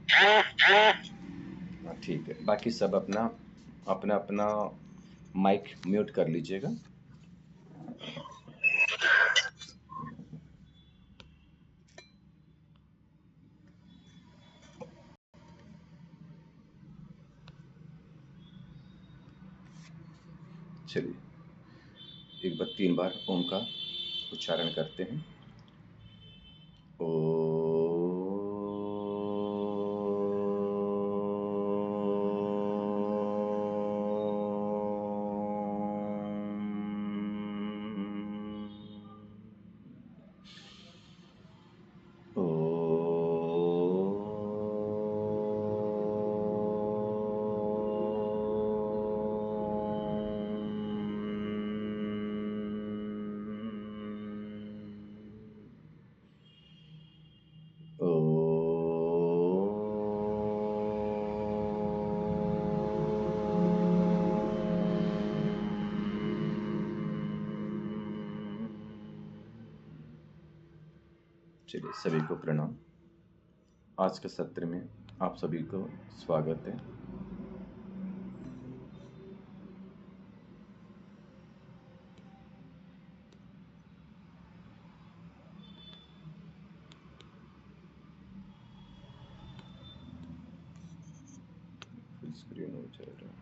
हाँ, ठीक है। बाकी सब अपना अपना अपना माइक म्यूट कर लीजिएगा। चलिए, एक बार 3 बार ओम का उच्चारण करते हैं। ओ चलिए, सभी को प्रणाम। आज के सत्र में आप सभी को स्वागत है। फुल स्क्रीन हो जाएगा।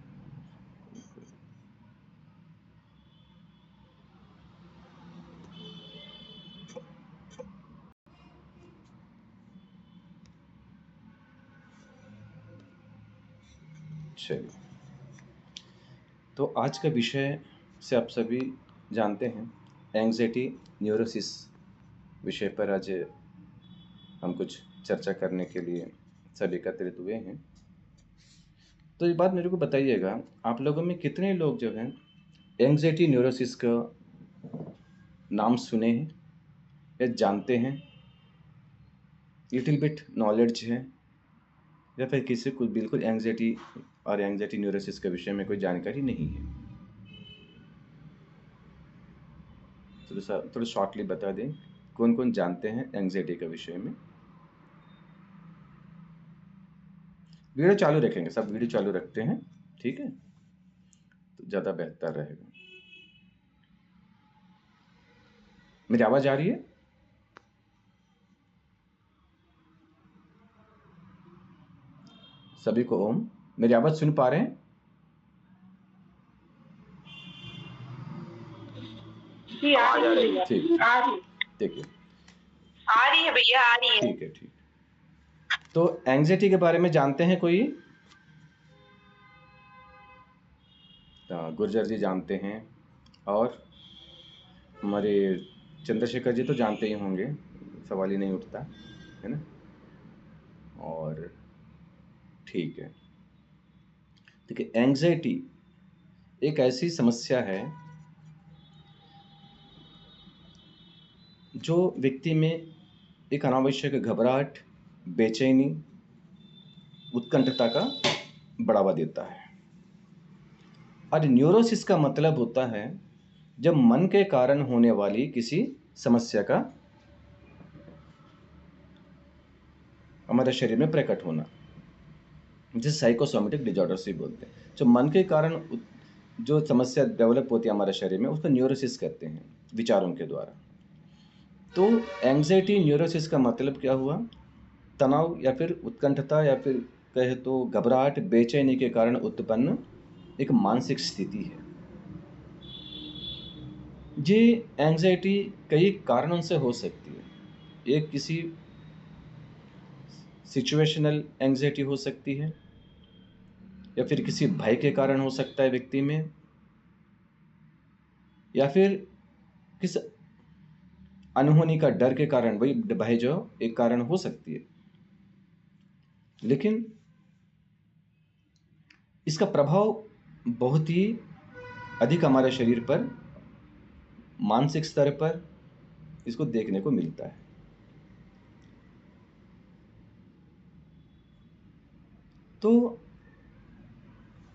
चलिए, तो आज का विषय से आप सभी जानते हैं, एंग्जाइटी न्यूरोसिस विषय पर आज हम कुछ चर्चा करने के लिए सभी एकत्रित हुए हैं। तो ये बात मेरे को बताइएगा, आप लोगों में कितने लोग जो हैं एंग्जाइटी न्यूरोसिस का नाम सुने हैं या जानते हैं, लिटिल बिट नॉलेज है, या फिर किसी को बिल्कुल एंग्जाइटी और एंग्जाइटी न्यूरोसिस के विषय में कोई जानकारी नहीं है? थोड़ा शॉर्टली बता दें, कौन कौन जानते हैं एंग्जाइटी के विषय में। वीडियो चालू रखेंगे, सब वीडियो चालू रखते हैं, ठीक है, तो ज़्यादा बेहतर रहेगा। मेरी आवाज़ आ रही है? सभी को ओम। मेरी आवाज़ सुन पा रहे हैं? जी आ रही है। ठीक, आ रही देखिए, आ रही है भैया, आ रही है। ठीक है, ठीक। तो एंग्जाइटी के बारे में जानते हैं कोई? गुर्जर जी जानते हैं, और हमारे चंद्रशेखर जी तो जानते ही होंगे, सवाल ही नहीं उठता है ना। और ठीक है, देखिए, एंग्जाइटी एक ऐसी समस्या है जो व्यक्ति में एक अनावश्यक घबराहट, बेचैनी, उत्कंठता का बढ़ावा देता है। और न्यूरोसिस का मतलब होता है जब मन के कारण होने वाली किसी समस्या का हमारे शरीर में प्रकट होना, जिसे साइकोसोमेटिक डिजॉर्डर्स भी बोलते हैं। जो मन के कारण जो समस्या डेवलप होती है हमारे शरीर में, उसको न्यूरोसिस कहते हैं, विचारों के द्वारा। तो एंग्जाइटी न्यूरोसिस का मतलब क्या हुआ? तनाव या फिर उत्कंठता या फिर कहे तो घबराहट, बेचैनी के कारण उत्पन्न एक मानसिक स्थिति है। ये एंग्जाइटी कई कारणों से हो सकती है। एक किसी सिचुएशनल एंग्जाइटी हो सकती है, या फिर किसी भय के कारण हो सकता है व्यक्ति में, या फिर किस अनहोनी का डर के कारण, वही भय जो एक कारण हो सकती है। लेकिन इसका प्रभाव बहुत ही अधिक हमारे शरीर पर, मानसिक स्तर पर इसको देखने को मिलता है। तो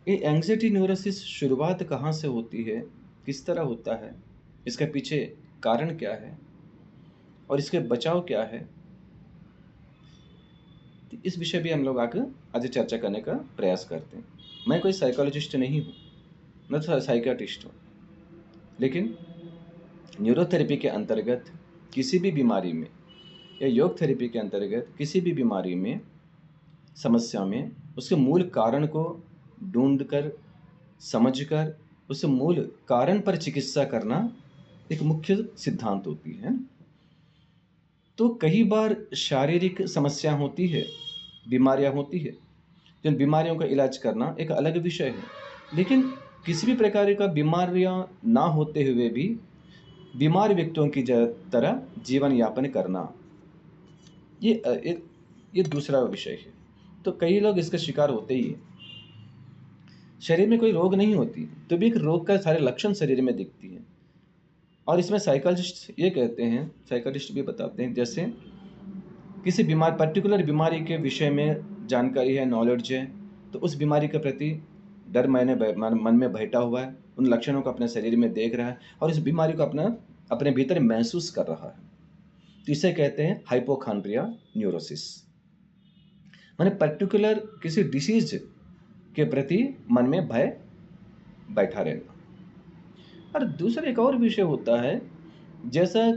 ये एंग्जाइटी न्यूरोसिस शुरुआत कहाँ से होती है, किस तरह होता है, इसके पीछे कारण क्या है और इसके बचाव क्या है, तो इस विषय भी हम लोग आकर आज चर्चा करने का प्रयास करते हैं। मैं कोई साइकोलॉजिस्ट नहीं हूँ, न तो साइकियाट्रिस्ट हूँ, लेकिन न्यूरोथेरेपी के अंतर्गत किसी भी बीमारी में या योग थेरेपी के अंतर्गत किसी भी बीमारी में, समस्या में, उसके मूल कारण को ढूंढकर, समझकर, उस मूल कारण पर चिकित्सा करना एक मुख्य सिद्धांत होती है। तो कई बार शारीरिक समस्या होती है, बीमारियां होती है, जिन बीमारियों का इलाज करना एक अलग विषय है। लेकिन किसी भी प्रकार का बीमारियां ना होते हुए भी बीमार व्यक्तियों की तरह जीवन यापन करना, ये दूसरा विषय है। तो कई लोग इसका शिकार होते ही हैं। शरीर में कोई रोग नहीं होती तो भी एक रोग का सारे लक्षण शरीर में दिखती है। और इसमें साइकोलॉजिस्ट ये कहते हैं, साइकोलॉजिस्ट भी बताते हैं, जैसे किसी पर्टिकुलर बीमारी के विषय में जानकारी है, नॉलेज है, तो उस बीमारी के प्रति डर मन में बैठा हुआ है, उन लक्षणों को अपने शरीर में देख रहा है और इस बीमारी को अपने भीतर महसूस कर रहा है। तो इसे कहते हैं हाइपोखॉन्ड्रिया न्यूरोसिस, माने पर्टिकुलर किसी डिसीज के प्रति मन में भय बैठा रहना। और दूसरा एक और विषय होता है, जैसा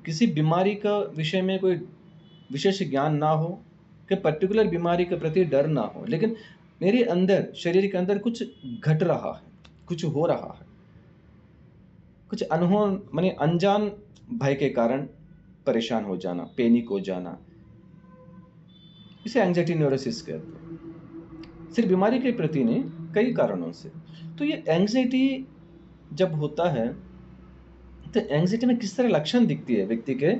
किसी बीमारी का विषय में कोई विशेष ज्ञान ना हो, कि पर्टिकुलर बीमारी के प्रति डर ना हो, लेकिन मेरे अंदर, शरीर के अंदर कुछ घट रहा है, कुछ हो रहा है, कुछ माने अनजान भय के कारण परेशान हो जाना, पैनिक हो जाना, इसे एंजाइटी न्यूरोसिस कहते हैं। सिर्फ बीमारी के प्रति नहीं, कई कारणों से। तो ये एंजाइटी जब होता है तो एंजाइटी में किस तरह लक्षण दिखती है व्यक्ति के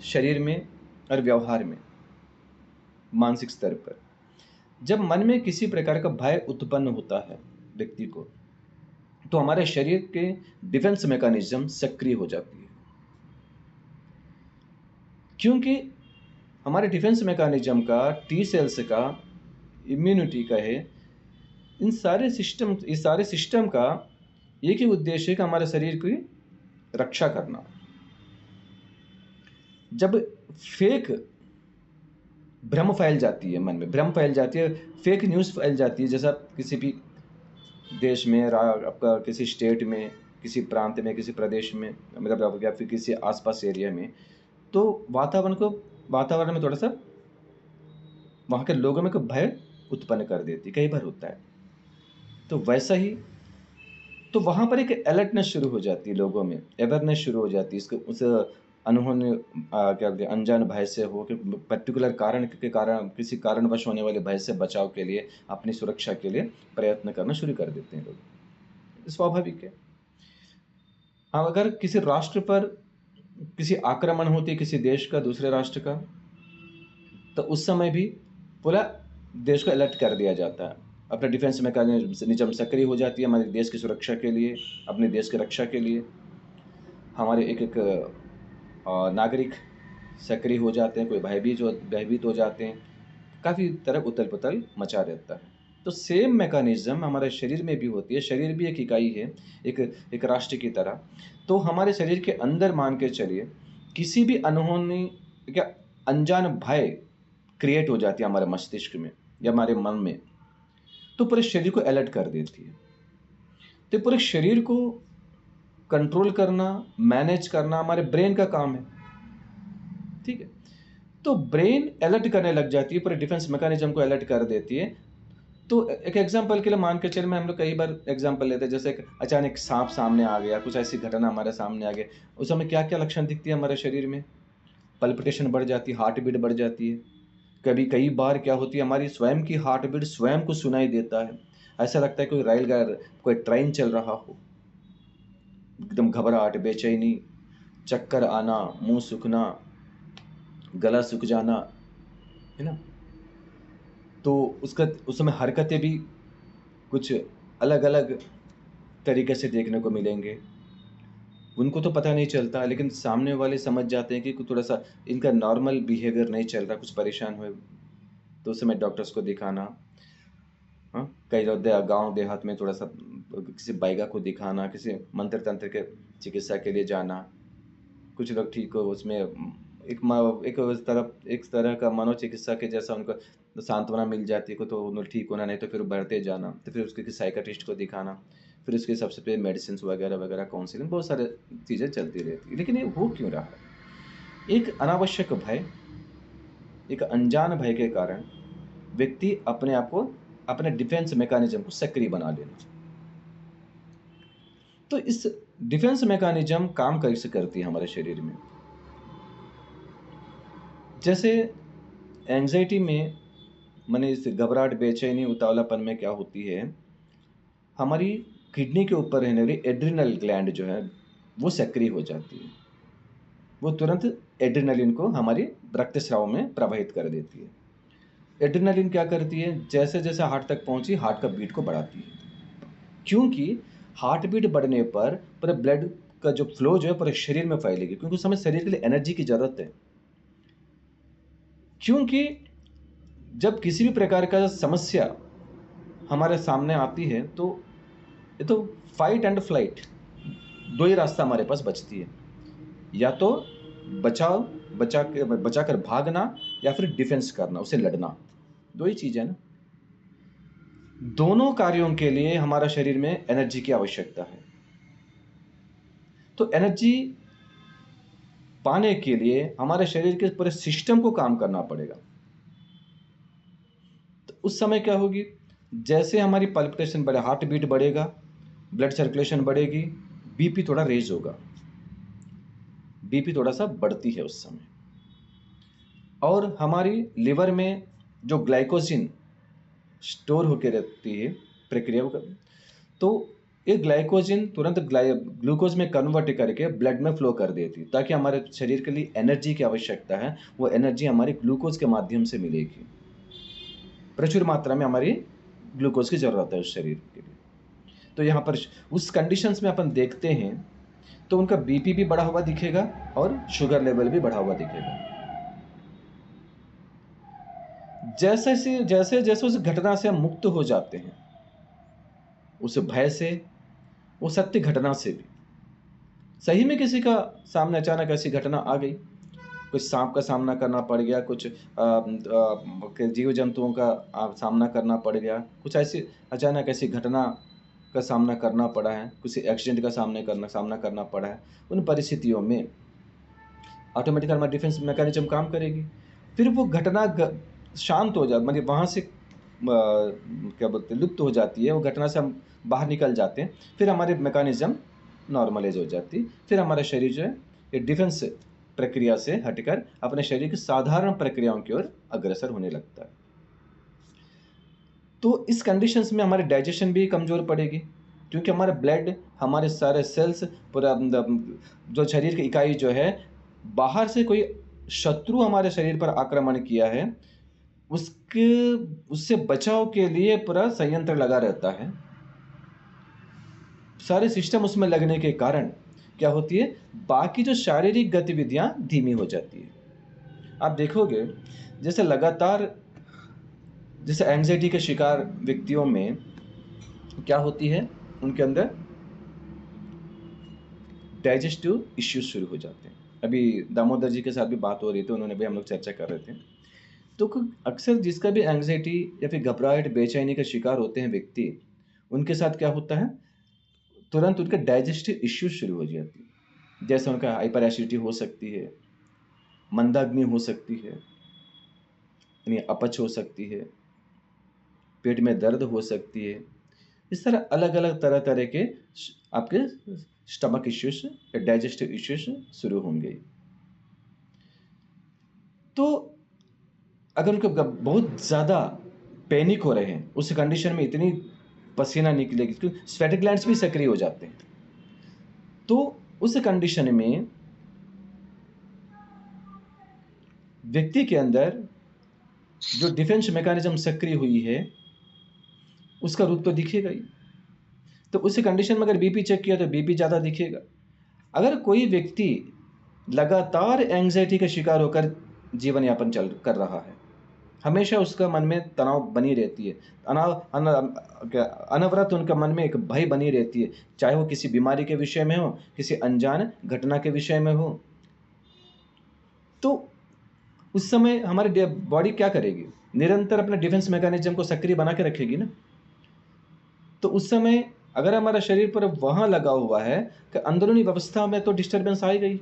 शरीर में और व्यवहार में, मानसिक स्तर पर। जब मन में किसी प्रकार का भय उत्पन्न होता है व्यक्ति को, तो हमारे शरीर के डिफेंस मैकेनिज्म सक्रिय हो जाती है, क्योंकि हमारे डिफेंस मैकेनिज्म का, टी सेल्स का, इम्यूनिटी का है, इस सारे सिस्टम का एक ही उद्देश्य है कि हमारे शरीर की रक्षा करना। जब फेक भ्रम फैल जाती है, मन में भ्रम फैल जाती है, फेक न्यूज़ फैल जाती है, जैसा किसी भी देश में, आपका किसी स्टेट में, किसी प्रांत में, किसी प्रदेश में, मतलब या फिर किसी आसपास एरिया में, तो वातावरण में थोड़ा सा वहाँ के लोगों में कोई भय उत्पन्न कर देती, कई बार होता है। तो वैसा ही, तो वहाँ पर एक अलर्टनेस शुरू हो जाती है, लोगों में अवेयरनेस शुरू हो जाती है, इसको उस अनहोनी क्या बोलते हैं, अनजान भय से हो, कि पर्टिकुलर कारण के कारण, किसी कारणवश होने वाले भय से बचाव के लिए, अपनी सुरक्षा के लिए प्रयत्न करना शुरू कर देते हैं लोग। स्वाभाविक है। हाँ, अगर किसी राष्ट्र पर किसी आक्रमण होती है, किसी देश का दूसरे राष्ट्र का, तो उस समय भी पूरा देश को अलर्ट कर दिया जाता है, अपने डिफेंस मैकेनिज्म सक्रिय हो जाती है हमारे देश की सुरक्षा के लिए, अपने देश की रक्षा के लिए। हमारे एक नागरिक सक्रिय हो जाते हैं, कोई भयभीत हो जाते हैं, काफ़ी तरह उथल पुथल मचा रहता है। तो सेम मैकेनिज्म हमारे शरीर में भी होती है। शरीर भी एक इकाई है, एक राष्ट्र की तरह। तो हमारे शरीर के अंदर मान के चलिए, किसी भी अनहोनी या अनजान भय क्रिएट हो जाती है हमारे मस्तिष्क में या हमारे मन में, तो पूरे शरीर को अलर्ट कर देती है। तो पूरे शरीर को कंट्रोल करना, मैनेज करना हमारे ब्रेन का काम है, ठीक है। तो ब्रेन अलर्ट करने लग जाती है, पूरे डिफेंस मैकेनिज्म को अलर्ट कर देती है। तो एक एग्जांपल के लिए मान के चल, मैं हम लोग कई बार एग्जांपल लेते हैं, जैसे अचानक सांप सामने आ गया, कुछ ऐसी घटना हमारे सामने आ गई, उस समय क्या क्या लक्षण दिखती है हमारे शरीर में? पल्पिटेशन बढ़ जाती है, हार्ट बीट बढ़ जाती है। कई बार क्या होती है, हमारी स्वयं की हार्ट बीट स्वयं को सुनाई देता है। ऐसा लगता है कोई ट्रेन चल रहा हो। एकदम घबराहट, बेचैनी, चक्कर आना, मुंह सूखना, गला सूख जाना, है ना। तो उस समय हरकतें भी कुछ अलग अलग तरीके से देखने को मिलेंगे। उनको तो पता नहीं चलता, लेकिन सामने वाले समझ जाते हैं कि थोड़ा सा इनका नॉर्मल बिहेवियर नहीं चल रहा, कुछ परेशान हुए, तो उस समय डॉक्टर्स को दिखाना। हाँ, कई लोग गाँव देहात में थोड़ा सा किसी बाइगा को दिखाना, किसी मंत्र तंत्र के चिकित्सा के लिए जाना। कुछ लोग ठीक हो, उसमें एक तरह का मनोचिकित्सा के जैसा उनको सांत्वना मिल जाती है, को तो उन्हें ठीक होना, नहीं तो फिर बढ़ते जाना, तो फिर उसके साइकेट्रिस्ट को दिखाना, फिर उसके सबसे पहले मेडिसिन वगैरह वगैरह, काउंसलिंग, बहुत सारे चीज़ें चलती रहती है। लेकिन ये हो क्यों रहा है? एक अनावश्यक भय, एक अनजान भय के कारण व्यक्ति अपने आप को, अपने डिफेंस मैकेनिज्म को सक्रिय बना लेना। तो इस डिफेंस मैकेनिज्म काम कैसे करती है हमारे शरीर में? जैसे एंजाइटी में, माने इस घबराहट, बेचैनी, उतावलापन में क्या होती है, हमारी किडनी के ऊपर रहने वाली एड्रिनल ग्लैंड जो है वो सक्रिय हो जाती है। वो तुरंत एड्रिनलिन को हमारी रक्तस्राव में प्रवाहित कर देती है। एड्रिनलिन क्या करती है, जैसे जैसे हार्ट तक पहुंची, हार्ट का बीट को बढ़ाती है, क्योंकि हार्ट बीट बढ़ने पर पूरे ब्लड का जो फ्लो जो है पूरे शरीर में फैलेगी, क्योंकि उस समय शरीर के लिए एनर्जी की जरूरत है। क्योंकि जब किसी भी प्रकार का समस्या हमारे सामने आती है तो ये तो फाइट एंड फ्लाइट, दो ही रास्ता हमारे पास बचती है, या तो बचाकर भागना, या फिर डिफेंस करना, उसे लड़ना। दो ही चीज है ना। दोनों कार्यों के लिए हमारा शरीर में एनर्जी की आवश्यकता है। तो एनर्जी पाने के लिए हमारे शरीर के पूरे सिस्टम को काम करना पड़ेगा। तो उस समय क्या होगी, जैसे हमारी पल्पिटेशन बढ़े, हार्ट बीट बढ़ेगा, ब्लड सर्कुलेशन बढ़ेगी, बीपी थोड़ा रेज होगा, बीपी थोड़ा सा बढ़ती है उस समय। और हमारी लिवर में जो ग्लाइकोजिन स्टोर होकर रहती है प्रक्रिया, तो ये ग्लाइकोजिन तुरंत ग्लूकोज में कन्वर्ट करके ब्लड में फ्लो कर देती है, ताकि हमारे शरीर के लिए एनर्जी की आवश्यकता है, वो एनर्जी हमारी ग्लूकोज के माध्यम से मिलेगी। प्रचुर मात्रा में हमारी ग्लूकोज की जरूरत है उस शरीर के लिए। तो यहाँ पर उस कंडीशंस में अपन देखते हैं तो उनका बीपी भी बढ़ा हुआ दिखेगा और शुगर लेवल भी बढ़ा हुआ दिखेगा। जैसे जैसे उस घटना से हम मुक्त हो जाते हैं, उस भय से, वो सत्य घटना से भी, सही में किसी का सामने अचानक ऐसी घटना आ गई, कुछ सांप का सामना करना पड़ गया, कुछ जीव जंतुओं का सामना करना पड़ गया, कुछ ऐसी अचानक ऐसी घटना का सामना करना पड़ा है, किसी एक्सीडेंट का सामना करना पड़ा है, उन परिस्थितियों में ऑटोमेटिक हमारी डिफेंस मैकेनिज्म काम करेगी। फिर वो घटना शांत हो जाती, मतलब वहाँ से क्या बोलते हैं, लुप्त हो जाती है, वो घटना से हम बाहर निकल जाते हैं, फिर हमारे मैकेनिज्म नॉर्मलाइज हो जाती, फिर हमारा शरीर जो है ये डिफेंस प्रक्रिया से हटकर अपने शरीर की साधारण प्रक्रियाओं की ओर अग्रसर होने लगता है। तो इस कंडीशंस में हमारे डाइजेशन भी कमजोर पड़ेगी, क्योंकि हमारा ब्लड, हमारे सारे सेल्स, पूरा जो शरीर की इकाई जो है, बाहर से कोई शत्रु हमारे शरीर पर आक्रमण किया है, उससे बचाव के लिए पूरा संयंत्र लगा रहता है। सारे सिस्टम उसमें लगने के कारण क्या होती है, बाकी जो शारीरिक गतिविधियां धीमी हो जाती है। आप देखोगे जैसे लगातार, जैसे एंजाइटी के शिकार व्यक्तियों में क्या होती है, उनके अंदर डाइजेस्टिव इश्यूज शुरू हो जाते हैं। अभी दामोदर जी के साथ भी बात हो रही थी, उन्होंने भी, हम लोग चर्चा कर रहे थे। तो अक्सर जिसका भी एंजाइटी या फिर घबराहट, बेचैनी का शिकार होते हैं व्यक्ति, उनके साथ क्या होता है, तुरंत उनका डाइजेस्टिव इश्यूज शुरू हो जाती है। जैसे उनका हाइपर एसिडिटी हो सकती है, मंदाग्नि हो सकती है, यानी अपच हो सकती है, पेट में दर्द हो सकती है। इस तरह अलग अलग तरह के आपके स्टमक इश्यूज या डाइजेस्टिव इश्यूज शुरू होंगे। तो अगर उनको बहुत ज़्यादा पैनिक हो रहे हैं, उस कंडीशन में इतनी पसीना निकलेगी, क्योंकि स्वेट ग्लैंड्स भी सक्रिय हो जाते हैं। तो उस कंडीशन में व्यक्ति के अंदर जो डिफेंस मैकेनिज्म सक्रिय हुई है उसका रूप तो दिखेगा ही। तो उस कंडीशन में अगर बीपी चेक किया तो बीपी ज़्यादा दिखेगा। अगर कोई व्यक्ति लगातार एंजाइटी का शिकार होकर जीवन यापन कर रहा है, हमेशा उसका मन में तनाव बनी रहती है, अनवरत उनका मन में एक भय बनी रहती है, चाहे वो किसी बीमारी के विषय में हो, किसी अनजान घटना के विषय में हो। तो उस समय हमारी बॉडी क्या करेगी? निरंतर अपना डिफेंस मैकेनिज्म को सक्रिय बना के रखेगी ना। तो उस समय अगर हमारा शरीर पर वहाँ लगा हुआ है कि अंदरूनी व्यवस्था में तो डिस्टर्बेंस आ ही गई,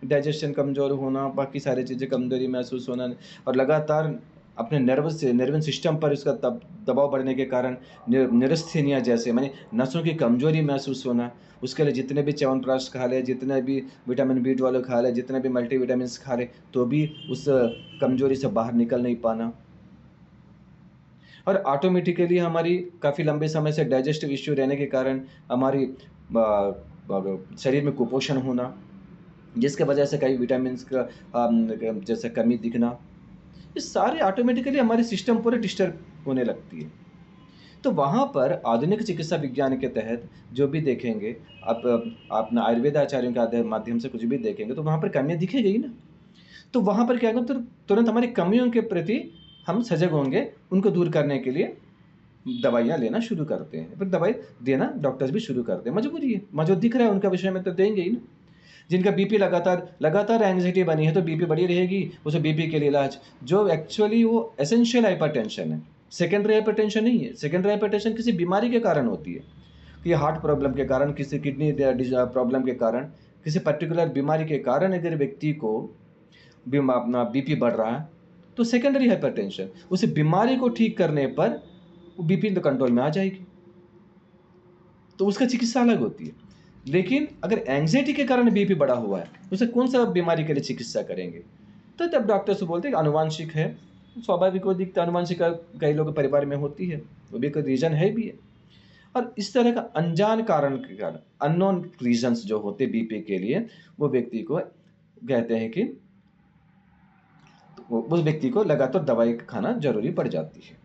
डाइजेशन कमज़ोर होना, बाकी सारी चीज़ें कमज़ोरी महसूस होना, और लगातार अपने नर्वस सिस्टम पर इसका दबाव बढ़ने के कारण निरस्थीनिया जैसे माने नसों की कमज़ोरी महसूस होना, उसके लिए जितने भी च्यवनप्राश खा लें, जितने भी विटामिन B12 खा लें, जितने भी मल्टीविटामिन्स खा लें, तो भी उस कमज़ोरी से बाहर निकल नहीं पाना। और ऑटोमेटिकली हमारी काफ़ी लंबे समय से डाइजेस्टिव इश्यू रहने के कारण हमारी शरीर में कुपोषण होना, जिसके वजह से कई विटामिन्स का जैसे कमी दिखना, ये सारे ऑटोमेटिकली हमारे सिस्टम पूरे डिस्टर्ब होने लगती है। तो वहाँ पर आधुनिक चिकित्सा विज्ञान के तहत जो भी देखेंगे, आप अपना आयुर्वेद आचार्यों के माध्यम से कुछ भी देखेंगे, तो वहाँ पर कमियाँ दिखेगी ही ना। तो वहाँ पर क्या होगा, तुरंत हमारी कमियों के प्रति हम सजग होंगे, उनको दूर करने के लिए दवाइयाँ लेना शुरू करते हैं, फिर दवाई देना डॉक्टर्स भी शुरू करते हैं, मजबूरी है, जो दिख रहा है उनका विषय में तो देंगे ही ना। जिनका बीपी लगातार एंग्जाइटी बनी है, तो बीपी बढ़ी रहेगी, उसे बीपी के लिए इलाज, जो एक्चुअली वो एसेंशियल हाइपरटेंशन है, सेकेंडरी हाइपरटेंशन नहीं है। सेकेंडरी हाइपरटेंशन किसी बीमारी के कारण होती है, कि हार्ट प्रॉब्लम के कारण, किसी किडनी प्रॉब्लम के कारण, किसी पर्टिकुलर बीमारी के कारण अगर व्यक्ति को अपना बीपी बढ़ रहा है, तो सेकेंडरी हाइपरटेंशन, उस बीमारी को ठीक करने पर वो बीपी तो कंट्रोल में आ जाएगी, तो उसका चिकित्सा अलग होती है। लेकिन अगर एंग्जाइटी के कारण बीपी बढ़ा हुआ है, उसे कौन सा बीमारी के लिए चिकित्सा करेंगे? तो तब डॉक्टर से बोलते हैं कि अनुवांशिक है, स्वाभाविक को दिखता, अनुवांशिक कई लोगों के परिवार में होती है, वो भी कोई रीजन है भी है। और इस तरह का अनजान कारण के कारण, अननोन रीजन्स जो होते बीपी के लिए, वो व्यक्ति को कहते हैं कि उस व्यक्ति को लगातार दवाई खाना जरूरी पड़ जाती है।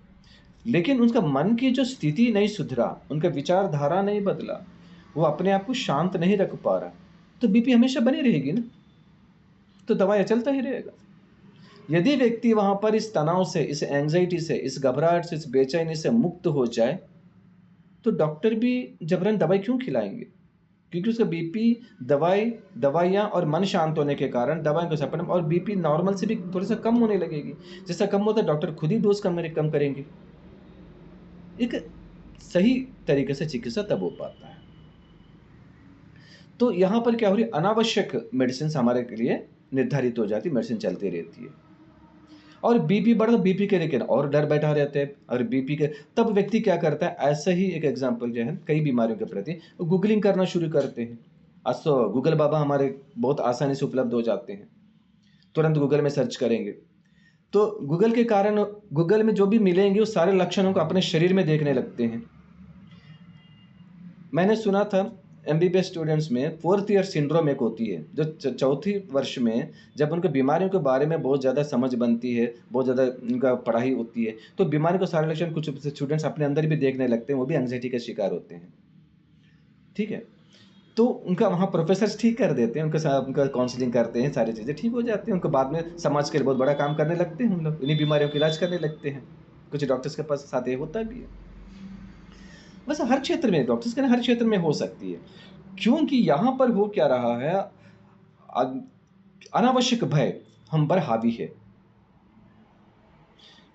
लेकिन उनका मन की जो स्थिति नहीं सुधरा, उनका विचारधारा नहीं बदला, वो अपने आप को शांत नहीं रख पा रहा, तो बीपी हमेशा बनी रहेगी ना, तो दवाई चलता ही रहेगा। यदि व्यक्ति वहां पर इस तनाव से, इस एंजाइटी से, इस घबराहट से, इस बेचैनी से मुक्त हो जाए, तो डॉक्टर भी जबरन दवाई क्यों खिलाएंगे? क्योंकि उसका बीपी दवाइयाँ और मन शांत होने के कारण दवाइयों का सप्लीमेंट, और बीपी नॉर्मल से भी थोड़ा सा कम होने लगेगी। जैसा कम होता है, डॉक्टर खुद ही डोज कम करेंगे। एक सही तरीके से चिकित्सा तब हो पाता है। तो यहाँ पर क्या हो रही है, अनावश्यक मेडिसिन हमारे के लिए निर्धारित हो जाती, मेडिसिन चलती रहती है। और बीपी बढ़ा, बीपी के लेकिन और डर बैठा रहता है, और बीपी के तब व्यक्ति क्या करता है, ऐसा ही एक एग्जाम्पल जो है कई बीमारियों के प्रति गूगलिंग करना शुरू करते हैं। आज तो गूगल बाबा हमारे बहुत आसानी से उपलब्ध हो जाते हैं, तुरंत गूगल में सर्च करेंगे तो गूगल के कारण गूगल में जो भी मिलेंगे उस सारे लक्षणों को अपने शरीर में देखने लगते हैं। मैंने सुना था MBBS स्टूडेंट्स में 4th ईयर सिंड्रोम एक होती है, जो चौथी वर्ष में जब उनके बीमारियों के बारे में बहुत ज़्यादा समझ बनती है, बहुत ज़्यादा उनका पढ़ाई होती है, तो बीमारी को सारे लक्षण कुछ स्टूडेंट्स अपने अंदर भी देखने लगते हैं, वो भी एंग्जाइटी का शिकार होते हैं। ठीक है, तो उनका वहाँ प्रोफेसर्स ठीक कर देते हैं, उनके साथ उनका काउंसलिंग करते हैं, सारी चीज़ें ठीक हो जाती हैं, उनको बाद में समाज के लिए बहुत बड़ा काम करने लगते हैं, हम लोग इन्हीं बीमारियों का इलाज करने लगते हैं। कुछ डॉक्टर्स के पास साथ ये होता भी है। बस हर क्षेत्र में, डॉक्टर्स के हर क्षेत्र में हो सकती है, क्योंकि यहाँ पर हो क्या रहा है, अनावश्यक भय हम पर हावी है।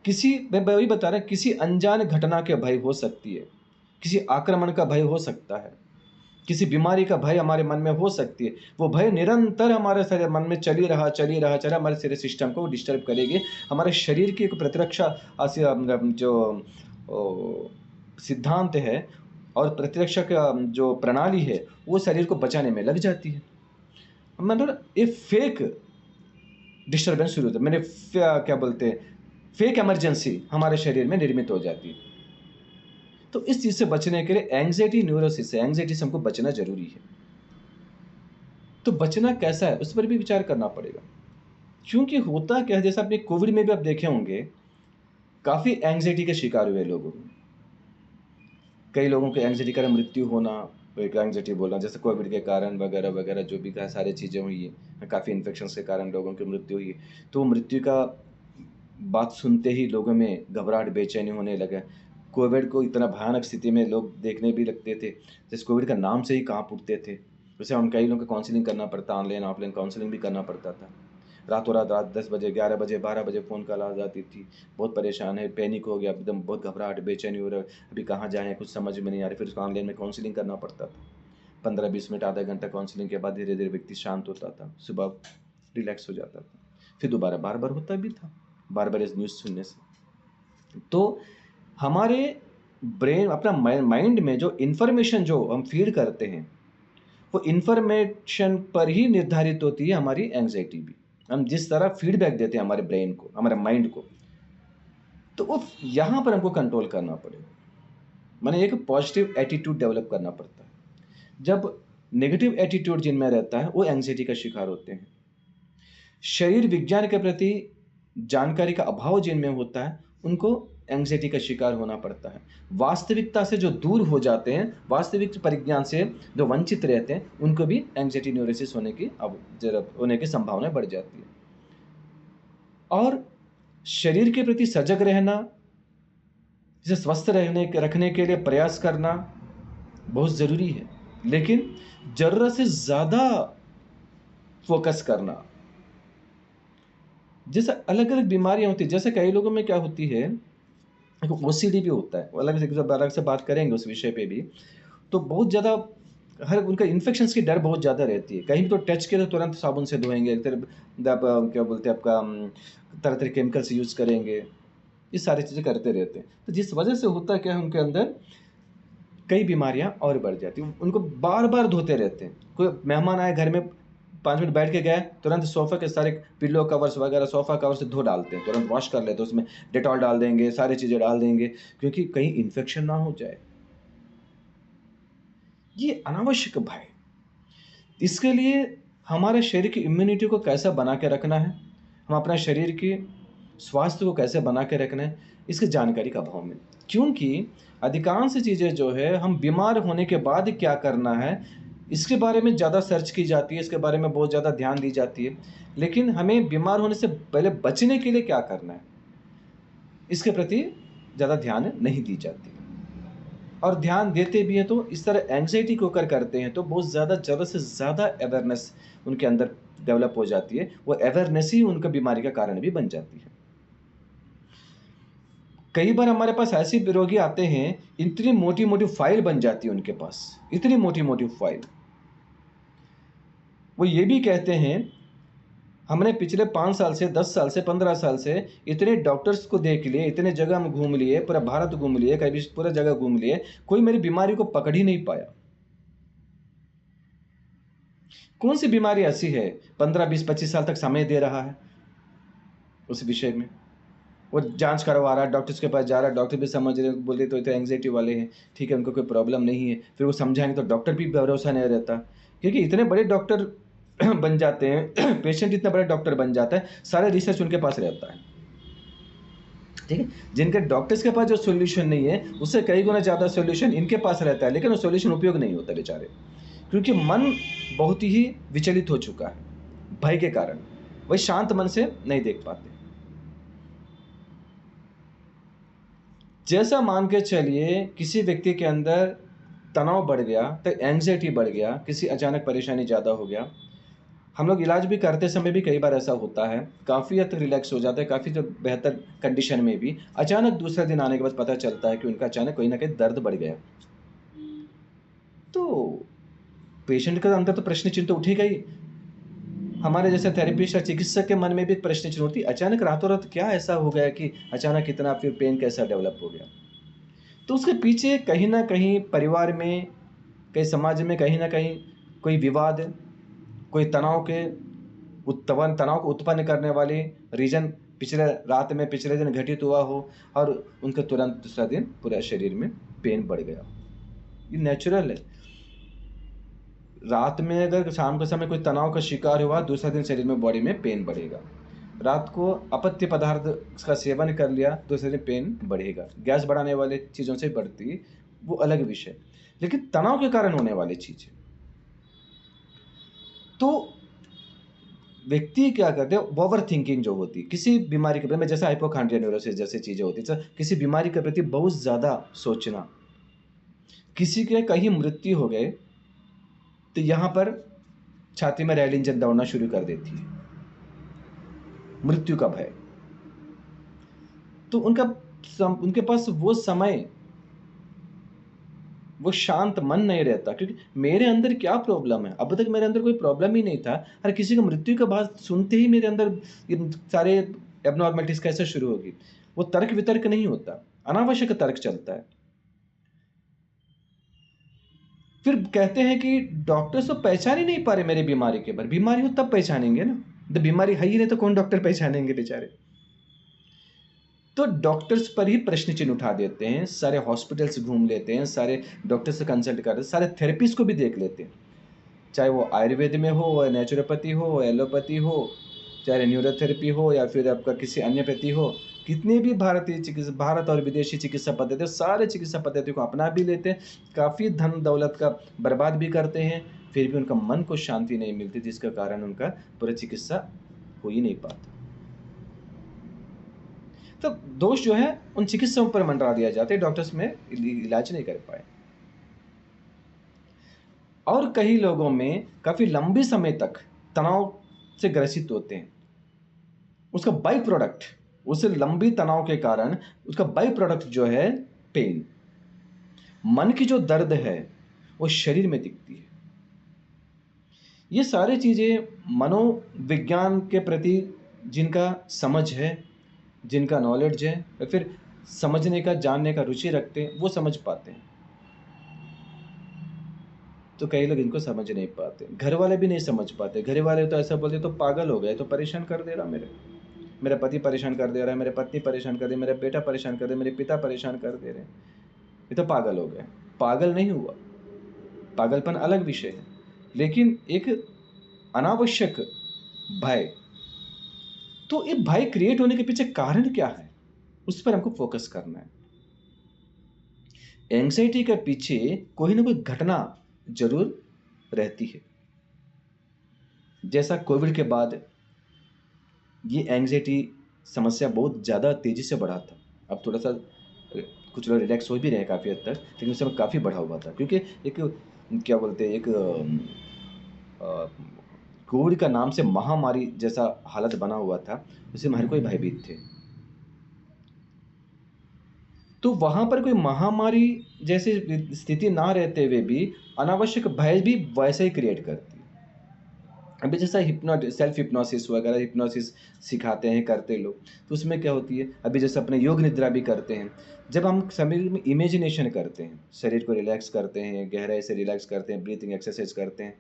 मैं वही बता रहा, किसी अनजान घटना के भय हो सकती है, किसी आक्रमण का भय हो सकता है, किसी बीमारी का भय हमारे मन में हो सकती है। वो भय निरंतर हमारे शरीर मन में चली रहा हमारे शरीर सिस्टम को डिस्टर्ब करेगी। हमारे शरीर की एक प्रतिरक्षा जो सिद्धांत है और प्रतिरक्षा का जो प्रणाली है, वो शरीर को बचाने में लग जाती है। मतलब एक फेक डिस्टर्बेंस शुरू होता है, मैंने क्या बोलते हैं, फेक इमरजेंसी हमारे शरीर में निर्मित हो जाती है। तो इस चीज से बचने के लिए एंग्जाइटी न्यूरोसिस है, एंग्जाइटी से हमको बचना जरूरी है। तो बचना कैसा है उस पर भी विचार करना पड़ेगा, क्योंकि होता क्या है, जैसा आपने कोविड में भी आप देखे होंगे, काफी एंग्जाइटी के शिकार हुए लोगों में, कई लोगों के एंग्जाइटी कारण मृत्यु होना, एंग्जाइटी बोलना जैसे कोविड के कारण वगैरह वगैरह जो भी सारी चीज़ें हुई है, काफ़ी इन्फेक्शन के कारण लोगों की मृत्यु हुई है। तो मृत्यु का बात सुनते ही लोगों में घबराहट, बेचैनी होने लगा। कोविड को इतना भयानक स्थिति में लोग देखने भी लगते थे, जैसे कोविड का नाम से ही कांप उठते थे। जैसे हम कई लोगों को काउंसलिंग करना पड़ता, ऑनलाइन ऑफलाइन काउंसलिंग भी करना पड़ता था। रातों रात 10 बजे, 11 बजे, 12 बजे फ़ोन कॉल आ जाती थी, बहुत परेशान है, पैनिक हो गया, एकदम बहुत घबराहट, बेचैनी हो रहा है, अभी कहाँ जाएँ, कुछ समझ में नहीं आ रही। फिर उसको ऑनलाइन में काउंसलिंग करना पड़ता था। 15-20 मिनट, आधा घंटा काउंसलिंग के बाद धीरे-धीरे व्यक्ति शांत होता था, सुबह रिलैक्स हो जाता था। फिर दोबारा बार-बार होता भी था, बार-बार इस न्यूज़ सुनने से। तो हमारे ब्रेन, अपना माइंड में जो इन्फॉर्मेशन जो हम फीड करते हैं, वो इन्फॉर्मेशन पर ही निर्धारित होती है हमारी एंग्जाइटी भी। हम जिस तरह फीडबैक देते हैं हमारे ब्रेन को, हमारे माइंड को, तो वो यहाँ पर हमको कंट्रोल करना पड़ेगा। माने एक पॉजिटिव एटीट्यूड डेवलप करना पड़ता है। जब नेगेटिव एटीट्यूड जिनमें रहता है वो एंग्जाइटी का शिकार होते हैं। शरीर विज्ञान के प्रति जानकारी का अभाव जिनमें होता है उनको एंग्जाइटी का शिकार होना पड़ता है। वास्तविकता से जो दूर हो जाते हैं, वास्तविक परिज्ञान से जो वंचित रहते हैं, उनको भी एंग्जाइटी न्यूरोसिस होने की संभावना बढ़ जाती है। और शरीर के प्रति सजग रहना, जिसे स्वस्थ रखने के लिए प्रयास करना बहुत ज़रूरी है, लेकिन ज़रूरत से ज़्यादा फोकस करना, जैसे अलग अलग बीमारियां होती है, जैसे कई लोगों में क्या होती है, ओसीडी भी होता है, अलग से बात करेंगे उस विषय पे भी। तो बहुत ज़्यादा हर उनका इन्फेक्शंस की डर बहुत ज़्यादा रहती है। कहीं भी तो टच किया तो तुरंत साबुन से धोएंगे, क्या बोलते हैं आपका, तरह तरह केमिकल्स यूज़ करेंगे, ये सारी चीज़ें करते रहते हैं। तो जिस वजह से होता क्या है, उनके अंदर कई बीमारियां और बढ़ जाती हैं। उनको बार बार धोते रहते हैं। कोई मेहमान आए घर में, 5 मिनट बैठ के गए, तुरंत सोफ़ा के सारे पिल्लो कवर्स वगैरह, सोफ़ा कवर से धो डालते हैं, तुरंत वॉश कर लेते हैं, उसमें डेटॉल डाल देंगे, सारी चीज़ें डाल देंगे, क्योंकि कहीं इन्फेक्शन ना हो जाए। ये अनावश्यक भय। इसके लिए हमारे शरीर की इम्यूनिटी को कैसे बना के रखना है, हम अपना शरीर की स्वास्थ्य को कैसे बना के रखना है, इसकी जानकारी का अभाव में। क्योंकि अधिकांश चीज़ें जो है, हम बीमार होने के बाद क्या करना है, इसके बारे में ज़्यादा सर्च की जाती है, इसके बारे में बहुत ज़्यादा ध्यान दी जाती है, लेकिन हमें बीमार होने से पहले बचने के लिए क्या करना है, इसके प्रति ज़्यादा ध्यान नहीं दी जाती। और ध्यान देते भी हैं तो इस तरह एंग्जाइटी को करते हैं, तो बहुत ज़्यादा ज़रूरत से ज़्यादा अवेयरनेस उनके अंदर डेवलप हो जाती है। वो अवेयरनेस ही उनका बीमारी का कारण भी बन जाती है। कई बार हमारे पास ऐसे रोगी आते हैं, इतनी मोटी मोटी फाइल बन जाती है उनके पास, इतनी मोटी मोटी फाइल। वो ये भी कहते हैं, हमने पिछले 5 साल से, 10 साल से, 15 साल से इतने डॉक्टर्स को देख लिए, इतने जगह हम घूम लिए, पूरा भारत घूम लिए, कभी पूरा जगह घूम लिए, कोई मेरी बीमारी को पकड़ ही नहीं पाया। कौन सी बीमारी ऐसी है 15, 20, 25 साल तक समय दे रहा है उस विषय में, वो जांच करवा रहा है, डॉक्टर्स के पास जा रहा है, डॉक्टर भी समझ रहे, बोले तो एंग्जाइटी वाले हैं, ठीक है, उनको कोई प्रॉब्लम नहीं है। फिर वो समझाएंगे तो डॉक्टर भी भरोसा नहीं रहता, क्योंकि इतने बड़े डॉक्टर बन जाते हैं, पेशेंट इतना बड़ा डॉक्टर बन जाता है, सारे रिसर्च उनके पास रहता है, ठीक है। जिनके डॉक्टर्स के पास जो सोल्यूशन नहीं है, उससे कई गुना ज़्यादा सोल्यूशन इनके पास रहता है, लेकिन वो सोल्यूशन उपयोग नहीं होता बेचारे, क्योंकि मन बहुत ही विचलित हो चुका है भय के कारण, वही शांत मन से नहीं देख पाते। जैसा मान के चलिए किसी व्यक्ति के अंदर तनाव बढ़ गया, तो एंग्जाइटी बढ़ गया, किसी अचानक परेशानी ज़्यादा हो गया, हम लोग इलाज भी करते समय भी कई बार ऐसा होता है, काफ़ी हद तक रिलैक्स हो जाता है, काफ़ी जो बेहतर कंडीशन में भी अचानक दूसरे दिन आने के बाद पता चलता है कि उनका अचानक कहीं ना कहीं दर्द बढ़ गया। तो पेशेंट के अंदर तो प्रश्न चिन्ह तो उठेगा ही, हमारे जैसे थेरेपिस्ट या चिकित्सक के मन में भी प्रश्न चिन्ह होती, अचानक रातों रात क्या ऐसा हो गया कि अचानक इतना फिर पेन कैसा डेवलप हो गया। तो उसके पीछे कहीं ना कहीं परिवार में, कहीं समाज में, कहीं ना कहीं कोई विवाद, कोई तनाव को उत्पन्न करने वाले रीजन पिछले रात में, पिछले दिन घटित हुआ हो, और उनके तुरंत दूसरा दिन पूरे शरीर में पेन बढ़ गया। ये नेचुरल है। रात में अगर शाम के समय कोई तनाव का शिकार हुआ, दूसरा दिन शरीर में, बॉडी में पेन बढ़ेगा। रात को अपत्य पदार्थ का सेवन कर लिया, दूसरे दिन पेन बढ़ेगा। गैस बढ़ाने वाले चीज़ों से बढ़ती, वो अलग विषय, लेकिन तनाव के कारण होने वाली चीज़, तो व्यक्ति क्या करते हैं, ओवर थिंकिंग जो होती है किसी बीमारी के प्रति, जैसे हाइपोखंड्रिया न्यूरोसिस जैसी चीज़ें होती है, किसी बीमारी के प्रति बहुत ज़्यादा सोचना, किसी के कहीं मृत्यु हो गए तो यहाँ पर छाती में रेल इंजन दौड़ना शुरू कर देती है, मृत्यु का भय। तो उनके पास वो समय, वो शांत मन नहीं रहता, क्योंकि मेरे अंदर क्या प्रॉब्लम है, अब तक मेरे अंदर कोई प्रॉब्लम ही नहीं था, हर किसी को मृत्यु का बात सुनते ही मेरे अंदर ये सारे एबनॉर्मलिटीज कैसे शुरू होगी। वो तर्क वितर्क नहीं होता, अनावश्यक तर्क चलता है। फिर कहते हैं कि डॉक्टर्स तो पहचान ही नहीं पा रहे मेरी बीमारी के बारे, बीमारी हो तब पहचानेंगे ना, जब बीमारी है ही नहीं तो कौन डॉक्टर पहचानेंगे बेचारे। तो डॉक्टर्स पर ही प्रश्न चिन्ह उठा देते हैं, सारे हॉस्पिटल्स घूम लेते हैं, सारे डॉक्टर से कंसल्ट करते हैं, सारे थेरेपिस्ट को भी देख लेते हैं, चाहे वो आयुर्वेद में हो, नेचुरोपैथी हो, एलोपैथी हो, चाहे न्यूरोथेरेपी हो, या फिर आपका किसी अन्य प्रति हो। कितने भी भारत और विदेशी चिकित्सा पद्धति, सारे चिकित्सा पद्धति को अपना भी लेते हैं, काफ़ी धन दौलत का बर्बाद भी करते हैं, फिर भी उनका मन को शांति नहीं मिलती, जिसका कारण उनका पूरा चिकित्सा हो ही नहीं पाता। तो दोष जो है उन चिकित्सकों पर मंडरा दिया जाता है, डॉक्टर्स में इलाज नहीं कर पाए। और कई लोगों में काफी लंबे समय तक तनाव से ग्रसित होते हैं। उसका बाई प्रोडक्ट, उस लंबी तनाव के कारण उसका बाई प्रोडक्ट जो है पेन, मन की जो दर्द है वो शरीर में दिखती है। ये सारी चीजें मनोविज्ञान के प्रति जिनका समझ है, जिनका नॉलेज है, या फिर समझने का, जानने का रुचि रखते हैं, वो समझ पाते हैं। तो कई लोग इनको समझ नहीं पाते, घर वाले भी नहीं समझ पाते। घर वाले तो ऐसा बोलते तो पागल हो गए, तो परेशान कर दे रहा, मेरा पति परेशान कर दे रहा है, मेरे पत्नी परेशान कर दे, मेरा बेटा परेशान कर दे, मेरे पिता परेशान कर दे रहे हैं, ये तो पागल हो गए। पागल नहीं हुआ, पागलपन अलग विषय है, लेकिन एक अनावश्यक भय, तो ये भय क्रिएट होने के पीछे कारण क्या है, उस पर हमको फोकस करना है। एंग्जाइटी के पीछे कोई ना कोई घटना जरूर रहती है। जैसा कोविड के बाद ये एंग्जाइटी समस्या बहुत ज़्यादा तेज़ी से बढ़ा था, अब थोड़ा सा कुछ लोग रिलैक्स हो भी रहे हैं काफ़ी हद तक, लेकिन उस समय काफ़ी बढ़ा हुआ था, क्योंकि एक क्या बोलते हैं, एक कोविड का नाम से महामारी जैसा हालत बना हुआ था, उससे हर कोई भयभीत थे। तो वहां पर कोई महामारी जैसी स्थिति ना रहते हुए भी अनावश्यक भय भी वैसे ही क्रिएट करती है। अभी जैसा सेल्फ हिप्नोसिस वगैरह, हिप्नोसिस सिखाते हैं, करते लोग, तो उसमें क्या होती है, अभी जैसे अपने योग निद्रा भी करते हैं, जब हम शरीर में इमेजिनेशन करते हैं, शरीर को रिलैक्स करते हैं, गहराई से रिलैक्स करते हैं, ब्रीथिंग एक्सरसाइज करते हैं,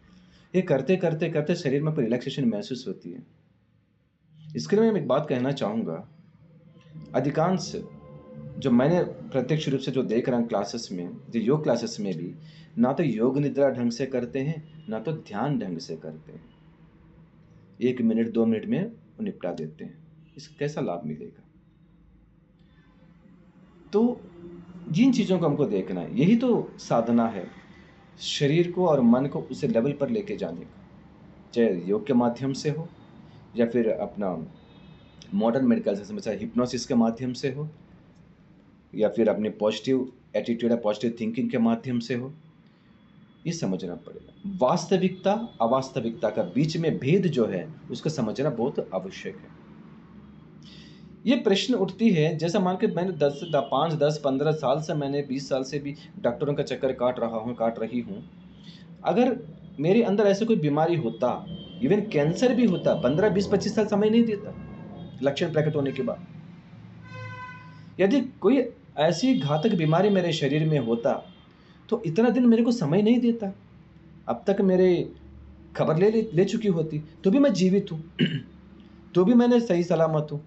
ये करते करते करते शरीर में रिलैक्सेशन महसूस होती है। इसके लिए मैं एक बात कहना चाहूँगा, अधिकांश जो मैंने प्रत्यक्ष रूप से जो देख रहा हूँ क्लासेस में, जो योग क्लासेस में भी, ना तो योग निद्रा ढंग से करते हैं, ना तो ध्यान ढंग से करते हैं। 1 मिनट 2 मिनट में वो निपटा देते हैं, इसका कैसा लाभ मिलेगा। तो जिन चीज़ों को हमको देखना है, यही तो साधना है, शरीर को और मन को उस लेवल पर लेके जाने का, चाहे योग के माध्यम से हो, या फिर अपना मॉडर्न मेडिकल सिस्टम चाहे हिप्नोसिस के माध्यम से हो, या फिर अपने पॉजिटिव एटीट्यूड या पॉजिटिव थिंकिंग के माध्यम से हो। ये समझना पड़ेगा। वास्तविकता अवास्तविकता का बीच में भेद जो है उसको समझना बहुत आवश्यक है। ये प्रश्न उठती है, जैसा मान के मैंने 5, 10, 15 साल से, मैंने 20 साल से भी डॉक्टरों का चक्कर काट रही हूँ। अगर मेरे अंदर ऐसे कोई बीमारी होता, इवन कैंसर भी होता, 15, 20, 25 साल समय नहीं देता लक्षण प्रकट होने के बाद। यदि कोई ऐसी घातक बीमारी मेरे शरीर में होता तो इतना दिन मेरे को समय नहीं देता, अब तक मेरे खबर ले चुकी होती, तो भी मैं जीवित हूँ तो भी मैंने सही सलामत हूँ।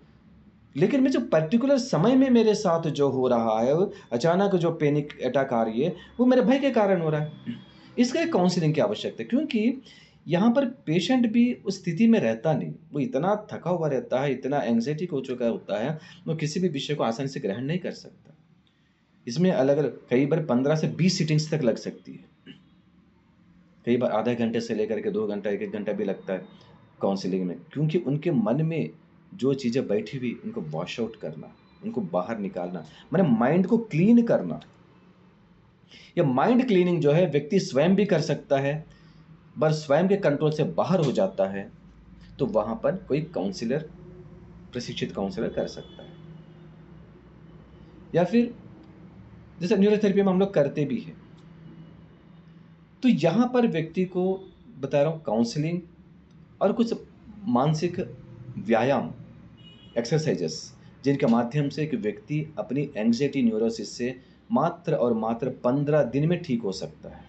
लेकिन मैं जो पर्टिकुलर समय में मेरे साथ जो हो रहा है, अचानक जो पैनिक अटैक आ रही है, वो मेरे भय के कारण हो रहा है। इसका एक काउंसलिंग की आवश्यकता है, क्योंकि यहाँ पर पेशेंट भी उस स्थिति में रहता नहीं, वो इतना थका हुआ रहता है, इतना एंग्जाइटी हो चुका होता है, वो किसी भी विषय को आसानी से ग्रहण नहीं कर सकता। इसमें अलग अलग कई बार 15 से 20 सीटिंग्स तक लग सकती है, कई बार आधा घंटे से लेकर के 2 घंटा 1 घंटा भी लगता है काउंसलिंग में, क्योंकि उनके मन में जो चीज़ें बैठी हुई उनको वॉश आउट करना, उनको बाहर निकालना, मैंने माइंड को क्लीन करना। ये माइंड क्लीनिंग जो है व्यक्ति स्वयं भी कर सकता है, बस स्वयं के कंट्रोल से बाहर हो जाता है, तो वहाँ पर कोई काउंसलर प्रशिक्षित काउंसलर कर सकता है। या फिर जैसे न्यूरोथेरेपी में हम लोग करते भी हैं, तो यहाँ पर व्यक्ति को बता रहा हूँ काउंसलिंग और कुछ मानसिक व्यायाम एक्सरसाइजेस, जिनके माध्यम से एक व्यक्ति अपनी एंग्जाइटी न्यूरोसिस से मात्र और मात्र 15 दिन में ठीक हो सकता है।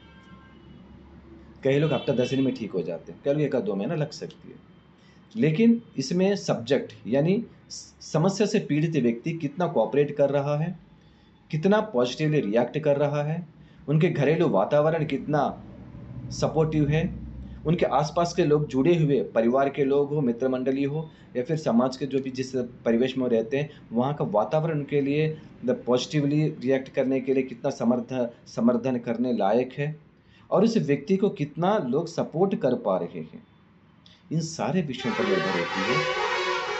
कई लोग हफ्ता 10 दिन में ठीक हो जाते हैं, कई लोग 1-2 महीना लग सकती है। लेकिन इसमें सब्जेक्ट यानी समस्या से पीड़ित व्यक्ति कितना कोऑपरेट कर रहा है, कितना पॉजिटिवली रिएक्ट कर रहा है, उनके घरेलू वातावरण कितना सपोर्टिव है, उनके आसपास के लोग जुड़े हुए, परिवार के लोग हो, मित्र मंडली हो, या फिर समाज के जो भी जिस परिवेश में वो रहते हैं, वहाँ का वातावरण उनके लिए पॉजिटिवली रिएक्ट करने के लिए कितना समर्थन करने लायक है, और उस व्यक्ति को कितना लोग सपोर्ट कर पा रहे हैं। इन सारे विषयों पर निर्भर होती है।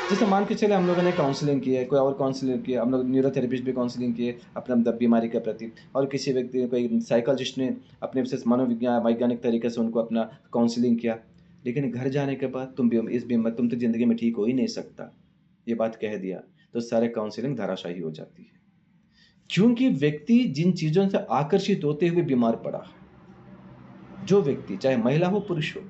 जैसे मान के चले हम लोगों ने काउंसलिंग की है, कोई और काउंसलिंग किया, हम लोग न्यूरोथेरेपिस्ट भी काउंसलिंग किए अपना बीमारी के प्रति, और किसी व्यक्ति कोई साइकोलॉजिस्ट ने अपने विशेष वैज्ञानिक तरीके से उनको अपना काउंसलिंग किया। लेकिन घर जाने के बाद तुम तो ज़िंदगी में ठीक हो ही नहीं सकता, ये बात कह दिया, तो सारे काउंसलिंग धराशायी हो जाती है। क्योंकि व्यक्ति जिन चीज़ों से आकर्षित होते हुए बीमार पड़ा है, जो व्यक्ति चाहे महिला हो पुरुष हो,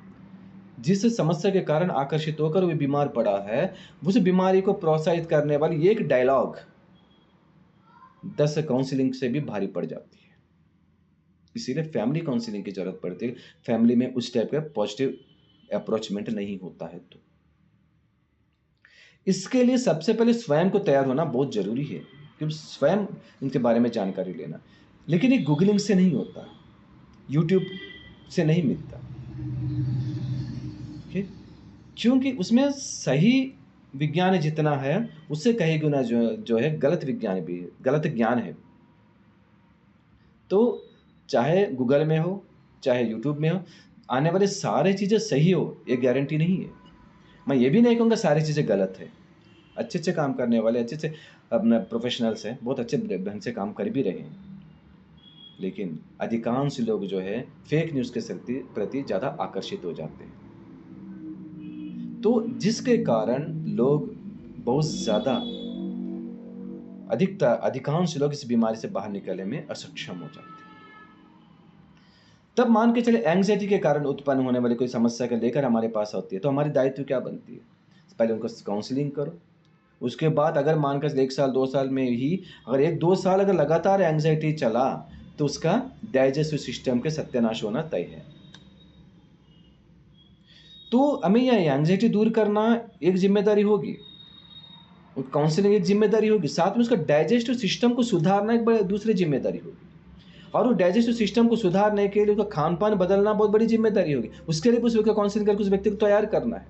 जिस समस्या के कारण आकर्षित होकर वो बीमार पड़ा है, उस बीमारी को प्रोत्साहित करने वाली एक डायलॉग 10 काउंसलिंग से भी भारी पड़ जाती है। इसीलिए फैमिली काउंसलिंग की जरूरत पड़ती है। फैमिली में उस टाइप का पॉजिटिव अप्रोचमेंट नहीं होता है, तो इसके लिए सबसे पहले स्वयं को तैयार होना बहुत जरूरी है, क्योंकि स्वयं इनके बारे में जानकारी लेना। लेकिन ये गूगलिंग से नहीं होता, यूट्यूब से नहीं मिलता, क्योंकि उसमें सही विज्ञान जितना है उससे कहीं गुना जो है गलत विज्ञान भी है, गलत ज्ञान है। तो चाहे गूगल में हो चाहे यूट्यूब में हो, आने वाले सारे चीज़ें सही हो ये गारंटी नहीं है। मैं ये भी नहीं कहूँगा सारी चीज़ें गलत है। अच्छे काम करने वाले अच्छे अपने प्रोफेशनल्स हैं, बहुत अच्छे ढंग से काम कर भी रहे हैं, लेकिन अधिकांश लोग जो है फेक न्यूज़ के प्रति ज़्यादा आकर्षित हो जाते हैं, तो जिसके कारण लोग बहुत ज़्यादा अधिकांश लोग इस बीमारी से बाहर निकलने में असक्षम हो जाते हैं। तब मान के चले एंग्जाइटी के कारण उत्पन्न होने वाली कोई समस्या को लेकर हमारे पास होती है, तो हमारी दायित्व क्या बनती है? पहले उनको काउंसलिंग करो, उसके बाद अगर मानकर 1 साल 2 साल में ही अगर 1-2 साल अगर लगातार एंग्जाइटी चला तो उसका डाइजेस्टिव सिस्टम के सत्यानाश होना तय है। तो हमें यह एंग्जाइटी दूर करना एक जिम्मेदारी होगी, काउंसलिंग एक जिम्मेदारी होगी, साथ में उसका डाइजेस्टिव सिस्टम को सुधारना एक बड़ी दूसरी जिम्मेदारी होगी, और उस डाइजेस्टिव सिस्टम को सुधारने के लिए उसका खान पान बदलना बहुत बड़ी जिम्मेदारी होगी। उसके लिए उस व्यक्ति काउंसलिंग करके उस व्यक्ति को तैयार करना है।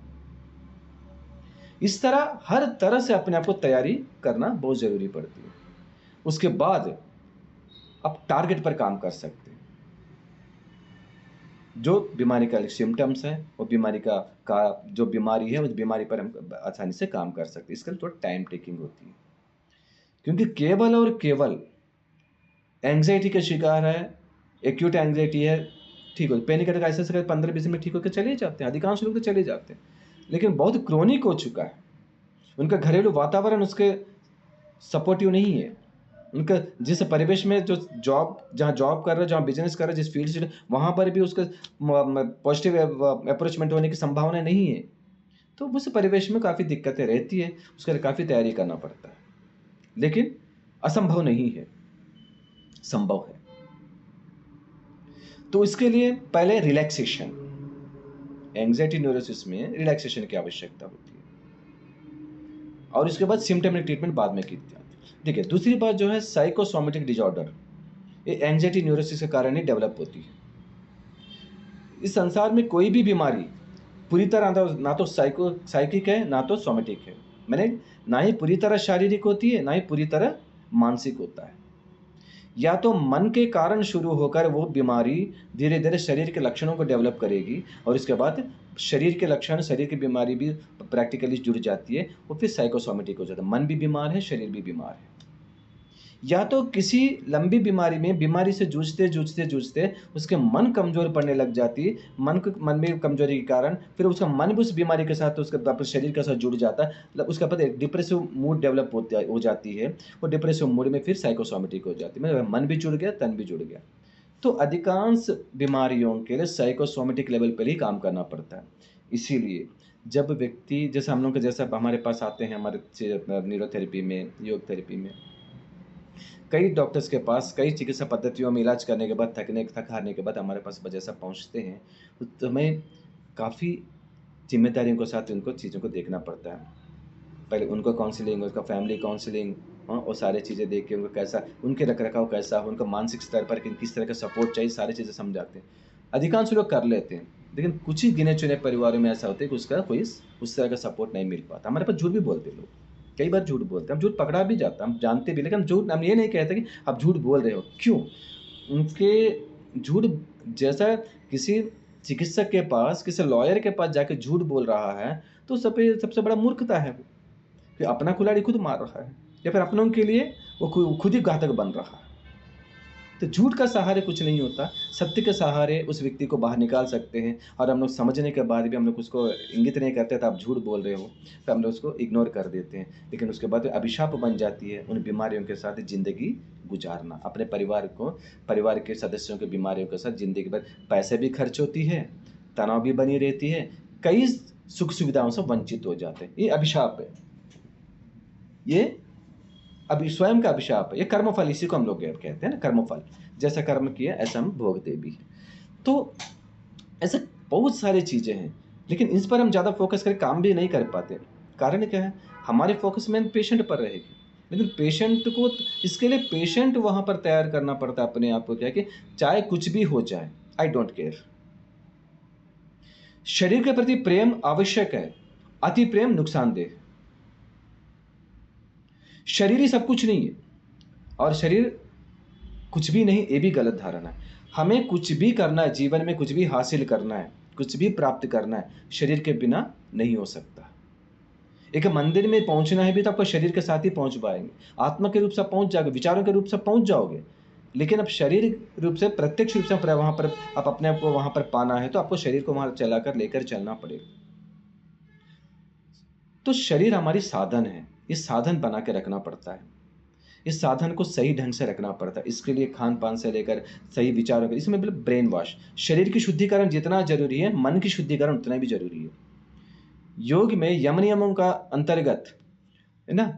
इस तरह हर तरह से अपने आप को तैयारी करना बहुत जरूरी पड़ती है। उसके बाद आप टारगेट पर काम कर सकते हैं, जो बीमारी का सिम्टम्स है वो बीमारी का जो बीमारी है उस बीमारी पर हम आसानी से काम कर सकते हैं। इसके लिए थोड़ा टाइम टेकिंग होती है, क्योंकि केवल और केवल एंग्जाइटी का शिकार है, एक्यूट एंग्जाइटी है, ठीक हो, पैनिक अटैक ऐसे 15-20 दिन में ठीक होकर चले जाते हैं, अधिकांश लोग तो चले जाते हैं। लेकिन बहुत क्रोनिक हो चुका है, उनका घरेलू वातावरण उसके सपोर्टिव नहीं है, उनका जिस परिवेश में जो जहाँ जॉब कर रहा है, जहाँ बिजनेस कर रहा है, जिस फील्ड से, वहाँ पर भी उसका पॉजिटिव अप्रोचमेंट होने की संभावना नहीं है। तो उस परिवेश में काफ़ी दिक्कतें रहती है, उसके लिए काफ़ी तैयारी करना पड़ता है, लेकिन असंभव नहीं है, संभव है। तो इसके लिए पहले रिलैक्सेशन, एंग्जाइटी न्यूरोसिस में रिलैक्सेशन की आवश्यकता होती है, और इसके बाद सिम्टोमेटिक ट्रीटमेंट बाद में की जाती है। देखिए, दूसरी बात जो है साइकोसोमेटिक डिसऑर्डर, ये एंग्जाइटी न्यूरोसिस के कारण ही डेवलप होती है। इस संसार में कोई भी बीमारी पूरी तरह ना तो साइकिक है ना तो सोमेटिक है, मैंने ना ही पूरी तरह शारीरिक होती है ना ही पूरी तरह मानसिक होता है। या तो मन के कारण शुरू होकर वो बीमारी धीरे धीरे शरीर के लक्षणों को डेवलप करेगी, और इसके बाद शरीर के लक्षण, शरीर की बीमारी भी प्रैक्टिकली जुड़ जाती है, वो फिर साइकोसोमेटिक हो जाता है। मन भी बीमार है, शरीर भी बीमार है। या तो किसी लंबी बीमारी से जूझते उसके मन कमज़ोर पड़ने लग जाती, मन में कमज़ोरी के कारण फिर उसका मन भी उस बीमारी के साथ उसके वापस शरीर के साथ जुड़ जाता है। उसका पता है डिप्रेसिव मूड डेवलप हो जाती है। वो डिप्रेसिव मूड में फिर साइकोसोमेटिक हो जाती है, मतलब मन भी जुड़ गया, तन भी जुड़ गया। तो अधिकांश बीमारियों के लिए साइकोसोमेटिक लेवल पर ही काम करना पड़ता है। इसीलिए जब व्यक्ति जैसे हम लोग के जैसा हमारे पास आते हैं हमारे न्यूरोथेरेपी में, योग थेरेपी में, कई डॉक्टर्स के पास कई चिकित्सा पद्धतियों में इलाज करने के बाद थक हारने के बाद हमारे पास जैसा पहुँचते हैं, तो हमें काफ़ी जिम्मेदारियों के साथ उनको चीज़ों को देखना पड़ता है। पहले उनको काउंसलिंग, उसका फैमिली काउंसलिंग, और सारी चीज़ें देख के उनको कैसा, उनके रख-रखाव कैसा हो, उनका मानसिक स्तर पर किस तरह का सपोर्ट चाहिए, सारी चीज़ें समझाते हैं। अधिकांश लोग कर लेते हैं, लेकिन कुछ ही गिने-चुने परिवारों में ऐसा होता है कि उसका कोई उस तरह का सपोर्ट नहीं मिल पाता। हमारे पास झूठ भी बोलते हैं लोग, कई बार झूठ बोलते हैं, हम झूठ पकड़ा भी जाता है, हम जानते भी, लेकिन हम ये नहीं कहते कि आप झूठ बोल रहे हो, क्यों? उनके झूठ जैसा किसी चिकित्सक के पास, किसी लॉयर के पास जाके झूठ बोल रहा है, तो सबसे बड़ा मूर्खता है वो। कि अपना कुल्हाड़ी खुद मार रहा है, या फिर अपनों के लिए वो खुद ही घातक बन रहा है। तो झूठ का सहारे कुछ नहीं होता, सत्य के सहारे उस व्यक्ति को बाहर निकाल सकते हैं। और हम लोग समझने के बाद भी हम लोग उसको इंगित नहीं करते तो आप झूठ बोल रहे हो, तो हम लोग उसको इग्नोर कर देते हैं। लेकिन उसके बाद अभिशाप बन जाती है उन बीमारियों के साथ ज़िंदगी गुजारना, अपने परिवार के सदस्यों की बीमारियों के साथ ज़िंदगी भर। पैसे भी खर्च होती है, तनाव भी बनी रहती है, कई सुख सुविधाओं से वंचित हो जाते हैं। ये अभिशाप है, ये अभी स्वयं का अभिशाप है, ये कर्मफल, इसी को हम लोग कहते हैं ना, कर्मफल। जैसा कर्म किया ऐसा हम भोगते भी हैं। तो ऐसे बहुत सारी चीज़ें हैं, लेकिन इस पर हम ज़्यादा फोकस करके काम भी नहीं कर पाते। कारण क्या है? हमारे फोकस में पेशेंट पर रहेगी, लेकिन पेशेंट को, इसके लिए पेशेंट वहाँ पर तैयार करना पड़ता है अपने आप को, क्या है कि चाहे कुछ भी हो जाए, आई डोंट केयर। शरीर के प्रति प्रेम आवश्यक है, अति प्रेम नुकसानदेह। शरीर ही सब कुछ नहीं है, और शरीर कुछ भी नहीं, ये भी गलत धारणा है। हमें कुछ भी करना है, जीवन में कुछ भी हासिल करना है, कुछ भी प्राप्त करना है, शरीर के बिना नहीं हो सकता। एक मंदिर में पहुंचना है भी तो आपको शरीर के साथ ही पहुंच पाएंगे, आत्मा के रूप से पहुंच जाओगे, विचारों के रूप से पहुंच जाओगे। लेकिन अब शरीर रूप से, प्रत्यक्ष रूप से वहां पर आप अपने आप को वहां पर पाना है, तो आपको शरीर को वहां चलाकर लेकर चलना पड़ेगा। तो शरीर हमारी साधन है, इस साधन बना के रखना पड़ता है, इस साधन को सही ढंग से रखना पड़ता है। इसके लिए खान पान से लेकर सही विचारों का, इसमें मतलब ब्रेन वॉश, शरीर की शुद्धिकरण जितना जरूरी है, मन की शुद्धिकरण उतना भी जरूरी है। योग में यम नियमों का अंतर्गत है ना,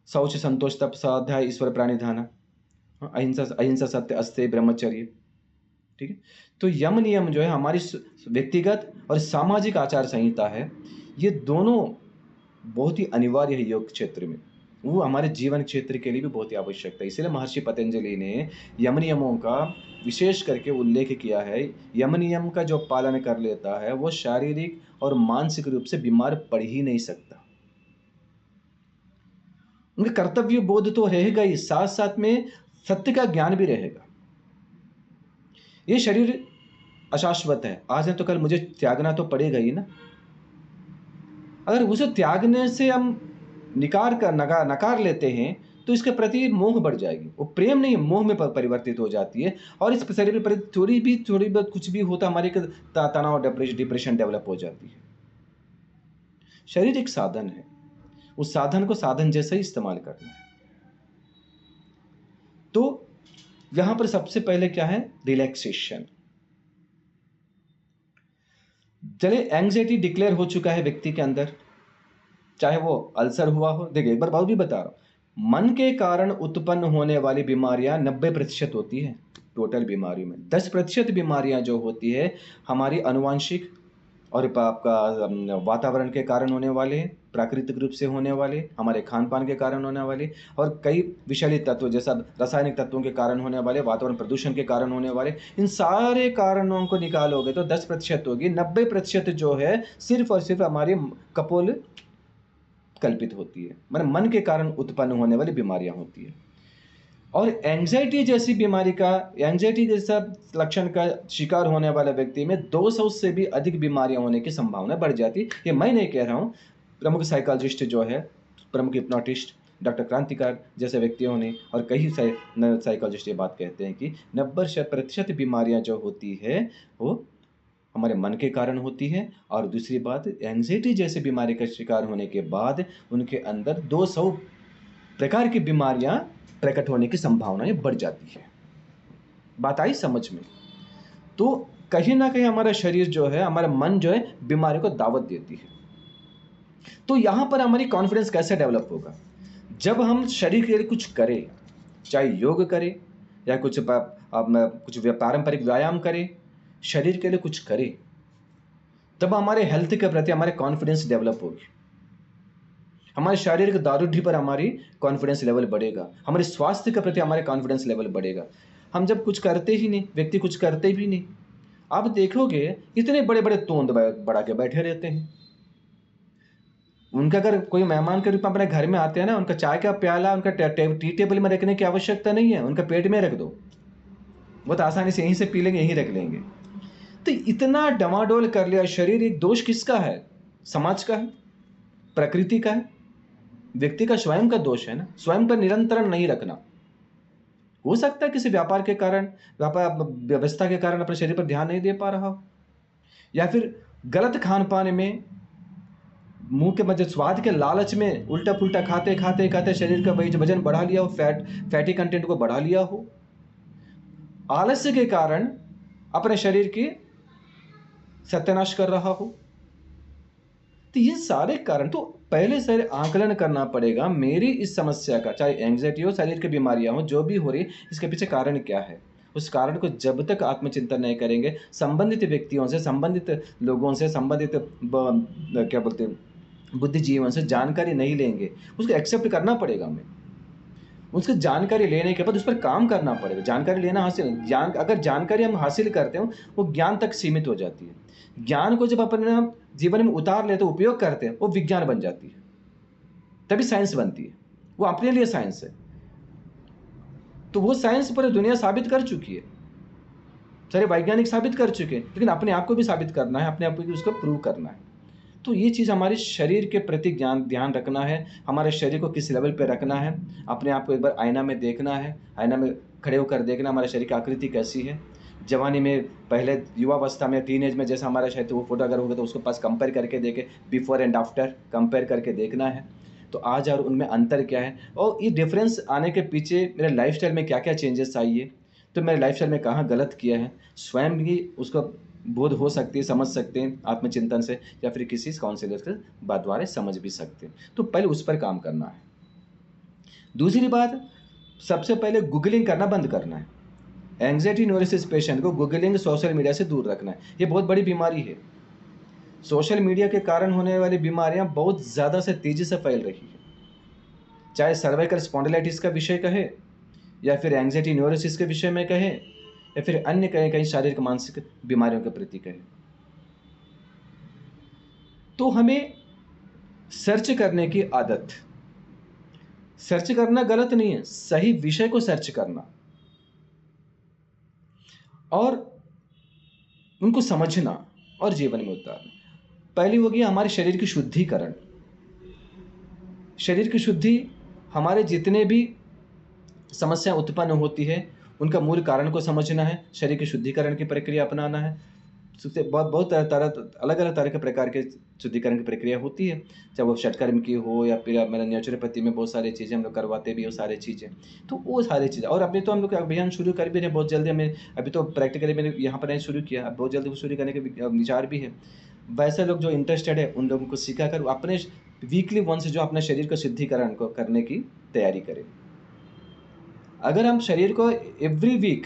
शौच संतोष तप स्वाध्याय ईश्वर प्राणिधान, अहिंसा सत्य अस्तेय ब्रह्मचर्य, ठीक है। तो यम नियम जो है हमारी व्यक्तिगत और सामाजिक आचार संहिता है, ये दोनों बहुत ही अनिवार्य है योग क्षेत्र में, वो हमारे जीवन क्षेत्र के लिए भी बहुत ही आवश्यक है। इसलिए महर्षि पतंजलि ने यम नियमों का विशेष करके उल्लेख किया है। यम नियम का जो पालन कर लेता है वो शारीरिक और मानसिक रूप से बीमार पड़ ही नहीं सकता। उनका कर्तव्य बोध तो रहेगा ही, साथ साथ में सत्य का ज्ञान भी रहेगा। ये शरीर अशाश्वत है, आज है तो कल मुझे त्यागना तो पड़ेगा ही ना। अगर उसे त्यागने से हम नकार लेते हैं तो इसके प्रति मोह बढ़ जाएगी, वो प्रेम नहीं मोह में परिवर्तित हो जाती है। और इस शरीर के प्रति थोड़ी बहुत कुछ भी होता, हमारे तनाव, डिप्रेशन डेवलप हो जाती है। शरीर एक साधन है, उस साधन को साधन जैसा ही इस्तेमाल करना है। तो यहां पर सबसे पहले क्या है? रिलैक्सेशन। चले एंग्जाइटी डिक्लेयर हो चुका है व्यक्ति के अंदर, चाहे वो अल्सर हुआ हो। देखिए एक बार बात भी बता रहा हूं, मन के कारण उत्पन्न होने वाली बीमारियां 90% होती है टोटल बीमारियों में। 10% बीमारियां जो होती है हमारी आनुवंशिक और आपका वातावरण के कारण होने वाले, प्राकृतिक रूप से होने वाले, हमारे खान पान के कारण होने वाले, और कई विषैली तत्व जैसा रासायनिक तत्वों के कारण होने वाले, वातावरण प्रदूषण के कारण होने वाले। इन सारे कारणों को निकालोगे तो 10% होगी। 90% जो है सिर्फ और सिर्फ हमारी कपोल कल्पित होती है, मतलब मन के कारण उत्पन्न होने वाली बीमारियां होती है। और एंग्जाइटी जैसी बीमारी का, एंग्जाइटी जैसा लक्षण का शिकार होने वाले व्यक्ति में 200 से भी अधिक बीमारियां होने की संभावना बढ़ जाती है। ये मैं नहीं कह रहा हूँ, प्रमुख साइकोलॉजिस्ट जो है, प्रमुख हिप्नोटिस्ट डॉक्टर क्रांतिकार जैसे व्यक्तियों ने और कई साइकोलॉजिस्ट ये बात कहते हैं कि 90% बीमारियां जो होती है वो हमारे मन के कारण होती है। और दूसरी बात, एंग्जाइटी जैसे बीमारी का शिकार होने के बाद उनके अंदर 200 प्रकार की बीमारियां प्रकट होने की संभावनाएं बढ़ जाती है। बात आई समझ में? तो कहीं ना कहीं हमारा शरीर जो है, हमारा मन जो है, बीमारी को दावत देती है। तो यहां पर हमारी कॉन्फिडेंस कैसे डेवलप होगा? जब हम शरीर के लिए कुछ करें, चाहे योग करें या कुछ पारंपरिक व्यायाम करें, शरीर के लिए कुछ करें, तब हमारे हेल्थ के प्रति हमारे कॉन्फिडेंस डेवलप होगी। हमारे शारीरिक दारूढ़ पर हमारी कॉन्फिडेंस लेवल बढ़ेगा, हमारे स्वास्थ्य के प्रति हमारे कॉन्फिडेंस लेवल बढ़ेगा। हम जब कुछ करते ही नहीं, व्यक्ति कुछ करते भी नहीं, आप देखोगे इतने बड़े बड़े तोंद बढ़ा के बैठे रहते हैं। उनका अगर कोई मेहमान के रूप में अपने घर में आते हैं ना, उनका चाय का प्याला उनका टी टेबल में रखने की आवश्यकता नहीं है, उनका पेट में रख दो, बहुत आसानी से यहीं से पी लेंगे, यहीं रख लेंगे। तो इतना डमाडोल कर लिया शरीर। एक दोष किसका है? समाज का है, प्रकृति का है, व्यक्ति का स्वयं का दोष है ना। स्वयं पर निरंतरण नहीं रखना। हो सकता है किसी व्यापार के कारण, व्यापार व्यवस्था के कारण अपने शरीर पर ध्यान नहीं दे पा रहा हो, या फिर गलत खान पान में, मुंह के मध्य स्वाद के लालच में उल्टा पुल्टा खाते खाते खाते शरीर का वजन बढ़ा लिया हो, फैटी कंटेंट को बढ़ा लिया हो। आलस्य के कारण अपने शरीर की सत्यानाश कर रहा हो। तो ये सारे कारण, तो पहले से आकलन करना पड़ेगा मेरी इस समस्या का, चाहे एंग्जाइटी हो, शरीर की बीमारियां हो, जो भी हो रही, इसके पीछे कारण क्या है। उस कारण को जब तक आत्मचिंतन नहीं करेंगे, संबंधित व्यक्तियों से, संबंधित लोगों से, संबंधित क्या बोलते हैं, बुद्धिजीवन से जानकारी नहीं लेंगे, उसको एक्सेप्ट करना पड़ेगा हमें। उसकी जानकारी लेने के बाद उस पर काम करना पड़ेगा। जानकारी लेना हासिल, ज्ञान, अगर जानकारी हम हासिल करते हो वो ज्ञान तक सीमित हो जाती है। ज्ञान को जब अपने जीवन में उतार लेते, उपयोग करते हैं, वो विज्ञान बन जाती है, तभी साइंस बनती है। वो अपने लिए साइंस है। तो वो साइंस पूरी दुनिया साबित कर चुकी है, सारे वैज्ञानिक साबित कर चुके हैं, लेकिन अपने आप को भी साबित करना है, अपने आप को उसको प्रूव करना है। तो ये चीज़ हमारे शरीर के प्रति ध्यान रखना है, हमारे शरीर को किस लेवल पे रखना है। अपने आप को एक बार आईना में देखना है, आईना में खड़े होकर देखना हमारे शरीर की आकृति कैसी है। जवानी में, पहले युवावस्था में, टीनेज में जैसा हमारा शरीर, तो वो फोटो अगर होगा तो उसको पास कंपेयर करके देखे, बिफोर एंड आफ्टर कंपेयर करके देखना है। तो आज और उनमें अंतर क्या है, और ये डिफरेंस आने के पीछे मेरे लाइफस्टाइल में क्या क्या चेंजेस आई है, तो मेरे लाइफस्टाइल में कहाँ गलत किया है, स्वयं भी उसको बोध हो सकती है, समझ सकते हैं आत्मचिंतन से, या फिर किसी काउंसलर के द्वारा समझ भी सकते हैं। तो पहले उस पर काम करना है। दूसरी बात, सबसे पहले गूगलिंग करना बंद करना है। एंग्जाइटी न्यूरोसिस पेशेंट को गूगलिंग, सोशल मीडिया से दूर रखना है। ये बहुत बड़ी बीमारी है। सोशल मीडिया के कारण होने वाली बीमारियां बहुत ज़्यादा से तेजी से फैल रही है, चाहे सर्वाइकल स्पॉन्डिलाइटिस का विषय कहे, या फिर एंग्जाइटी न्यूरोसिस के विषय में कहे, या फिर अन्य कहीं शारीरिक मानसिक बीमारियों के प्रति कहे। तो हमें सर्च करने की आदत, सर्च करना गलत नहीं है, सही विषय को सर्च करना और उनको समझना और जीवन में उतारना। पहली होगी हमारे शरीर की शुद्धिकरण। शरीर की शुद्धि, हमारे जितने भी समस्या उत्पन्न होती है उनका मूल कारण को समझना है, शरीर की शुद्धिकरण की प्रक्रिया अपनाना है। बहुत अलग अलग तरह के प्रकार के शुद्धिकरण की प्रक्रिया होती है, चाहे वो षटकर्म की हो या फिर मेरा नेचुरोपैथी में बहुत सारी चीज़ें हम लोग करवाते भी हो, सारी चीज़ें। तो वो सारी चीज़ें, और अभी तो हम लोग अभियान शुरू कर भी रहे हैं बहुत जल्दी। हमें अभी तो प्रैक्टिकली मैंने यहाँ पर नहीं शुरू किया, अब बहुत जल्दी वो शुरू करने के विचार भी है। वैसे लोग जो इंटरेस्टेड है उन लोगों को सिखा कर अपने वीकली वंस जो अपने शरीर का शुद्धिकरण को करने की तैयारी करें। अगर हम शरीर को एवरी वीक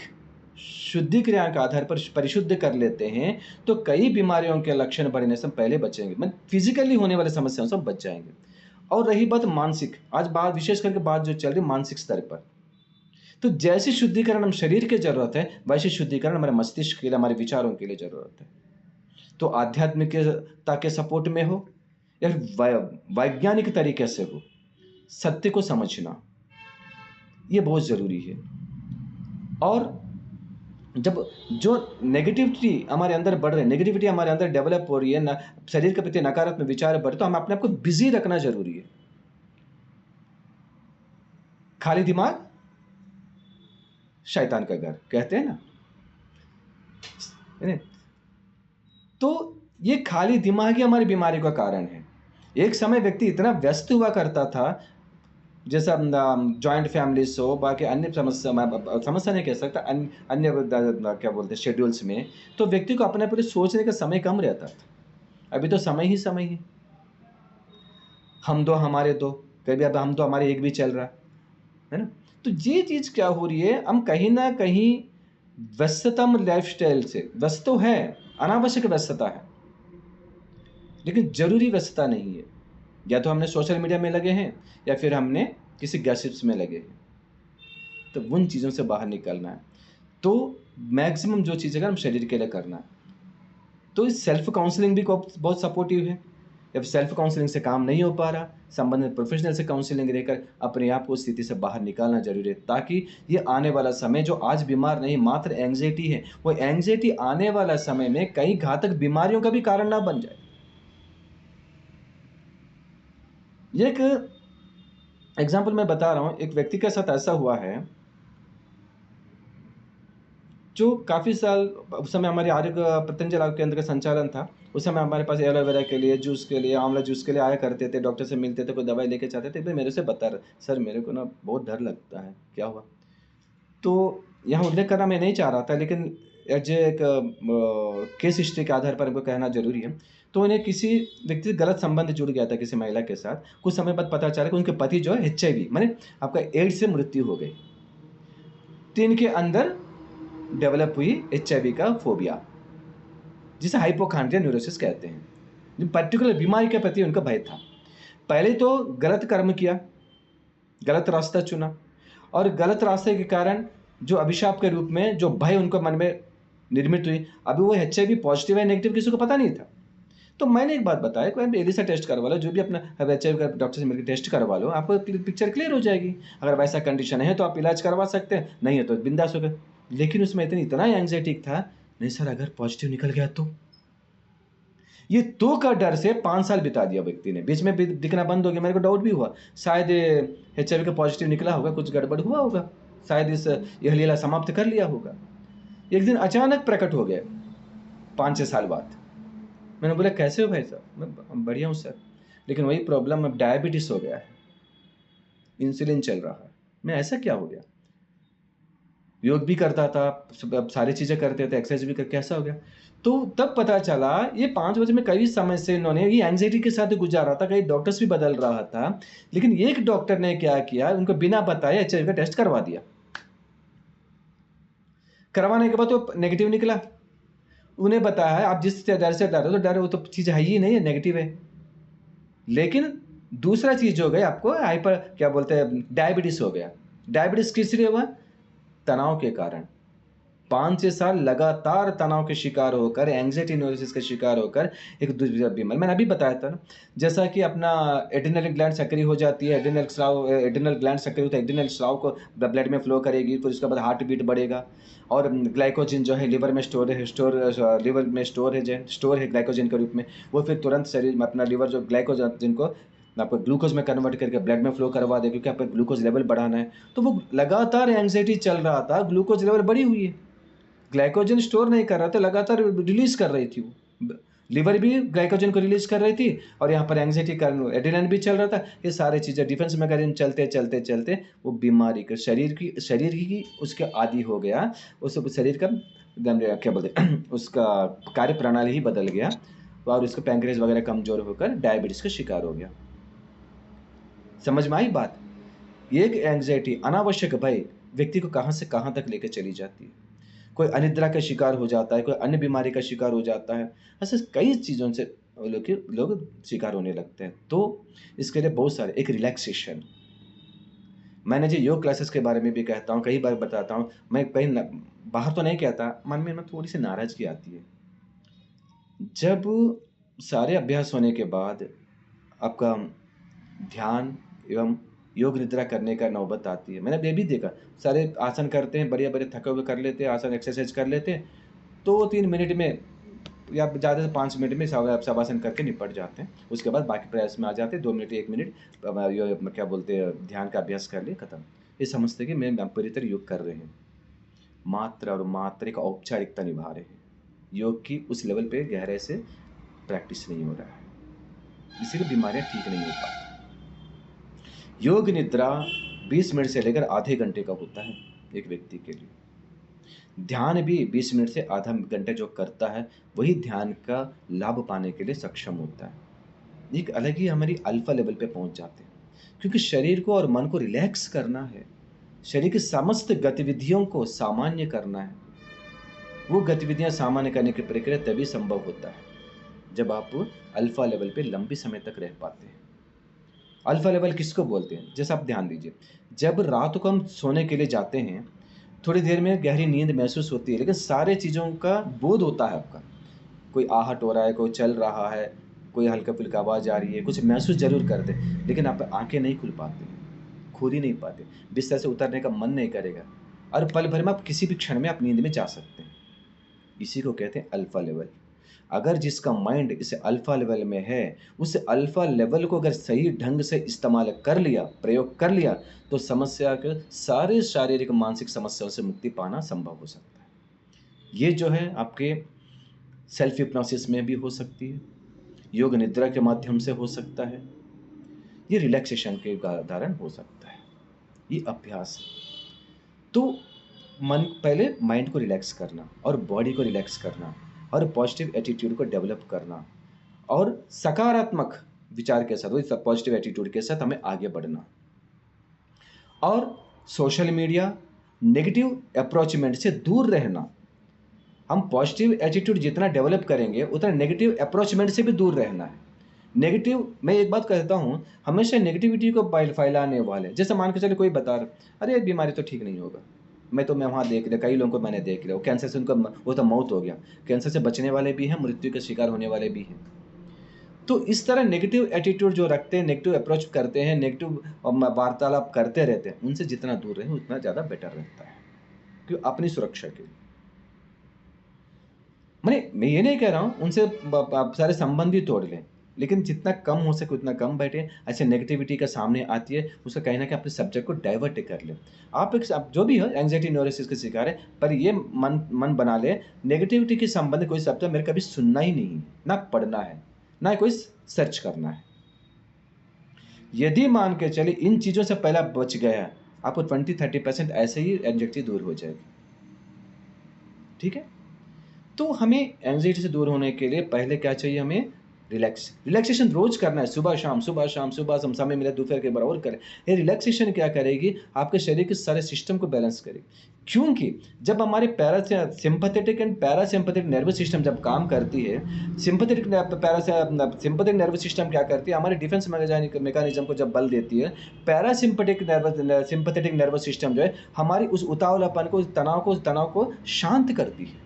शुद्धि क्रिया के आधार पर परिशुद्ध कर लेते हैं तो कई बीमारियों के लक्षण बढ़ने से हम पहले बचेंगे, मतलब फिजिकली होने वाली समस्याओं से हम बच जाएंगे। और रही बात मानसिक, आज बात विशेष करके बात जो चल रही मानसिक स्तर पर, तो जैसी शुद्धिकरण हम शरीर की जरूरत है, वैसी शुद्धिकरण हमारे मस्तिष्क के लिए, हमारे विचारों के लिए जरूरत है। तो आध्यात्मिकता के सपोर्ट में हो या वैज्ञानिक तरीके से हो, सत्य को समझना ये बहुत ज़रूरी है। और जब जो नेगेटिविटी हमारे अंदर बढ़ रही है, नेगेटिविटी हमारे अंदर डेवलप हो रही है ना, शरीर के प्रति नकारात्मक विचार बढ़े, तो हम अपने आप को बिजी रखना जरूरी है। खाली दिमाग शैतान का घर कहते हैं ना, है ना? तो ये खाली दिमाग ही हमारी बीमारी का कारण है। एक समय व्यक्ति इतना व्यस्त हुआ करता था, जैसा जॉइंट फैमिलीज हो, बाकी अन्य समस्या नहीं कह सकता, अन्य क्या बोलते हैं शेड्यूल्स में, तो व्यक्ति को अपने पूरे सोचने का समय कम रहता था। अभी तो समय ही समय है, हम दो हमारे दो, कभी अब हम तो हमारे एक भी चल रहा है ना। तो ये चीज़ क्या हो रही है, हम कहीं ना कहीं व्यस्ततम लाइफस्टाइल से, व्यस्त तो है, अनावश्यक व्यस्तता है, लेकिन जरूरी व्यस्तता नहीं है। या तो हमने सोशल मीडिया में लगे हैं या फिर हमने किसी गैसिप्स में लगे हैं। तो उन चीज़ों से बाहर निकलना है। तो मैक्सिमम जो चीज़ें हम शरीर के लिए करना है। तो इस सेल्फ काउंसलिंग भी बहुत सपोर्टिव है। जब सेल्फ काउंसलिंग से काम नहीं हो पा रहा, संबंधित प्रोफेशनल से काउंसलिंग लेकर अपने आप को स्थिति से बाहर निकालना जरूरी है, ताकि ये आने वाला समय, जो आज बीमार नहीं मात्र एंग्जाइटी है, वो एंग्जाइटी आने वाला समय में कई घातक बीमारियों का भी कारण ना बन जाए। ये एक एग्जाम्पल मैं बता रहा हूँ, एक व्यक्ति के साथ ऐसा हुआ है जो काफ़ी साल, उस समय हमारे आरोग्य पतंजलि केंद्र का संचालन था। उस समय हमारे पास एलोवेरा के लिए, जूस के लिए, आंवला जूस के लिए आया करते थे, डॉक्टर से मिलते थे, कोई दवाई लेके जाते थे। फिर मेरे से बता रहे, सर मेरे को ना बहुत डर लगता है। क्या हुआ? तो यहाँ उल्लेख करना मैं नहीं चाह रहा था, लेकिन एज एक केस हिस्ट्री के आधार पर हमको कहना जरूरी है। तो उन्हें किसी व्यक्ति से गलत संबंध जुड़ गया था, किसी महिला के साथ। कुछ समय बाद पता चला कि उनके पति जो है HIV माने आपका एड्स से मृत्यु हो गई। तो इनके अंदर डेवलप हुई HIV का फोबिया, जिसे हाइपोखॉन्ड्रिया न्यूरोसिस कहते हैं। जो पर्टिकुलर बीमारी के प्रति उनका भय था। पहले तो गलत कर्म किया, गलत रास्ता चुना, और गलत रास्ते के कारण जो अभिशाप के रूप में जो भय उनको मन में निर्मित हुई, अभी वो HIV पॉजिटिव है नेगेटिव किसी को पता नहीं था। तो मैंने एक बात बताया कि एलिसा टेस्ट करवा लो, जो भी अपना HIV का डॉक्टर से मिलकर टेस्ट करवा लो, आपको पिक्चर क्लियर हो जाएगी। अगर वैसा कंडीशन है तो आप इलाज करवा सकते हैं, नहीं है तो बिंदास हो गए। लेकिन उसमें इतना एंग्जाइटी था, नहीं सर अगर पॉजिटिव निकल गया तो, ये तो का डर से 5 साल बिता दिया व्यक्ति ने। बीच में दिखना बंद हो गया। मेरे को डाउट भी हुआ, शायद HIV का पॉजिटिव निकला होगा, कुछ गड़बड़ हुआ होगा, शायद यह लीला समाप्त कर लिया होगा। एक दिन अचानक प्रकट हो गए 5-6 साल बाद। मैंने बोला कैसे हो भाई साहब? मैं बढ़िया हूँ सर, लेकिन वही प्रॉब्लम, अब डायबिटीज हो गया है, इंसुलिन चल रहा है। मैं ऐसा क्या हो गया? योग भी करता था, सारी चीज़ें करते थे, एक्सरसाइज भी कर, कैसा हो गया? तो तब पता चला ये 5 बजे में कई समय से इन्होंने ये एंग्जाइटी के साथ गुजारा था, कई डॉक्टर्स भी बदल रहा था, लेकिन एक डॉक्टर ने क्या किया, उनको बिना बताए HIV का टेस्ट करवा दिया। करवाने के बाद तो नेगेटिव निकला। उन्हें बताया आप जिस डर से डर हो, तो डर वो तो चीज़ है ही नहीं है, नेगेटिव है। लेकिन दूसरा चीज़ हो गया, आपको हाइपर क्या बोलते हैं, डायबिटीज हो गया। डायबिटीज किस लिए हुआ? तनाव के कारण। 5-6 साल लगातार तनाव के शिकार होकर, एंग्जाइटी न्यूरोसिस के शिकार होकर एक बीमारी, मैंने अभी बताया था ना, जैसा कि अपना एड्रिनल ग्लैंड सक्रिय हो जाती है, एड्रिनल ग्लैंड सक्रिय होता है, एड्रिनल स्राव को ब्लड में फ्लो करेगी, फिर उसके बाद हार्ट बीट बढ़ेगा, और ग्लाइकोजन जो है लिवर में स्टोर है ग्लाइकोजन के रूप में, वो फिर तुरंत शरीर में अपना लिवर जो ग्लाइकोजन को आपको ग्लूकोज में कन्वर्ट करके ब्लड में फ्लो करवा दे, क्योंकि आपको ग्लूकोज लेवल बढ़ाना है। तो वो लगातार एंग्जाइटी चल रहा था, ग्लूकोज लेवल बढ़ी हुई है, ग्लाइकोजन स्टोर नहीं कर रहा था, लगातार रिलीज कर रही थी वो, लिवर भी ग्लाइकोजन को रिलीज कर रही थी, और यहाँ पर एंग्जाइटी का एड्रेनलिन भी चल रहा था। ये सारी चीज़ें डिफेंस मैकेनिज्म चलते चलते चलते वो बीमारी के शरीर की उसके आदि हो गया। उस शरीर का क्या बोलते उसका कार्य प्रणाली ही बदल गया, और उसका पैंक्रियाज वगैरह कमजोर होकर डायबिटीज का शिकार हो गया। समझ में आई बात? एक एंग्जाइटी, अनावश्यक भय व्यक्ति को कहाँ से कहाँ तक लेकर चली जाती है। कोई अनिद्रा का शिकार हो जाता है, कोई अन्य बीमारी का शिकार हो जाता है, ऐसे कई चीज़ों से लोग शिकार होने लगते हैं। तो इसके लिए बहुत सारे, एक रिलैक्सेशन, मैंने जो योग क्लासेस के बारे में भी कहता हूँ, कई बार बताता हूँ, मैं कहीं बाहर तो नहीं कहता, मन में थोड़ी सी नाराजगी आती है जब सारे अभ्यास होने के बाद आपका ध्यान एवं योग निद्रा करने का नौबत आती है। मैंने ये भी देखा, सारे आसन करते हैं, बढ़िया बढ़िया थके हुए कर लेते हैं, आसन एक्सरसाइज कर लेते हैं, 2-3 मिनट में या ज़्यादा से 5 मिनट में सब आसन करके निपट जाते हैं। उसके बाद बाकी प्रयास में आ जाते हैं, 2 मिनट 1 मिनट क्या बोलते हैं ध्यान का अभ्यास कर लिए, खत्म। ये समझते कि मैं पूरी तरह योग कर रहे हैं, मात्र और मात्र एक औपचारिकता निभा रहे हैं, योग की उस लेवल पे गहराई से प्रैक्टिस नहीं हो रहा है, इसीलिए बीमारियां ठीक नहीं हो पाती। योग निद्रा 20 मिनट से लेकर आधे घंटे का होता है एक व्यक्ति के लिए। ध्यान भी 20 मिनट से आधा घंटे जो करता है वही ध्यान का लाभ पाने के लिए सक्षम होता है। एक अलग ही हमारी अल्फा लेवल पे पहुंच जाते हैं, क्योंकि शरीर को और मन को रिलैक्स करना है, शरीर की समस्त गतिविधियों को सामान्य करना है। वो गतिविधियां सामान्य करने की प्रक्रिया तभी संभव होता है जब आप अल्फा लेवल पे लंबी समय तक रह पाते हैं। अल्फा लेवल किसको बोलते हैं? जैसे आप ध्यान दीजिए, जब रात को हम सोने के लिए जाते हैं, थोड़ी देर में गहरी नींद महसूस होती है, लेकिन सारे चीज़ों का बोध होता है आपका। कोई आहट हो रहा है, कोई चल रहा है, कोई हल्का फुल्का आवाज़ आ रही है, कुछ महसूस जरूर करते, लेकिन आप आंखें नहीं खुल पाती, खोल ही नहीं पाते, बिस्तर से उतरने का मन नहीं करेगा, और पल भर में आप किसी भी क्षण में आप नींद में जा सकते हैं। इसी को कहते हैं अल्फा लेवल। अगर जिसका माइंड इस अल्फा लेवल में है, उस अल्फा लेवल को अगर सही ढंग से इस्तेमाल कर लिया, प्रयोग कर लिया, तो समस्या के सारे शारीरिक मानसिक समस्याओं से मुक्ति पाना संभव हो सकता है। ये जो है आपके सेल्फ हिप्नोसिस में भी हो सकती है, योग निद्रा के माध्यम से हो सकता है, ये रिलैक्सेशन के उदाहरण हो सकता है, ये अभ्यास है। तो मन पहले माइंड को रिलैक्स करना और बॉडी को रिलैक्स करना और पॉजिटिव एटीट्यूड को डेवलप करना और सकारात्मक विचार के साथ, वही पॉजिटिव एटीट्यूड के साथ हमें आगे बढ़ना। और सोशल मीडिया नेगेटिव अप्रोचमेंट से दूर रहना। हम पॉजिटिव एटीट्यूड जितना डेवलप करेंगे उतना नेगेटिव अप्रोचमेंट से भी दूर रहना है। नेगेटिव, मैं एक बात कहता हूँ, हमेशा नेगेटिविटी को फैलाने वाले, जैसे मान के चले कोई बता रहा, अरे बीमारी तो ठीक नहीं होगा, मैं वहाँ देख लिया, कई लोगों को मैंने देख लिया, वो कैंसर से उनका वो तो मौत हो गया, कैंसर से बचने वाले भी हैं, मृत्यु के शिकार होने वाले भी हैं। तो इस तरह नेगेटिव एटीट्यूड जो रखते हैं, नेगेटिव अप्रोच करते हैं, नेगेटिव वार्तालाप करते रहते हैं, उनसे जितना दूर रहें उतना ज़्यादा बेटर रहता है, क्यों? अपनी सुरक्षा के लिए। मैं ये नहीं कह रहा हूँ उनसे आप सारे संबंध ही तोड़ लें, लेकिन जितना कम हो सके उतना कम बैठे। ऐसे नेगेटिविटी का सामने आती है, उसका कहीं ना कहीं अपने सब्जेक्ट को डाइवर्ट कर ले। आप जो भी हो एंग्जाइटी न्यूरोसिस के शिकार है, पर ये मन बना ले, नेगेटिविटी के संबंध कोई शब्द मेरे कभी सुनना ही नहीं है, ना पढ़ना है, ना कोई सर्च करना है। यदि मान के चले इन चीज़ों से पहला बच गया, आपको 20-30% ऐसे ही एंग्जाइटी दूर हो जाएगी। ठीक है, तो हमें एंग्जाइटी से दूर होने के लिए पहले क्या चाहिए? हमें रिलैक्सेशन रोज करना है, सुबह शाम सुबह शाम, सुबह हम समय मिले दोपहर के बराबर करें। ये रिलैक्सेशन क्या करेगी? आपके शरीर के सारे सिस्टम को बैलेंस करेगी, क्योंकि जब हमारे sympathetic and parasympathetic nervous system जब काम करती है, सिंपैथेटिक नर्वस सिस्टम क्या करती है? हमारे डिफेंस मैकेनिज्म को जब बल देती है। सिंपैथेटिक नर्वस सिस्टम जो है हमारी उस उतावलापन को, तनाव को शांत करती है।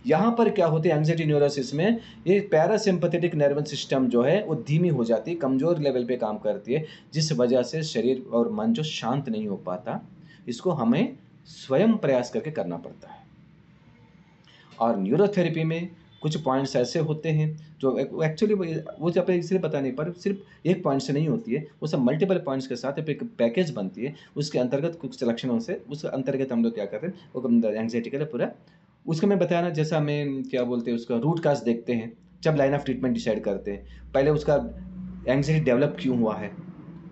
यहाँ पर क्या होती है एंग्जाइटी न्यूरोसिस में? ये पैरासिम्पैथेटिक नर्वस सिस्टम जो है वो धीमी हो जाती है, कमज़ोर लेवल पे काम करती है, जिस वजह से शरीर और मन जो शांत नहीं हो पाता। इसको हमें स्वयं प्रयास करके करना पड़ता है। और न्यूरोथेरेपी में कुछ पॉइंट्स ऐसे होते हैं जो एक्चुअली वो जब इसलिए बता नहीं, पर सिर्फ एक पॉइंट से नहीं होती है, वो सब मल्टीपल पॉइंट्स के साथ एक पैकेज बनती है। उसके अंतर्गत कुछ लक्षणों से, उस अंतर्गत हम लोग क्या करते हैं, वो एंग्जाइटी के लिए पूरा उसका मैं बताया ना, जैसा हमें क्या बोलते हैं, उसका रूट काज देखते हैं जब लाइन ऑफ ट्रीटमेंट डिसाइड करते हैं। पहले उसका एंग्जाइटी डेवलप क्यों हुआ है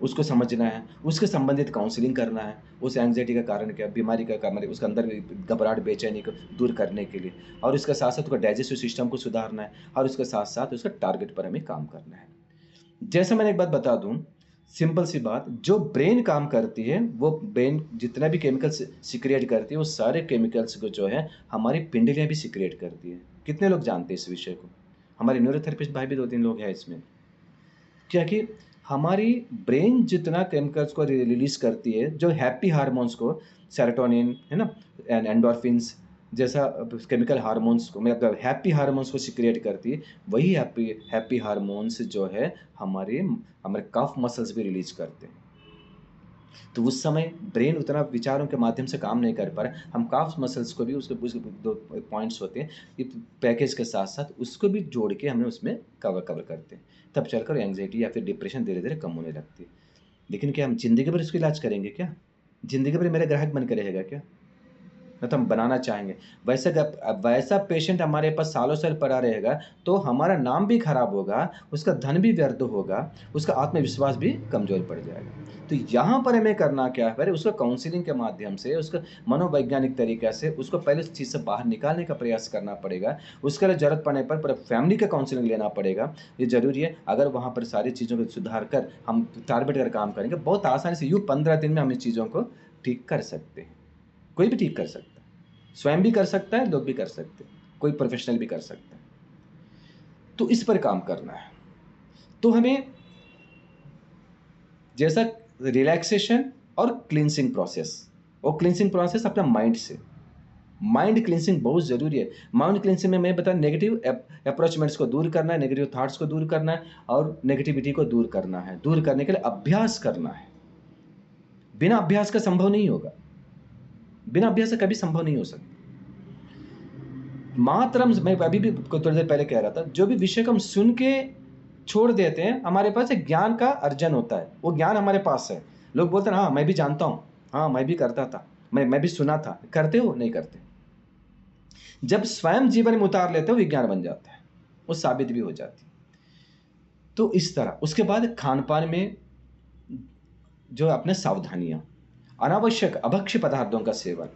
उसको समझना है, उसके संबंधित काउंसलिंग करना है, उस एंग्जाइटी का कारण क्या, बीमारी का कारण, उसके अंदर घबराहट बेचैनी को दूर करने के लिए, और इसके साथ साथ उसका डाइजेस्टिव सिस्टम को सुधारना है, और उसके साथ साथ उसका टारगेट पर हमें काम करना है। जैसा मैंने एक बात बता दूं, सिंपल सी बात, जो ब्रेन काम करती है, वो ब्रेन जितना भी केमिकल्स सिक्रिएट करती है, वो सारे केमिकल्स को जो है हमारी पिंडलियाँ भी सिक्रिएट करती है। कितने लोग जानते हैं इस विषय को? हमारे न्यूरोथेरेपिस्ट भाई भी 2-3 लोग हैं इसमें। क्या कि हमारी ब्रेन जितना केमिकल्स को रिलीज करती है, जो हैप्पी हार्मोन्स को, सेरोटोनिन है ना, एंडोर्फिन्स जैसा केमिकल हार्मोन्स को, मतलब हैप्पी हार्मोन्स को सिक्रिएट करती है, वही हैप्पी हार्मोन्स जो है हमारे कफ मसल्स भी रिलीज करते हैं। तो उस समय ब्रेन उतना विचारों के माध्यम से काम नहीं कर पा रहा, हम काफ मसल्स को भी उसके 2 पॉइंट्स होते हैं, ये पैकेज के साथ साथ उसको भी जोड़ के हमें उसमें कवर करते हैं, तब चलकर एंग्जाइटी या फिर डिप्रेशन धीरे धीरे कम होने लगती है। लेकिन क्या हम जिंदगी भर इसका इलाज करेंगे क्या? ज़िंदगी भर मेरा ग्राहक बन के रहेगा क्या? न तो हम बनाना चाहेंगे। वैसा पेशेंट हमारे पास सालों-साल पड़ा रहेगा, तो हमारा नाम भी खराब होगा, उसका धन भी व्यर्थ होगा, उसका आत्मविश्वास भी कमज़ोर पड़ जाएगा। तो यहाँ पर हमें करना क्या है, पहले उसको काउंसलिंग के माध्यम से, उसको मनोवैज्ञानिक तरीक़े से उसको पहले इस चीज़ से बाहर निकालने का प्रयास करना पड़ेगा। उसके लिए ज़रूरत पड़ने पर पूरा फैमिली का काउंसलिंग लेना पड़ेगा। ये ज़रूरी है, अगर वहाँ पर सारी चीज़ों को सुधार कर हम टारगेट कर काम करेंगे, बहुत आसानी से यूँ 15 दिन में हम इस चीज़ों को ठीक कर सकते हैं। कोई भी ठीक कर सकता है। स्वयं भी कर सकता है, लोग भी कर सकते हैं। कोई प्रोफ़ेशनल भी कर सकता है। तो इस पर काम करना है। तो हमें जैसा रिलैक्सेशन और क्लींजिंग प्रोसेस, और क्लींजिंग प्रोसेस अपना माइंड से। माइंड क्लींजिंग बहुत ज़रूरी है। माइंड क्लींजिंग में मैं बता नेगेटिव अप्रोचमेंट्स को दूर करना है, नेगेटिव थॉट्स को दूर करना है और नेगेटिविटी को दूर करना है। दूर करने के लिए अभ्यास करना है। बिना अभ्यास का संभव नहीं होगा। बिना अभ्यास से कभी संभव नहीं हो सकता। मात्र मैं अभी भी थोड़ी देर पहले कह रहा था, जो भी विषय को हम सुन के छोड़ देते हैं, हमारे पास एक ज्ञान का अर्जन होता है। वो ज्ञान हमारे पास है। लोग बोलते हैं, हाँ, मैं भी जानता हूँ। हाँ, मैं भी करता था। मैं भी सुना था। करते हो? नहीं करते। जब स्वयं जीवन में उतार लेते हो, विज्ञान बन जाता है। वो साबित भी हो जाती है। तो इस तरह उसके बाद खान-पान में जो अपने सावधानियाँ, अनावश्यक अभक्ष्य पदार्थों का सेवन।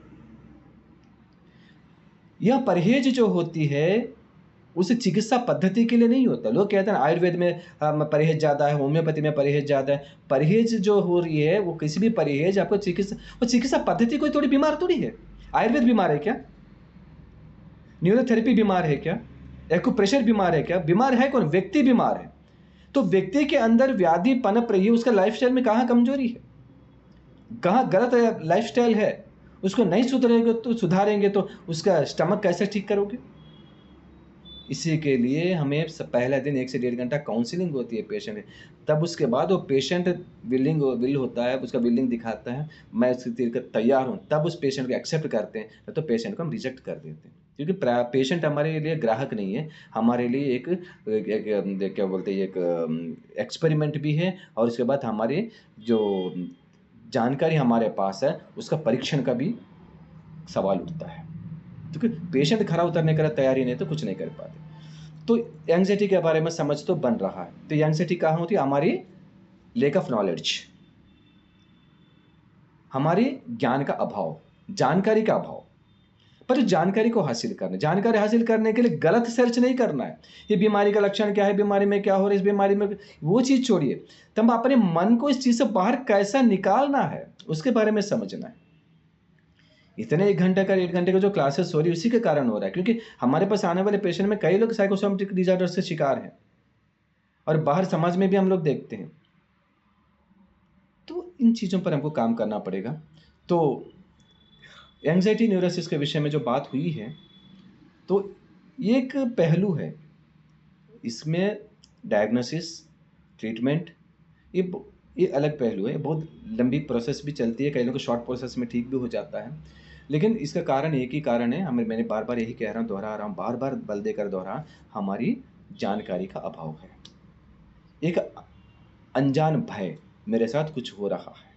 यह परहेज जो होती है, उस चिकित्सा पद्धति के लिए नहीं होता। लोग कहते हैं आयुर्वेद में परहेज ज़्यादा है, होम्योपैथी में परहेज ज़्यादा है। परहेज जो हो रही है, वो किसी भी परहेज आपको वो चिकित्सा पद्धति कोई थोड़ी बीमार थोड़ी है। आयुर्वेद बीमार है क्या? न्यूरोथेरेपी बीमार है क्या? एक्यूप्रेशर बीमार है क्या? बीमार है कौन? व्यक्ति बीमार है। तो व्यक्ति के अंदर व्याधि पनप रही है, उसका लाइफ़स्टाइल में कहाँ कमज़ोरी है? कहाँ गलत लाइफ़स्टाइल है? उसको नहीं सुधारेंगे तो उसका स्टमक कैसे ठीक करोगे? इसी के लिए हमें पहला दिन 1 से 1.5 घंटा काउंसलिंग होती है पेशेंट की। तब उसके बाद वो पेशेंट विल होता है, उसका विलिंग दिखाता है, मैं इसके लिए तैयार हूँ, तब उस पेशेंट को एक्सेप्ट करते हैं, नहीं तो पेशेंट को हम रिजेक्ट कर देते हैं। क्योंकि पेशेंट हमारे लिए ग्राहक नहीं है, हमारे लिए एक क्या बोलते हैं, एक एक्सपेरिमेंट भी है, और उसके बाद हमारी जो जानकारी हमारे पास है, उसका परीक्षण का भी सवाल उठता है। क्योंकि पेशेंट खरा उतरने के लिए तैयारी नहीं तो कुछ नहीं कर पाते। तो एंग्जायटी के बारे में समझ तो बन रहा है। तो एंग्जायटी कहाँ होती है? हमारी लैक ऑफ नॉलेज, हमारी ज्ञान का अभाव, जानकारी का अभाव। पर जानकारी को जानकारी हासिल करने के लिए गलत सर्च नहीं करना है। ये बीमारी का लक्षण क्या है, बीमारी में क्या हो रहा है, इस बीमारी में वो चीज़ छोड़िए। तब अपने मन को इस चीज़ से बाहर कैसा निकालना है, उसके बारे में समझना है। इतने 1 घंटे का 1 घंटे का जो क्लासेस हो रही है, उसी के कारण हो रहा है, क्योंकि हमारे पास आने वाले पेशेंट में कई लोग साइकोसोमेटिक डिसऑर्डर से शिकार हैं, और बाहर समाज में भी हम लोग देखते हैं। तो इन चीज़ों पर हमको काम करना पड़ेगा। तो एंग्जायटी न्यूरोसिस के विषय में जो बात हुई है, तो ये एक पहलू है। इसमें डायग्नोसिस, ट्रीटमेंट, ये अलग पहलू है। बहुत लंबी प्रोसेस भी चलती है, कई लोगों को शॉर्ट प्रोसेस में ठीक भी हो जाता है। लेकिन इसका कारण एक ही कारण है, मैंने बार-बार यही कह रहा हूँ, दोहरा रहा हूँ, बार-बार बल देकर दोहरा, हमारी जानकारी का अभाव है। एक अनजान भय, मेरे साथ कुछ हो रहा है।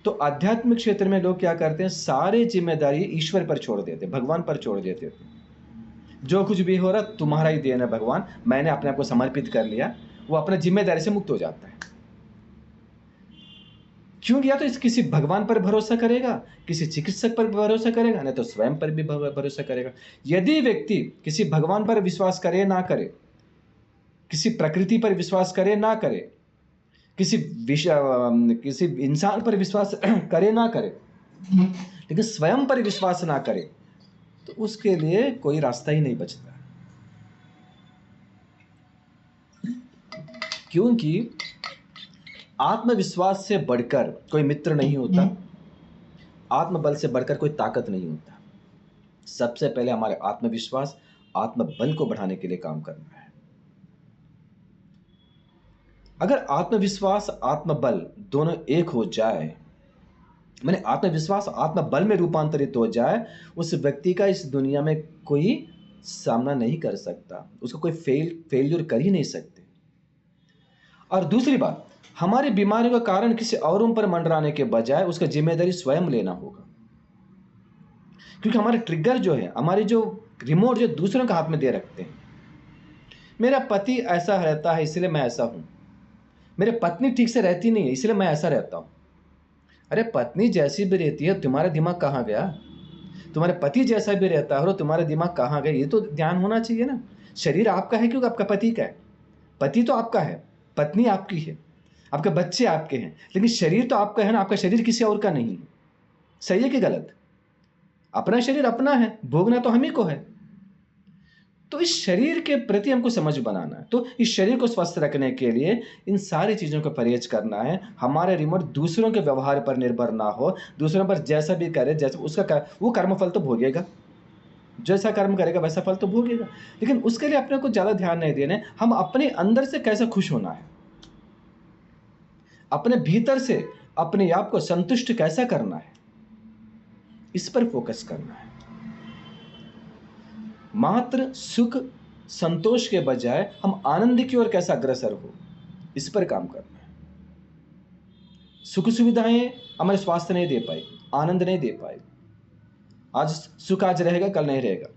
तो आध्यात्मिक क्षेत्र में लोग क्या करते हैं, सारी ज़िम्मेदारी ईश्वर पर छोड़ देते हैं, भगवान पर छोड़ देते हैं। जो कुछ भी हो रहा तुम्हारा ही देन है भगवान, मैंने अपने आप को समर्पित कर लिया। वो अपना ज़िम्मेदारी से मुक्त हो जाता है। क्यों? या तो किसी भगवान पर भरोसा करेगा, किसी चिकित्सक पर भरोसा करेगा, नहीं तो स्वयं पर भी भरोसा करेगा। यदि व्यक्ति किसी भगवान पर विश्वास करे ना करे, किसी प्रकृति पर विश्वास करे ना करे, किसी इंसान पर विश्वास करे ना करे, लेकिन स्वयं पर विश्वास ना करे, तो उसके लिए कोई रास्ता ही नहीं बचता। क्योंकि आत्मविश्वास से बढ़कर कोई मित्र नहीं होता, आत्मबल से बढ़कर कोई ताकत नहीं होता। सबसे पहले हमारे आत्मविश्वास, आत्मबल को बढ़ाने के लिए काम करना है। अगर आत्मविश्वास, आत्मबल दोनों एक हो जाए, माने आत्मविश्वास आत्मबल में रूपांतरित हो जाए, उस व्यक्ति का इस दुनिया में कोई सामना नहीं कर सकता, उसको कोई फेल्यूर कर ही नहीं सकते। और दूसरी बात, हमारी बीमारियों का कारण किसी औरों पर मंडराने के बजाय उसका जिम्मेदारी स्वयं लेना होगा। क्योंकि हमारे ट्रिगर जो है, हमारी जो रिमोट जो दूसरों के हाथ में दे रखते हैं। मेरा पति ऐसा रहता है इसलिए मैं ऐसा हूं, मेरे पत्नी ठीक से रहती नहीं है इसलिए मैं ऐसा रहता हूं। अरे पत्नी जैसी भी रहती है, तुम्हारा दिमाग कहाँ गया? तुम्हारे पति जैसा भी रहता है और तुम्हारा दिमाग कहाँ गया, ये तो ध्यान होना चाहिए ना। शरीर आपका है क्योंकि आपका पति का है, पति तो आपका है, पत्नी आपकी है, आपके बच्चे आपके हैं, लेकिन शरीर तो आपका है ना, आपका शरीर किसी और का नहीं है। सही है कि गलत? अपना शरीर अपना है, भोगना तो हम ही को है। तो इस शरीर के प्रति हमको समझ बनाना है। तो इस शरीर को स्वस्थ रखने के लिए इन सारी चीज़ों का परहेज करना है। हमारे रिमोट दूसरों के व्यवहार पर निर्भर ना हो, दूसरों पर जैसा भी करे, जैसा उसका वो कर्मफल तो भोगेगा, जैसा कर्म करेगा वैसा फल तो भोगेगा। लेकिन उसके लिए अपने को ज़्यादा ध्यान नहीं देना है, हम अपने अंदर से कैसे खुश होना है, अपने भीतर से अपने आप को संतुष्ट कैसा करना है, इस पर फोकस करना है। मात्र सुख संतोष के बजाय हम आनंद की ओर कैसे अग्रसर हो, इस पर काम करना है। सुख सुविधाएं हमारे स्वास्थ्य नहीं दे पाएगी, आनंद नहीं दे पाएगी। आज सुख आज रहेगा, कल नहीं रहेगा।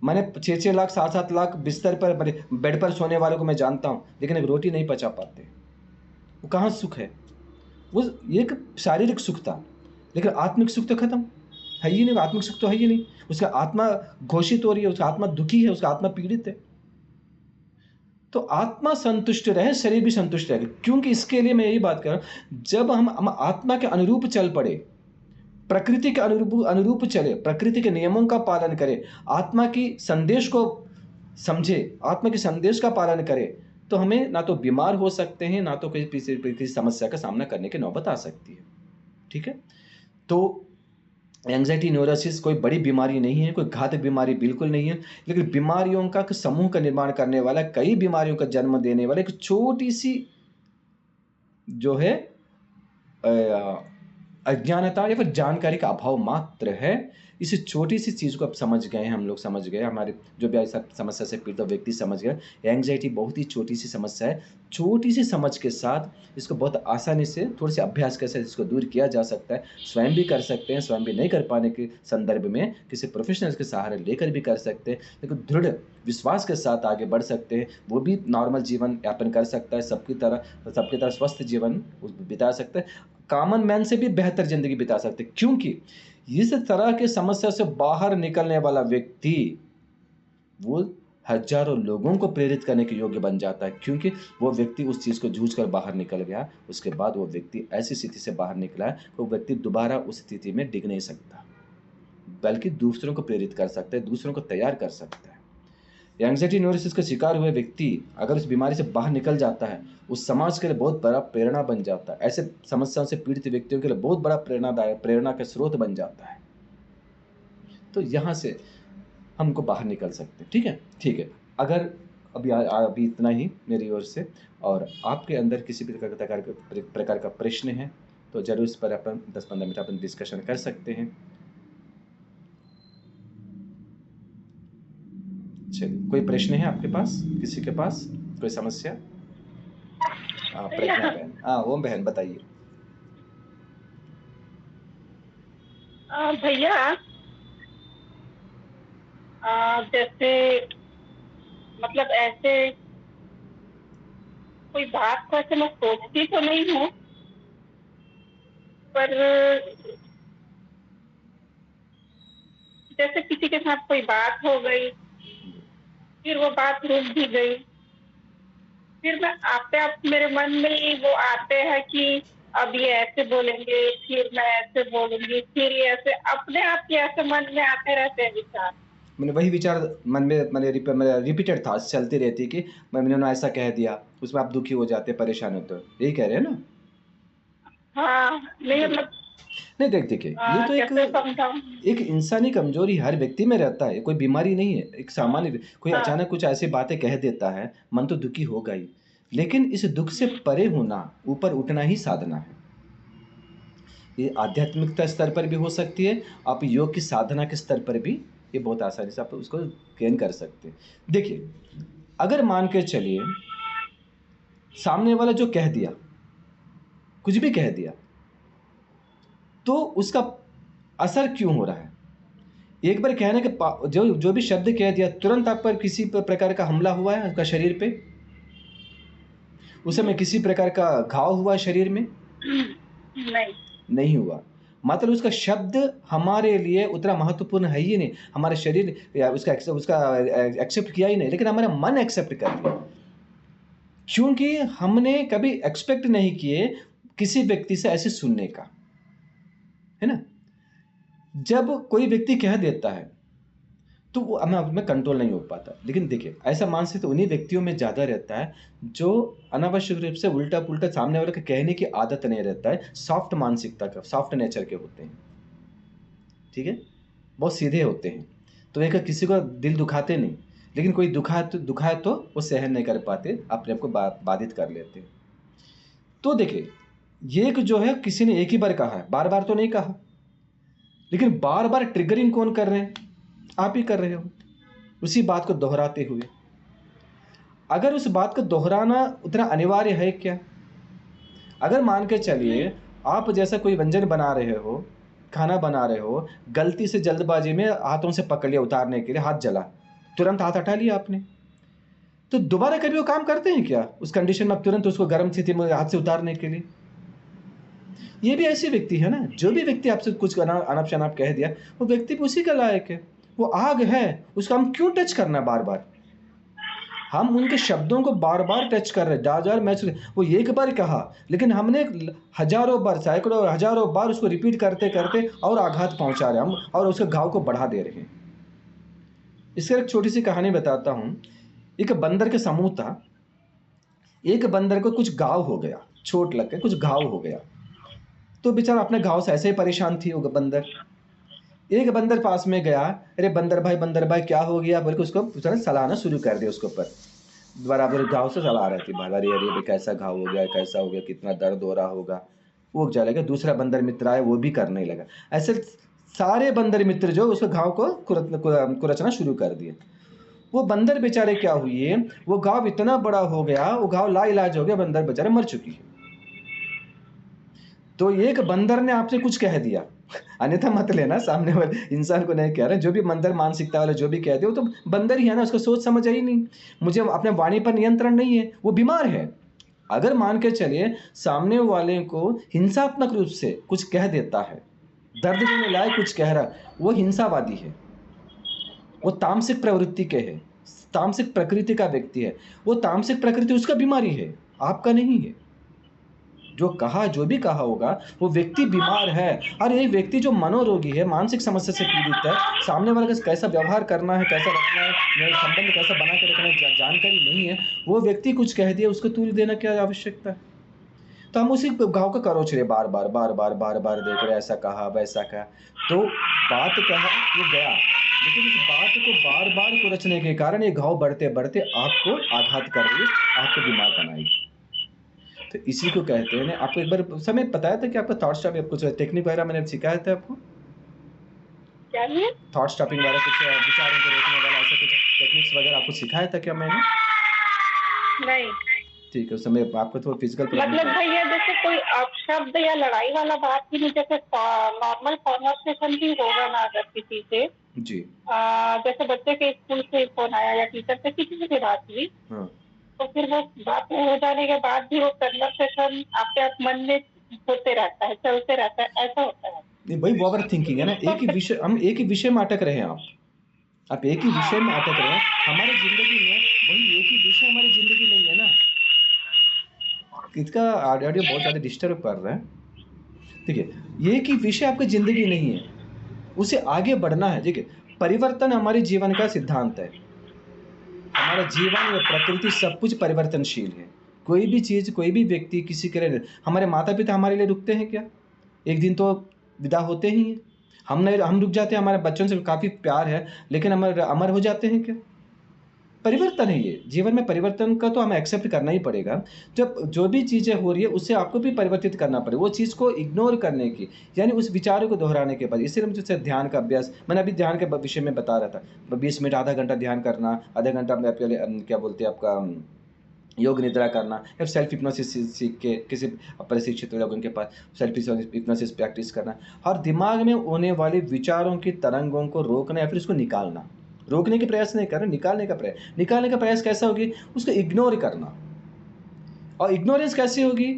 मैंने 6-6 लाख 7-7 लाख बिस्तर पर बेड पर सोने वालों को मैं जानता हूं, लेकिन एक रोटी नहीं पचा पाते। वो कहाँ सुख है? वो एक शारीरिक सुख था, लेकिन आत्मिक सुख तो खत्म है ही नहीं। आत्मिक सुख तो है ही नहीं। उसका आत्मा घोषित हो रही है, उसका आत्मा दुखी है, उसका आत्मा पीड़ित है। तो आत्मा संतुष्ट रहे, शरीर भी संतुष्ट रहे। क्योंकि इसके लिए मैं यही बात कर रहा हूं, जब हम आत्मा के अनुरूप चल पड़े, प्रकृति के अनुरूप चले, प्रकृति के नियमों का पालन करें, आत्मा की संदेश को समझे, आत्मा के संदेश का पालन करें, तो हमें ना तो बीमार हो सकते हैं, ना तो किसी समस्या का सामना करने की नौबत आ सकती है। ठीक है? तो एंजाइटी न्यूरोसिस कोई बड़ी बीमारी नहीं है, कोई घातक बीमारी बिल्कुल नहीं है, लेकिन बीमारियों का समूह का निर्माण करने वाला, कई बीमारियों का जन्म देने वाला एक छोटी सी जो है अज्ञानता या फिर जानकारी का अभाव मात्र है। इस छोटी सी चीज़ को अब समझ गए हैं, हम लोग समझ गए, हमारे जो भी ऐसा समस्या से पीड़ित व्यक्ति समझ गया। एंग्जाइटी बहुत ही छोटी सी समस्या है, छोटी सी समझ के साथ इसको बहुत आसानी से थोड़े से अभ्यास के साथ इसको दूर किया जा सकता है। स्वयं भी कर सकते हैं, स्वयं भी नहीं कर पाने के संदर्भ में किसी प्रोफेशनल्स के सहारे लेकर भी कर सकते हैं, लेकिन दृढ़ विश्वास के साथ आगे बढ़ सकते हैं। वो भी नॉर्मल जीवन यापन कर सकता है, सबकी तरह स्वस्थ जीवन बिता सकता है, कॉमन मैन से भी बेहतर जिंदगी बिता सकते हैं। क्योंकि इस तरह के समस्या से बाहर निकलने वाला व्यक्ति वो हजारों लोगों को प्रेरित करने के योग्य बन जाता है, क्योंकि वो व्यक्ति उस चीज को जूझ कर बाहर निकल गया। उसके बाद वो व्यक्ति ऐसी स्थिति से बाहर निकला है, वो व्यक्ति दोबारा उस स्थिति में डिग नहीं सकता, बल्कि दूसरों को प्रेरित कर सकता है, दूसरों को तैयार कर सकता है। एंग्जाइटी न्यूरोसिस का शिकार हुए व्यक्ति अगर उस बीमारी से बाहर निकल जाता है, उस समाज के लिए बहुत बड़ा प्रेरणा बन जाता है। ऐसे समस्याओं से पीड़ित व्यक्तियों के लिए बहुत बड़ा प्रेरणा का स्रोत बन जाता है। तो यहाँ से हमको बाहर निकल सकते हैं। ठीक है, ठीक है। अगर अभी इतना ही मेरी ओर से, और आपके अंदर किसी भी प्रकार का प्रश्न है तो जरूर इस पर अपन 10-15 मिनट अपन डिस्कशन कर सकते हैं। चलिए, कोई प्रश्न है आपके पास, किसी के पास कोई समस्या? प्रज्ञा बहन, ओम बहन बताइए। भैया, जैसे मतलब ऐसे कोई बात को ऐसे मैं सोचती तो नहीं हूँ, पर जैसे किसी के साथ कोई बात हो गई, फिर वो बात रुक भी गई, फिर मैं आपे आप मेरे मन में ही वो आते हैं कि अब ये ऐसे बोलेंगे, फिर मैं ऐसे बोलूंगी, फिर ये ऐसे अपने आप ही ऐसे मन में आते रहते हैं विचार। मैंने वही विचार मन में मैंने रिपीटेड था, चलती रहती कि मैंने ऐसा कह दिया, उसमें आप दुखी हो जाते, परेशान होते हो, यही कह रहे हैं ना? हाँ, नहीं मतलब नहीं, देखिए, ये तो एक इंसानी कमजोरी हर व्यक्ति में रहता है, कोई बीमारी नहीं है। एक सामान्य कोई अचानक कुछ ऐसी बातें कह देता है, मन तो दुखी होगा ही, लेकिन इस दुख से परे होना, ऊपर उठना ही साधना है। ये आध्यात्मिकता स्तर पर भी हो सकती है, आप योग की साधना के स्तर पर भी ये बहुत आसानी से आप उसको गेन कर सकते हैं। देखिए, अगर मान के चलिए सामने वाला जो कह दिया, कुछ भी कह दिया, तो उसका असर क्यों हो रहा है? एक बार कहने के जो भी शब्द कह दिया, तुरंत आप पर किसी प्रकार का हमला हुआ है आपका शरीर पे? उस समय किसी प्रकार का घाव हुआ शरीर में? नहीं। नहीं हुआ। मतलब उसका शब्द हमारे लिए उतना महत्वपूर्ण है ही नहीं। हमारे शरीर या उसका एक्सेप्ट किया ही नहीं, लेकिन हमारा मन एक्सेप्ट कर लिया। क्योंकि हमने कभी एक्सपेक्ट नहीं किए किसी व्यक्ति से ऐसे सुनने का, है ना? जब कोई व्यक्ति कह देता है तो वो हमें कंट्रोल नहीं हो पाता। लेकिन देखिए, ऐसा मानसिकता उन्हीं व्यक्तियों में ज़्यादा रहता है जो अनावश्यक रूप से उल्टा-पुल्टा सामने वाले को कहने की आदत नहीं रहता है, सॉफ्ट मानसिकता का, सॉफ्ट नेचर के होते हैं। ठीक है? बहुत सीधे होते हैं। तो एक किसी का दिल दुखाते नहीं, लेकिन कोई दुखाए तो वो सहन नहीं कर पाते, अपने आप को बाधित कर लेते हैं। तो देखिए, ये एक जो है किसी ने एक ही बार कहा है, बार-बार तो नहीं कहा। लेकिन बार-बार ट्रिगरिंग कौन कर रहे हैं? आप ही कर रहे हो, उसी बात को दोहराते हुए। अगर उस बात को दोहराना उतना अनिवार्य है क्या? अगर मान के चलिए आप जैसा कोई व्यंजन बना रहे हो, खाना बना रहे हो, गलती से जल्दबाजी में हाथों से पकड़ लिया उतारने के लिए, हाथ जला, तुरंत हाथ हटा लिया आपने। तो दोबारा कभी वो काम करते हैं क्या? उस कंडीशन में आप तुरंत उसको गर्म स्थिति में हाथ से उतारने के लिए? ये भी ऐसे व्यक्ति है ना, जो भी व्यक्ति आपसे कुछ अनाप-शनाप कह दिया, वो व्यक्ति भी उसी के लायक है। वो आग है, उसको हम क्यों टच करना बार-बार? हम उनके शब्दों को बार-बार टच कर रहे हैं, जार-जार मैच वो एक बार कहा, लेकिन हमने हज़ारों बार, सैकड़ों, हज़ारों बार उसको रिपीट करते-करते और आघात पहुँचा रहे हैं हम और उसके घाव को बढ़ा दे रहे हैं। इसकी एक छोटी-सी कहानी बताता हूँ। एक बंदर के समूह था। एक बंदर को कुछ घाव हो गया, चोट लग गई, कुछ घाव हो गया। तो बेचारा अपने घाव से ऐसे ही परेशान थी वो बंदर। एक बंदर पास में गया, "अरे बंदर भाई क्या हो गया?" बोल के उसको बेचारा सलाहना शुरू कर दिया उसके ऊपर। बराबर घाव से सलाह रही थी, "भाई अरे भाई कैसा घाव हो गया, कैसा हो गया, कितना दर्द हो रहा होगा।" वो चला गया, दूसरा बंदर मित्र आया, वो भी करने लगा। ऐसे सारे बंदर मित्र जो उसके घाव को कुरचना शुरू कर दिए। वो बंदर बेचारे क्या हुए, वो घाव इतना बड़ा हो गया, वो घाव लाइलाज हो गया, बंदर बेचारे मर चुकी है। तो एक बंदर ने आपसे कुछ कह दिया, अन्यथा मत लेना, सामने वाले इंसान को नहीं कह रहे। जो भी बंदर मानसिकता वाला जो भी कह दे, वो तो बंदर ही है ना, उसको सोच समझ आई नहीं। मुझे अपने वाणी पर नियंत्रण नहीं है, वो बीमार है। अगर मान के चलिए सामने वाले को हिंसात्मक रूप से कुछ कह देता है, दर्द देने लायक कुछ कह रहा है, वो हिंसावादी है, वो तामसिक प्रवृत्ति के है, तामसिक प्रकृति का व्यक्ति है। वो तामसिक प्रकृति उसका बीमारी है, आपका नहीं है। जो भी कहा होगा, वो व्यक्ति बीमार है। और एक व्यक्ति जो मनोरोगी है, मानसिक समस्या से पीड़ित है, सामने वाले के साथ कैसा व्यवहार करना है, कैसा रखना है, मेरा संबंध कैसा बना के रखना है, जानकारी नहीं है, वो व्यक्ति कुछ कह दिया, उसको तूल देना क्या आवश्यकता है? तो हम उसी घाव को करोच रहे बार-बार देख रहे, ऐसा कहा, वैसा कहा। तो बात कहा, वो गया, लेकिन उस बात को बार-बार कुचलने के कारण ये घाव बढ़ते-बढ़ते आपको आघात कर रही है, आपको बीमार बनाएगी। तो इसी को कहते हैं ना, आपको एक बार समय बताया था कि आपका थॉट स्टॉपिंग कुछ टेक्निक वगैरह मैंने सिखाया था आपको? क्या है? थॉट स्टॉपिंग वाला कुछ विचारों को रोकने वाला ऐसा कुछ टेक्निक्स वगैरह आपको सिखाया था क्या मैंने? नहीं। ठीक है, उस समय आपको तो फिजिकल मतलब भैया जैसे कोई अपशब्द या लड़ाई वाला बात ही नहीं, जैसे नॉर्मल कॉन्वर्सेशन भी होगा ना अगर किसी से, जी। जैसे बच्चे के स्कूल से फोन आया या टीचर से किसी से भी बात हुई, हाँ। तो फिर वो बात हो जाने के बाद भी वो कन्वर्सेशन आपके आप मन में होते रहता है, चलते रहता है, ऐसा होता है। नहीं, वही ओवर थिंकिंग है ना, हम एक ही विषय में अटक रहे हैं आप एक ही विषय में अटक रहे हैं। हमारी ज़िंदगी में वही एक ही विषय हमारी ज़िंदगी नहीं है ना। इसका ऑडियो बहुत ज़्यादा डिस्टर्ब कर रहा है। देखिए, एक ही विषय आपकी ज़िंदगी नहीं है, उसे आगे बढ़ना है। देखिए, परिवर्तन हमारे जीवन का सिद्धांत है। हमारा जीवन, प्रकृति सब कुछ परिवर्तनशील है। कोई भी चीज़, कोई भी व्यक्ति किसी के लिए, हमारे माता-पिता हमारे लिए रुकते हैं क्या? एक दिन तो विदा होते ही हैं। हम रुक जाते हैं, हमारे बच्चों से काफ़ी प्यार है, लेकिन अमर हो जाते हैं क्या? परिवर्तन है ये। जीवन में परिवर्तन का तो हमें एक्सेप्ट करना ही पड़ेगा। जब जो भी चीज़ें हो रही है, उससे आपको भी परिवर्तित करना पड़ेगा। वो चीज़ को इग्नोर करने की, यानी उस विचारों को दोहराने के बाद, इसलिए हम जैसे ध्यान का अभ्यास, मैंने अभी ध्यान के विषय में बता रहा था। 20 मिनट, आधा घंटा ध्यान करना, आधा घंटा में क्या बोलते हैं आपका योग निद्रा करना या सेल्फ हिप्नोसिस सीख के किसी प्रशिक्षित लोगों के पास सेल्फ हिप्नोसिस प्रैक्टिस करना और दिमाग में होने वाले विचारों की तरंगों को रोकना या फिर उसको निकालना। रोकने के प्रयास नहीं करना, निकालने का प्रयास कैसा होगी? उसको इग्नोर करना। और इग्नोरेंस कैसे होगी?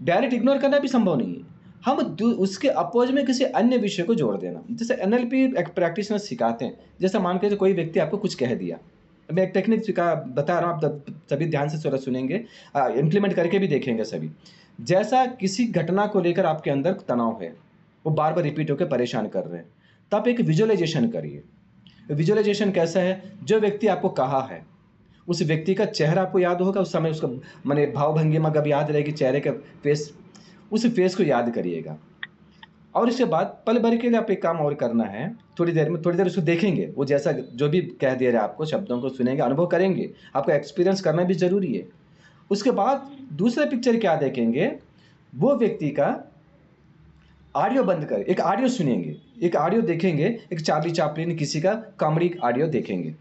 डायरेक्ट इग्नोर करना भी संभव नहीं है। हम उसके अपोज में किसी अन्य विषय को जोड़ देना। जैसे एनएलपी एक प्रैक्टिशनर सिखाते हैं, जैसा मान के कोई व्यक्ति आपको कुछ कह दिया, मैं एक टेक्निक बता रहा हूँ, आप सभी ध्यान से थोड़ा सुनेंगे, इम्प्लीमेंट करके भी देखेंगे सभी। जैसा किसी घटना को लेकर आपके अंदर तनाव है, वो बार बार रिपीट होकर परेशान कर रहे हैं, तब एक विजुअलाइजेशन करिए। विजुअलाइजेशन कैसा है? जो व्यक्ति आपको कहा है उस व्यक्ति का चेहरा आपको याद होगा, उस समय उसका माने भाव भंगिमा कब याद रहेगी, चेहरे का फेस, उस फेस को याद करिएगा। और इसके बाद पल भर के लिए आप एक काम और करना है, थोड़ी देर उसको देखेंगे, वो जैसा जो भी कह दे रहा है आपको, शब्दों को सुनेंगे, अनुभव करेंगे, आपको एक्सपीरियंस करना भी जरूरी है। उसके बाद दूसरा पिक्चर क्या देखेंगे? वो व्यक्ति का ऑडियो बंद कर एक ऑडियो सुनेंगे, एक ऑडियो देखेंगे, एक चार्ली चैपलिन किसी का कॉमेडी ऑडियो देखेंगे,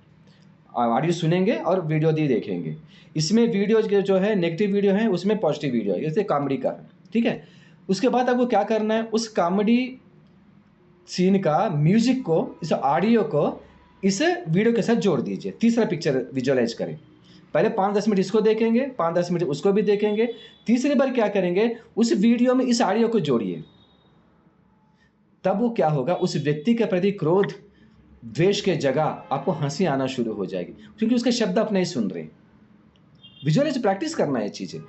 ऑडियो सुनेंगे और वीडियो भी देखेंगे। इसमें वीडियो जो है नेगेटिव वीडियो है, उसमें पॉजिटिव वीडियो है, जैसे कॉमेडी का है, ठीक है। उसके बाद आपको क्या करना है? उस कॉमेडी सीन का म्यूजिक को, इस ऑडियो को इस वीडियो के साथ जोड़ दीजिए। तीसरा पिक्चर विजुअलाइज करें। पहले 5-10 मिनट इसको देखेंगे, 5-10 मिनट उसको भी देखेंगे। तीसरी बार क्या करेंगे? उस वीडियो में इस ऑडियो को जोड़िए। तब वो क्या होगा? उस व्यक्ति के प्रति क्रोध, द्वेष के जगह आपको हंसी आना शुरू हो जाएगी, क्योंकि उसके शब्द आप नहीं सुन रहे। विजुअलाइज प्रैक्टिस करना है चीज़ें,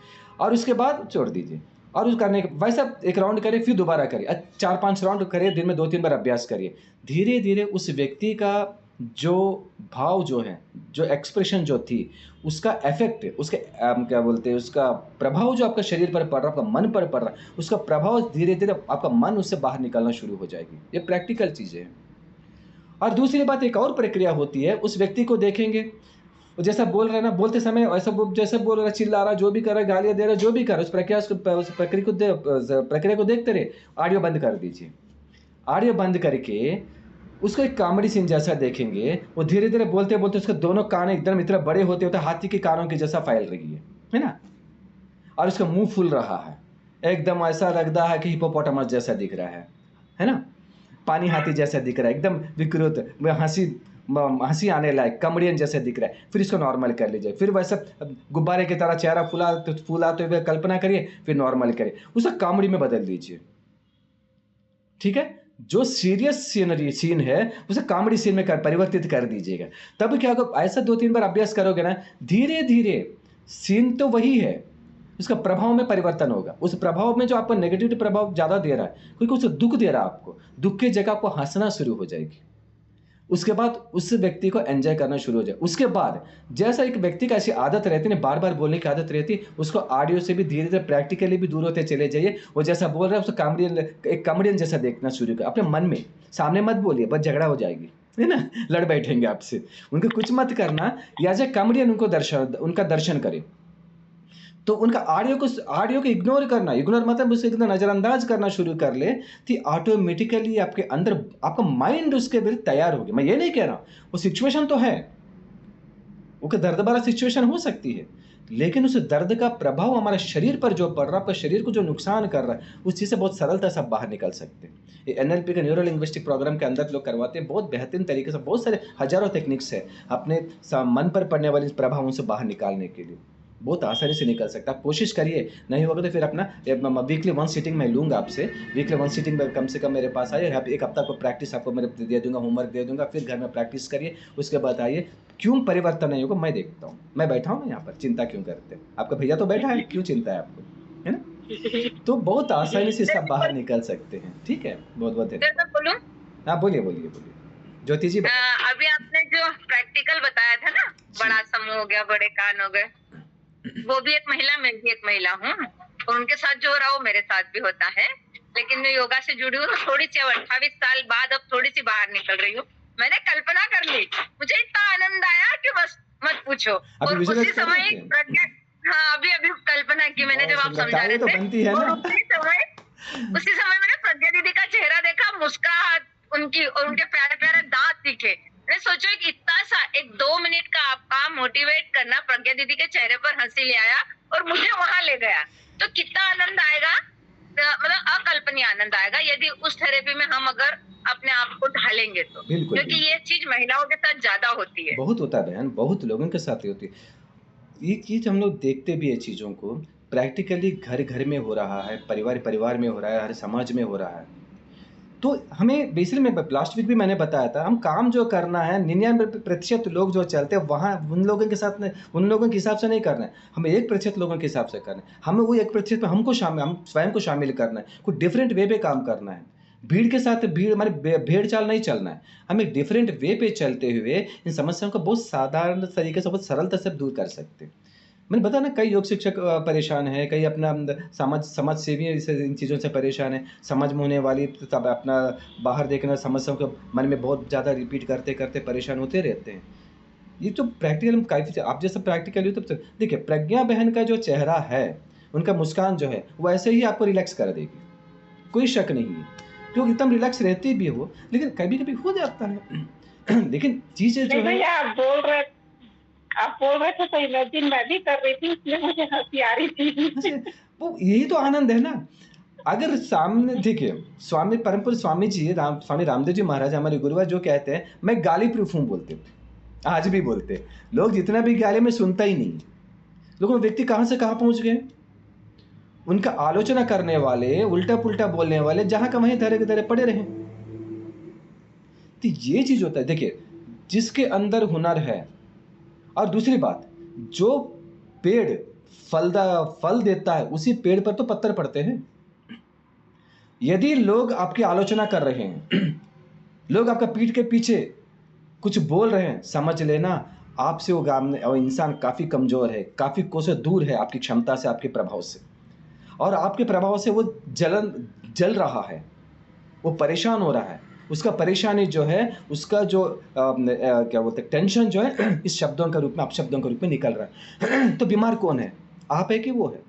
और उसके बाद छोड़ दीजिए। और उस करने के वैसा एक राउंड करिए, फिर दोबारा करिए, 4-5 राउंड करिए, दिन में 2-3 बार अभ्यास करिए। धीरे धीरे उस व्यक्ति का जो भाव जो है, जो एक्सप्रेशन जो थी, उसका इफेक्ट, उसके क्या बोलते हैं, उसका प्रभाव जो आपका शरीर पर पड़ रहा, आपका मन पर पड़ रहा, उसका प्रभाव धीरे धीरे आपका मन उससे बाहर निकलना शुरू हो जाएगी। ये प्रैक्टिकल चीज़ें हैं। और दूसरी बात, एक और प्रक्रिया होती है, उस व्यक्ति को देखेंगे, वो जैसा बोल रहा है ना, बोलते समय ऐसा जैसा बोल रहा है, चिल्ला रहा, जो भी कर रहा है, गालियाँ दे रहा है, जो भी कर रहा है, उस प्रक्रिया को देखते रहे। ऑडियो बंद कर दीजिए। ऑडियो बंद करके उसको एक कॉमेडी सीन जैसा देखेंगे। वो धीरे धीरे बोलते बोलते उसके दोनों कान एकदम इतना बड़े होते होते हाथी के कानों के जैसा फैल रही है ना, और उसका मुंह फूल रहा है, एकदम ऐसा लगता है कि हिपोपोटामस जैसा दिख रहा है ना, पानी हाथी जैसा दिख रहा है, एकदम विकृत, हंसी आने लायक कॉमेडियन जैसे दिख रहा है। फिर इसको नॉर्मल कर लीजिए। फिर वैसा गुब्बारे की तरह चेहरा फुलाते हुए कल्पना करिए, फिर नॉर्मल करिए, उसे कॉमेडी में बदल दीजिए। ठीक है, जो सीरियस सीन है उसे कॉमेडी सीन में परिवर्तित कर दीजिएगा। तब क्या होगा? ऐसा 2-3 बार अभ्यास करोगे ना, धीरे धीरे सीन तो वही है, उसका प्रभाव में परिवर्तन होगा। उस प्रभाव में जो आपको नेगेटिव प्रभाव ज़्यादा दे रहा है, क्योंकि उसे दुख दे रहा है, आपको दुख की जगह आपको हंसना शुरू हो जाएगी। उसके बाद उस व्यक्ति को एंजॉय करना शुरू हो जाए। उसके बाद जैसा एक व्यक्ति का ऐसी आदत रहती है, बार बार बोलने की आदत रहती है, उसको ऑडियो से भी धीरे धीरे प्रैक्टिकली भी दूर होते चले जाइए। वो जैसा बोल रहा है उसको एक कॉमेडियन जैसा देखना शुरू कर, अपने मन में, सामने मत बोलिए, बस झगड़ा हो जाएगी, है ना, लड़ बैठेंगे आपसे। उनको कुछ मत करना, या एज ए कॉमेडियन उनका दर्शन करें। तो उनका ऑडियो को इग्नोर करना, इग्नोर मतलब उसे एकदम नज़रअंदाज करना शुरू कर ले, तो ऑटोमेटिकली आपके अंदर आपका माइंड उसके विरुद्ध तैयार होगी। मैं ये नहीं कह रहा, वो सिचुएशन तो है, वो दर्द भरा सिचुएशन हो सकती है, लेकिन उस दर्द का प्रभाव हमारे शरीर पर जो पड़ रहा, आपका शरीर को जो नुकसान कर रहा है, उस चीज़ से बहुत सरलता से बाहर निकल सकते हैं। ये एनएलपी के न्यूरो लिंग्विस्टिक प्रोग्राम के अंदर लोग करवाते हैं, बहुत बेहतरीन तरीके से, बहुत सारे हजारों टेक्निक्स है अपने मन पर पड़ने वाले प्रभावों से बाहर निकालने के लिए। बहुत आसानी से निकल सकता है। आप कोशिश करिए, नहीं होगा तो फिर अपना वीकली 1 सीटिंग मैं लूँगा आपसे। वीकली 1 सीटिंग में कम से कम मेरे पास आइए, एक हफ्ता को प्रैक्टिस आपको मैं दे दूँगा, होमवर्क दे दूँगा, फिर घर में प्रैक्टिस करिए। उसके बाद आइए, क्यों परिवर्तन नहीं होगा मैं देखता हूँ। मैं बैठा हूँ ना यहाँ पर, चिंता क्यों करते हैं? आपका भैया तो बैठा है, क्यों चिंता है आपको, है ना? तो बहुत आसानी से इसका बाहर निकल सकते हैं। ठीक है, बहुत बहुत धन्यवाद। हाँ बोलिए बोलिए बोलिए ज्योति जी। अभी आपने जो प्रैक्टिकल बताया था ना, बड़ा समूह हो गया, बड़े कान हो गए, वो भी एक महिला, मैं भी एक महिला हूँ, और उनके साथ जो हो रहा है वो मेरे साथ भी होता है। लेकिन मैं योगा से जुड़ी हूँ थोड़ी सी, 28 साल बाद अब थोड़ी सी बाहर निकल रही हूँ। मैंने कल्पना कर ली, मुझे इतना आनंद आया कि बस मत पूछो। और उसी समय प्रज्ञा, हाँ अभी कल्पना की मैंने, जब आप समझा रहे थे, और उसी समय मैंने प्रज्ञा दीदी का चेहरा देखा, मुस्कुराहट उनकी, और उनके प्यारे प्यारे दांत दिखे। मैंने सोचो एक इतना सा एक 2 मिनट का आपका मोटिवेट करना प्रज्ञा दीदी के चेहरे पर हंसी ले आया और मुझे वहां ले गया, तो कितना आनंद आएगा, मतलब अकल्पनीय आनंद आएगा यदि उस थेरेपी में हम अगर अपने आप को ढालेंगे तो। बिल्कुल क्योंकि बिल्कुल। ये चीज महिलाओं के साथ ज्यादा होती है। बहुत होता है बहन, बहुत लोगों के साथ ही होती है। ये चीज़ हम लोग देखते भी है चीज़ों को, प्रैक्टिकली घर घर में हो रहा है, परिवार परिवार में हो रहा है, हर समाज में हो रहा है। तो हमें बेसिकली मैं लास्ट वीक भी मैंने बताया था, हम काम जो करना है 99% लोग जो चलते हैं वहाँ उन लोगों के साथ उन लोगों के हिसाब से नहीं करना है, हमें 1% लोगों के हिसाब से करना है। हमें वो 1% में हम स्वयं को शामिल करना है, कुछ डिफरेंट वे पे काम करना है। भीड़ के साथ भीड़ हमारी भेड़ चाल नहीं चलना है, हमें डिफरेंट वे पे चलते हुए इन समस्याओं को बहुत साधारण तरीके से, बहुत सरलता से दूर कर सकते हैं। मैंने बताया ना, कई योग शिक्षक परेशान है, कई अपना समाज सेवी इन चीज़ों से परेशान है, समाज में होने वाली तब अपना बाहर देखना समस्याओं को मन में बहुत ज़्यादा रिपीट करते करते परेशान होते रहते हैं। ये तो प्रैक्टिकल काफ़ी, आप जैसे प्रैक्टिकल हो तब देखिए प्रज्ञा बहन का जो चेहरा है, उनका मुस्कान जो है वो ऐसे ही आपको रिलैक्स कर देगी, कोई शक नहीं है, क्योंकि एकदम रिलैक्स रहती भी हो, लेकिन कभी कभी हो जाता है लेकिन चीज़ें जो नहीं है भैया, आप बोल रहे थे तो इमेजिन मैं भी कर रही थी, इसलिए मुझे हंसी आ रही थी। वैसे वो यही तो आनंद है ना। अगर सामने देखिए, स्वामी परम पूज्य स्वामी जी स्वामी रामदेव जी महाराज हमारे गुरुवर जो कहते हैं, मैं गाली प्रूफ हूँ बोलते थे, आज भी बोलते हैं। लोग जितना भी गाली में सुनता ही नहीं। लोगों व्यक्ति कहाँ से कहाँ पहुँच गए, उनका आलोचना करने वाले, उल्टा पुल्टा बोलने वाले जहाँ का वहीं धरे के धरे पड़े रहे। तो ये चीज़ होता है, देखिए जिसके अंदर हुनर है, और दूसरी बात, जो पेड़ फल देता है उसी पेड़ पर तो पत्थर पड़ते हैं। यदि लोग आपकी आलोचना कर रहे हैं, लोग आपका पीठ के पीछे कुछ बोल रहे हैं, समझ लेना आपसे वो इंसान काफ़ी कमज़ोर है, काफ़ी कोसों दूर है आपकी क्षमता से, आपके प्रभाव से, और आपके प्रभाव से वो जल रहा है, वो परेशान हो रहा है। उसका परेशानी जो है, उसका जो क्या बोलते हैं, टेंशन जो है इस शब्दों के रूप में, अपशब्दों के रूप में निकल रहा है। तो बीमार कौन है, आप है कि वो है?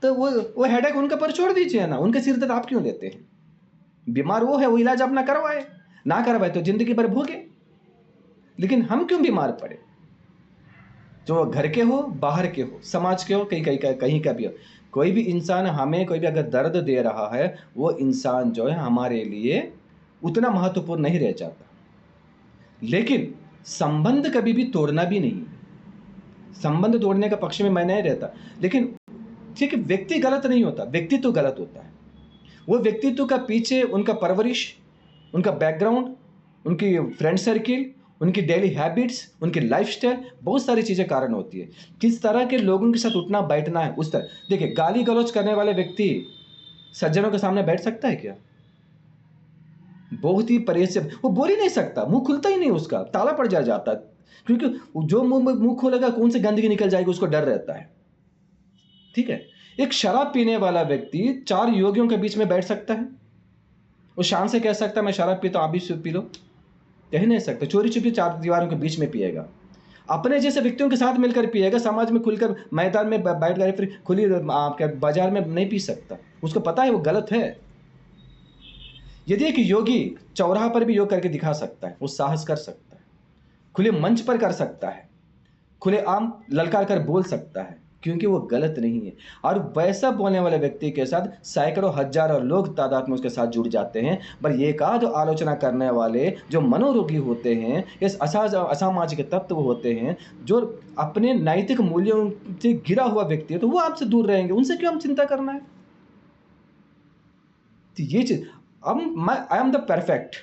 तो वो हेडेक उनके पर छोड़ दीजिए ना, उनके सिर दर्द आप क्यों लेते हैं? बीमार वो है, वो इलाज अपना करवाए, ना करवाए तो जिंदगी भर भोगे। लेकिन हम क्यों बीमार पड़े? जो घर के हो, बाहर के हो, समाज के हो, कहीं का भी हो, कोई भी इंसान हमें कोई भी अगर दर्द दे रहा है, वो इंसान जो है हमारे लिए उतना महत्वपूर्ण नहीं रह जाता। लेकिन संबंध कभी भी तोड़ना भी नहीं, संबंध तोड़ने का पक्ष में मैं नहीं रहता। लेकिन ठीक है, व्यक्ति गलत नहीं होता, व्यक्तित्व गलत होता है। वो व्यक्तित्व का पीछे उनका परवरिश, उनका बैकग्राउंड, उनकी फ्रेंड सर्किल, उनकी डेली हैबिट्स, उनकी लाइफस्टाइल, बहुत सारी चीज़ें कारण होती है। किस तरह के लोगों के साथ उठना बैठना है, उस तरह। देखिए, गाली गलौज करने वाले व्यक्ति सज्जनों के सामने बैठ सकता है क्या? बहुत ही परहेज से, वो बोल ही नहीं सकता, मुंह खुलता ही नहीं, उसका ताला पड़ जाता है, क्योंकि जो मुंह खोलेगा कौन से गंदगी निकल जाएगी, उसको डर रहता है। ठीक है, एक शराब पीने वाला व्यक्ति 4 योगियों के बीच में बैठ सकता है? वो शान से कह सकता है मैं शराब पीता हूं, आप भी पी लो? कह नहीं सकता। चोरी छुपी 4 दीवारों के बीच में पिएगा, अपने जैसे व्यक्तियों के साथ मिलकर पिएगा, समाज में खुलकर मैदान में बैठ कर फिर खुली आपके बाजार में नहीं पी सकता, उसको पता है वो गलत है। यदि एक योगी चौराहा पर भी योग करके दिखा सकता है, वो साहस कर सकता है, खुले मंच पर कर सकता है, खुले आम ललकार कर बोल सकता है, क्योंकि वो गलत नहीं है। और वैसा बोलने वाले व्यक्ति के साथ सैकड़ों हजारों लोग तादाद में उसके साथ जुड़ जाते हैं। पर ये कहा, जो आलोचना करने वाले, जो मनोरोगी होते हैं, ये असामाजिक तत्व होते हैं, जो अपने नैतिक मूल्यों से गिरा हुआ व्यक्ति है, तो वो आपसे दूर रहेंगे, उनसे क्यों हम चिंता करना है? तो ये चीज, आई एम द परफेक्ट,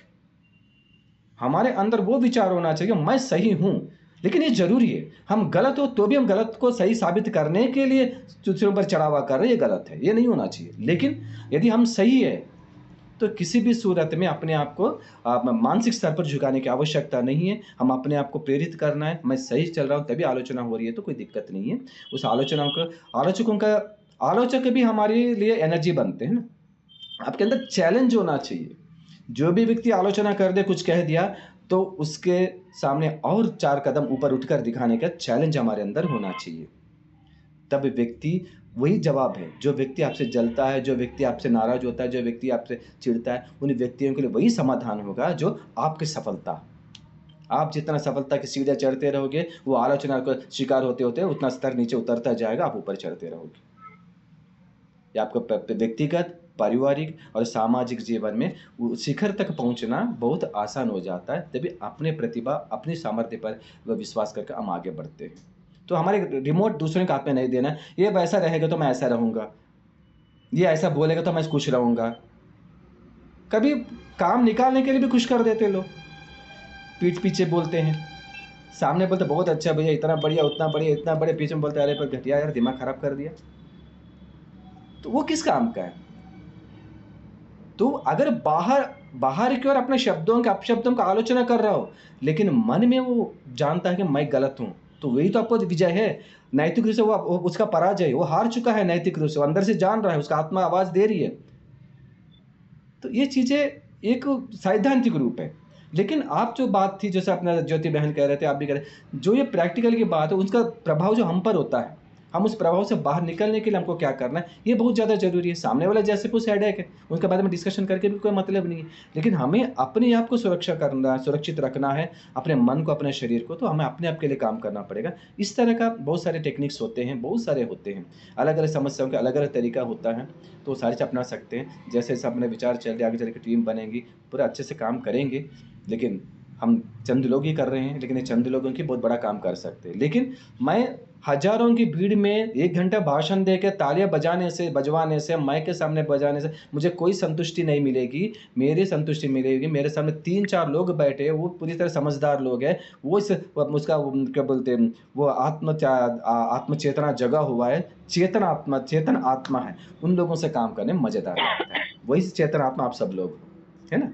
हमारे अंदर वो विचार होना चाहिए, मैं सही हूं। लेकिन ये जरूरी है, हम गलत हो तो भी हम गलत को सही साबित करने के लिए दूसरों पर चढ़ावा कर रहे हैं, ये गलत है, ये नहीं होना चाहिए। लेकिन यदि हम सही है तो किसी भी सूरत में अपने आप को मानसिक स्तर पर झुकाने की आवश्यकता नहीं है। हम अपने आप को प्रेरित करना है, मैं सही चल रहा हूँ, तभी आलोचना हो रही है तो कोई दिक्कत नहीं है। उस आलोचक भी हमारे लिए एनर्जी बनते हैं ना। आपके अंदर चैलेंज होना चाहिए। जो भी व्यक्ति आलोचना कर दे, कुछ कह दिया, तो उसके सामने और 4 कदम ऊपर उठकर दिखाने का चैलेंज हमारे अंदर होना चाहिए। तब व्यक्ति वही जवाब है। जो व्यक्ति आपसे जलता है, जो व्यक्ति आपसे नाराज होता है, जो व्यक्ति आपसे चिढ़ता है, उन व्यक्तियों के लिए वही समाधान होगा जो आपकी सफलता। आप जितना सफलता की सीढ़ियाँ चढ़ते रहोगे, वो आलोचना का शिकार होते होते उतना स्तर नीचे उतरता जाएगा, आप ऊपर चढ़ते रहोगे। या आपको व्यक्तिगत, पारिवारिक और सामाजिक जीवन में शिखर तक पहुंचना बहुत आसान हो जाता है, तभी अपने प्रतिभा, अपनी सामर्थ्य पर वह विश्वास करके हम आगे बढ़ते हैं। तो हमारे रिमोट दूसरे के हाथ में नहीं देना, ये वैसा रहेगा तो मैं ऐसा रहूँगा, ये ऐसा बोलेगा तो मैं खुश रहूँगा। कभी काम निकालने के लिए भी खुश कर देते लोग, पीठ पीछे बोलते हैं, सामने बोलते बहुत अच्छा भैया, इतना बढ़िया, उतना बढ़िया, इतना बड़े, पीछे में बोलते अरे पर घटिया यार, दिमाग खराब कर दिया। तो वो किस काम का है? तो अगर बाहर की ओर अपने शब्दों के अपशब्दों का आलोचना कर रहा हो, लेकिन मन में वो जानता है कि मैं गलत हूं, तो वही तो आपको विजय है। नैतिक रूप से वो उसका पराजय, वो हार चुका है नैतिक रूप से, वो अंदर से जान रहा है, उसका आत्मा आवाज दे रही है। तो ये चीजें एक सैद्धांतिक रूप है। लेकिन आप जो बात थी, जैसे अपना ज्योति बहन कह रहे थे, आप भी कह रहे, जो ये प्रैक्टिकल की बात है, उसका प्रभाव जो हम पर होता है, हम उस प्रभाव से बाहर निकलने के लिए हमको क्या करना है, ये बहुत ज़्यादा जरूरी है। सामने वाला जैसे कुछ हेडेक है, उसके बारे में डिस्कशन करके भी कोई मतलब नहीं है, लेकिन हमें अपने आप को सुरक्षा करना, सुरक्षित रखना है, अपने मन को, अपने शरीर को, तो हमें अपने आप के लिए काम करना पड़ेगा। इस तरह का बहुत सारे टेक्निक्स होते हैं, बहुत सारे होते हैं, अलग अलग समस्याओं का अलग अलग तरीका होता है, तो सारे से अपना सकते हैं। जैसे जैसे अपने विचार चल रहे, आगे चल के टीम बनेगी, पूरा अच्छे से काम करेंगे। लेकिन हम चंद लोग ही कर रहे हैं, लेकिन ये चंद लोगों की बहुत बड़ा काम कर सकते हैं। लेकिन मैं हजारों की भीड़ में 1 घंटा भाषण देकर तालियां बजवाने से, माइक के सामने बजाने से मुझे कोई संतुष्टि नहीं मिलेगी। मेरी संतुष्टि मिलेगी, मेरे सामने 3-4 लोग बैठे, वो पूरी तरह समझदार लोग हैं, वो उसका क्या बोलते हैं, वो आत्मचेतना जगा हुआ है, चेतन आत्मा है, उन लोगों से काम करने में मजेदार लगता है। वही चेतन आत्मा आप सब लोग हो, है ना?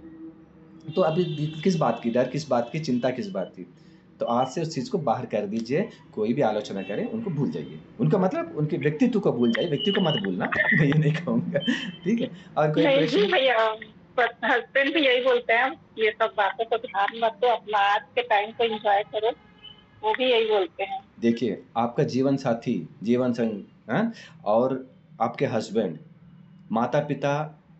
तो अभी किस बात की डर, किस बात की चिंता, किस बात की? तो आज से उस चीज़ को बाहर कर दीजिए। कोई भी आलोचना करे उनको भूल जाइए, उनका मतलब उनके व्यक्तित्व को भूल जाइए, व्यक्ति को मत भूलना। मैं ये नहीं कहूँगा, ठीक है? और कोई नहीं जी प्रश्न? भैया, हस्बैंड भी यही बोलते हैं, ये सब बातों को ध्यान मत दो, अपना आज के टाइम को एंजॉय करो, वो भी यही बोलते हैं। देखिए, आपका जीवन साथी, जीवन संग, हाँ? और आपके हस्बैंड, माता-पिता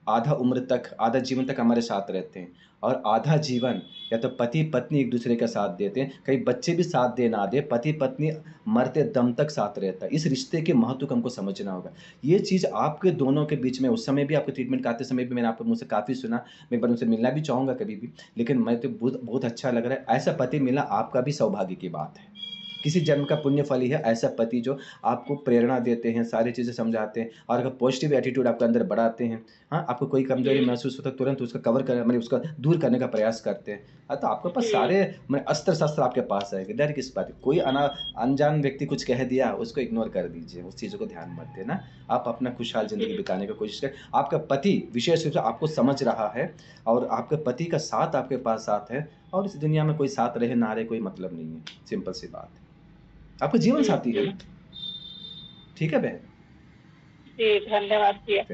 आधा उम्र तक, आधा जीवन तक हमारे साथ रहते हैं, और आधा जीवन या तो पति-पत्नी एक-दूसरे का साथ देते हैं, कई बच्चे भी साथ दे ना दें, पति-पत्नी मरते दम तक साथ रहता है। इस रिश्ते के महत्व को हमको समझना होगा। ये चीज़ आपके दोनों के बीच में, उस समय भी आपके ट्रीटमेंट कराते समय भी मैंने आपके मुँह से काफ़ी सुना, मैं एक बार उनसे मिलना भी चाहूँगा कभी भी, लेकिन मैं तो बहुत बहुत अच्छा लग रहा है। ऐसा पति मिलना आपका भी सौभाग्य की बात है। किसी जन्म का पुण्य फल ही है ऐसा पति जो आपको प्रेरणा देते हैं, सारी चीज़ें समझाते हैं, और अगर पॉजिटिव एटीट्यूड आपके अंदर बढ़ाते हैं, हाँ, आपको कोई कमजोरी महसूस होता है तुरंत उसका कवर कर, मतलब उसका दूर करने का प्रयास करते हैं। हाँ, तो आपके पास सारे अस्त्र शस्त्र आपके पास है, डर किस बात की? कोई अनजान व्यक्ति कुछ कह दिया, उसको इग्नोर कर दीजिए, उस चीज़ों को ध्यान मत देना। आप अपना खुशहाल जिंदगी बिताने की कोशिश करें। आपका पति विशेष रूप से आपको समझ रहा है, और आपके पति का साथ आपके पास साथ है, और इस दुनिया में कोई साथ रहे ना रहे कोई मतलब नहीं है, सिंपल सी बात है। आपका जीवन साथी है ना? ठीक है बहन? जी धन्यवाद भैया।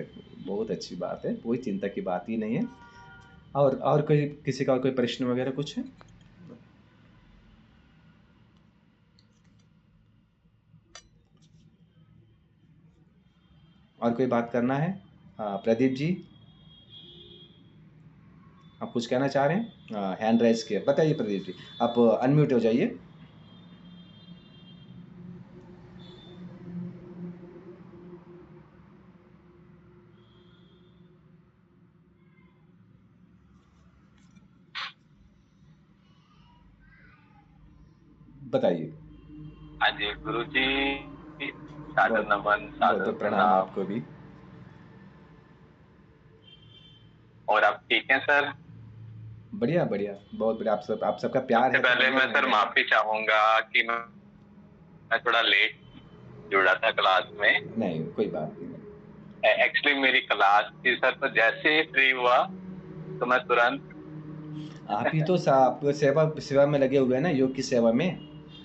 बहुत अच्छी बात है, कोई चिंता की बात ही नहीं है। और कोई, किसी का कोई प्रश्न वगैरह कुछ है? और कोई बात करना है? प्रदीप जी, आप कुछ कहना चाह रहे हैं? हैंड राइज किया, बताइए प्रदीप जी, आप अनम्यूट हो जाइए। बताइए। हाँ जी गुरु जी, सादर नमन, सादर प्रणाम आपको भी। और आप ठीक हैं सर? बढ़िया बढ़िया, बहुत बढ़िया। आप सबका प्यार है। सबसे पहले मैं सर माफी चाहूंगा कि मैं थोड़ा लेट जुड़ा था क्लास में। नहीं, कोई बात नहीं। एक्चुअली मेरी क्लास थी सर, तो जैसे ही फ्री हुआ तो मैं तुरंत आप ही तो आप सेवा में लगे हुए हैं ना, योग की सेवा में,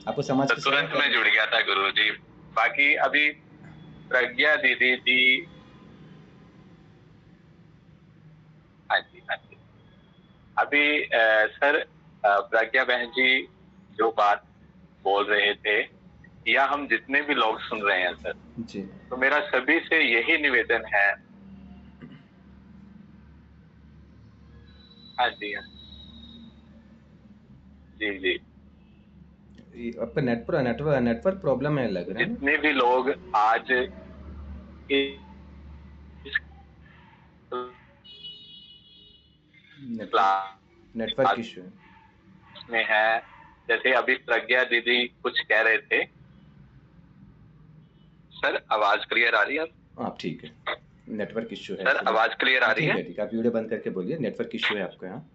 आपको समाज की तुरंत मैं जुड़ गया था गुरु जी। बाकी अभी प्रज्ञा दीदी जी, हाँ जी हाँ जी, अभी सर प्रज्ञा बहन जी जो बात बोल रहे थे या हम जितने भी लोग सुन रहे हैं सर, जी तो मेरा सभी से यही निवेदन है। हाँ जी, हाँ जी जी। आपका नेटवर्क प्रॉब्लम है लग रहा है। जितने भी लोग आज इस नेटवर्क इशू है। क्लास में है, जैसे अभी प्रज्ञा दीदी कुछ कह रहे थे। सर आवाज क्लियर आ रही है? हाँ ठीक है, नेटवर्क इशू है। सर आवाज क्लियर आ रही है? ठीक है, आप वीडियो बंद करके बोलिए। नेटवर्क इशू है आपका यहाँ,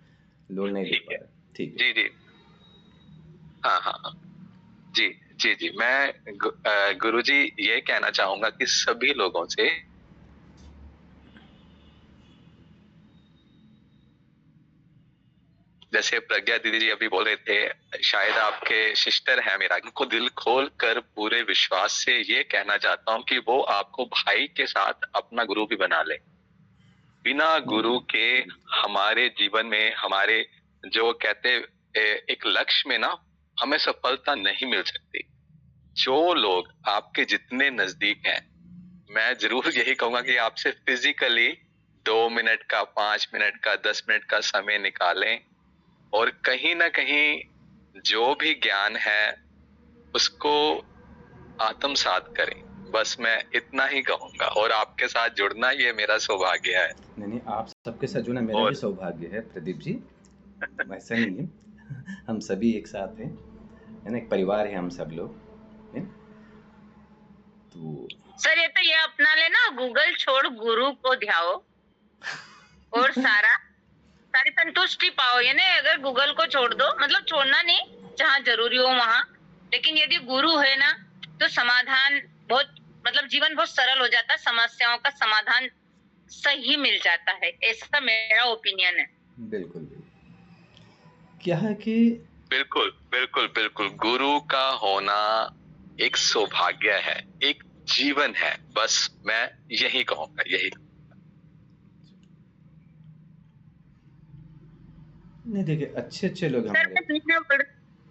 लोड नहीं ले पा रहा। ठीक है जी जी। हाँ हाँ हाँ। जी जी जी। मैं गुरुजी ये कहना चाहूंगा कि सभी लोगों से जैसे प्रज्ञा दीदी जी अभी बोल रहे थे, शायद आपके सिस्टर है मेरा, उनको दिल खोल कर पूरे विश्वास से ये कहना चाहता हूँ कि वो आपको भाई के साथ अपना गुरु भी बना ले। बिना गुरु के हमारे जीवन में, हमारे जो कहते एक लक्ष्य में ना, हमें सफलता नहीं मिल सकती। जो लोग आपके जितने नजदीक हैं, मैं जरूर यही कहूंगा कि आपसे फिजिकली 2 मिनट का, 5 मिनट का, 10 मिनट का समय निकालें और कहीं ना कहीं जो भी ज्ञान है उसको आत्मसात करें। बस मैं इतना ही कहूंगा। और आपके साथ जुड़ना ये मेरा सौभाग्य है। नहीं, आप सबके साथ जुड़ना मेरा भी सौभाग्य है प्रदीप जी। वैसा नहीं है, हम सभी एक साथ हैं, है ना, एक परिवार है हम सब लोग, है? तो सर ये तो ये अपना लेना, गूगल छोड़ गुरु को ध्याओ और सारी संतुष्टि पाओ। यानी अगर गूगल को छोड़ दो, मतलब छोड़ना नहीं, जहाँ जरूरी हो वहां, लेकिन यदि गुरु है ना तो समाधान बहुत, मतलब जीवन बहुत सरल हो जाता है, समस्याओं का समाधान सही मिल जाता है। ऐसा मेरा ओपिनियन है। बिल्कुल क्या है कि बिल्कुल बिल्कुल बिल्कुल, गुरु का होना एक सौभाग्य है, एक जीवन है। बस मैं यही कहूंगा, यही। नहीं देखिए, अच्छे लोग हमारे।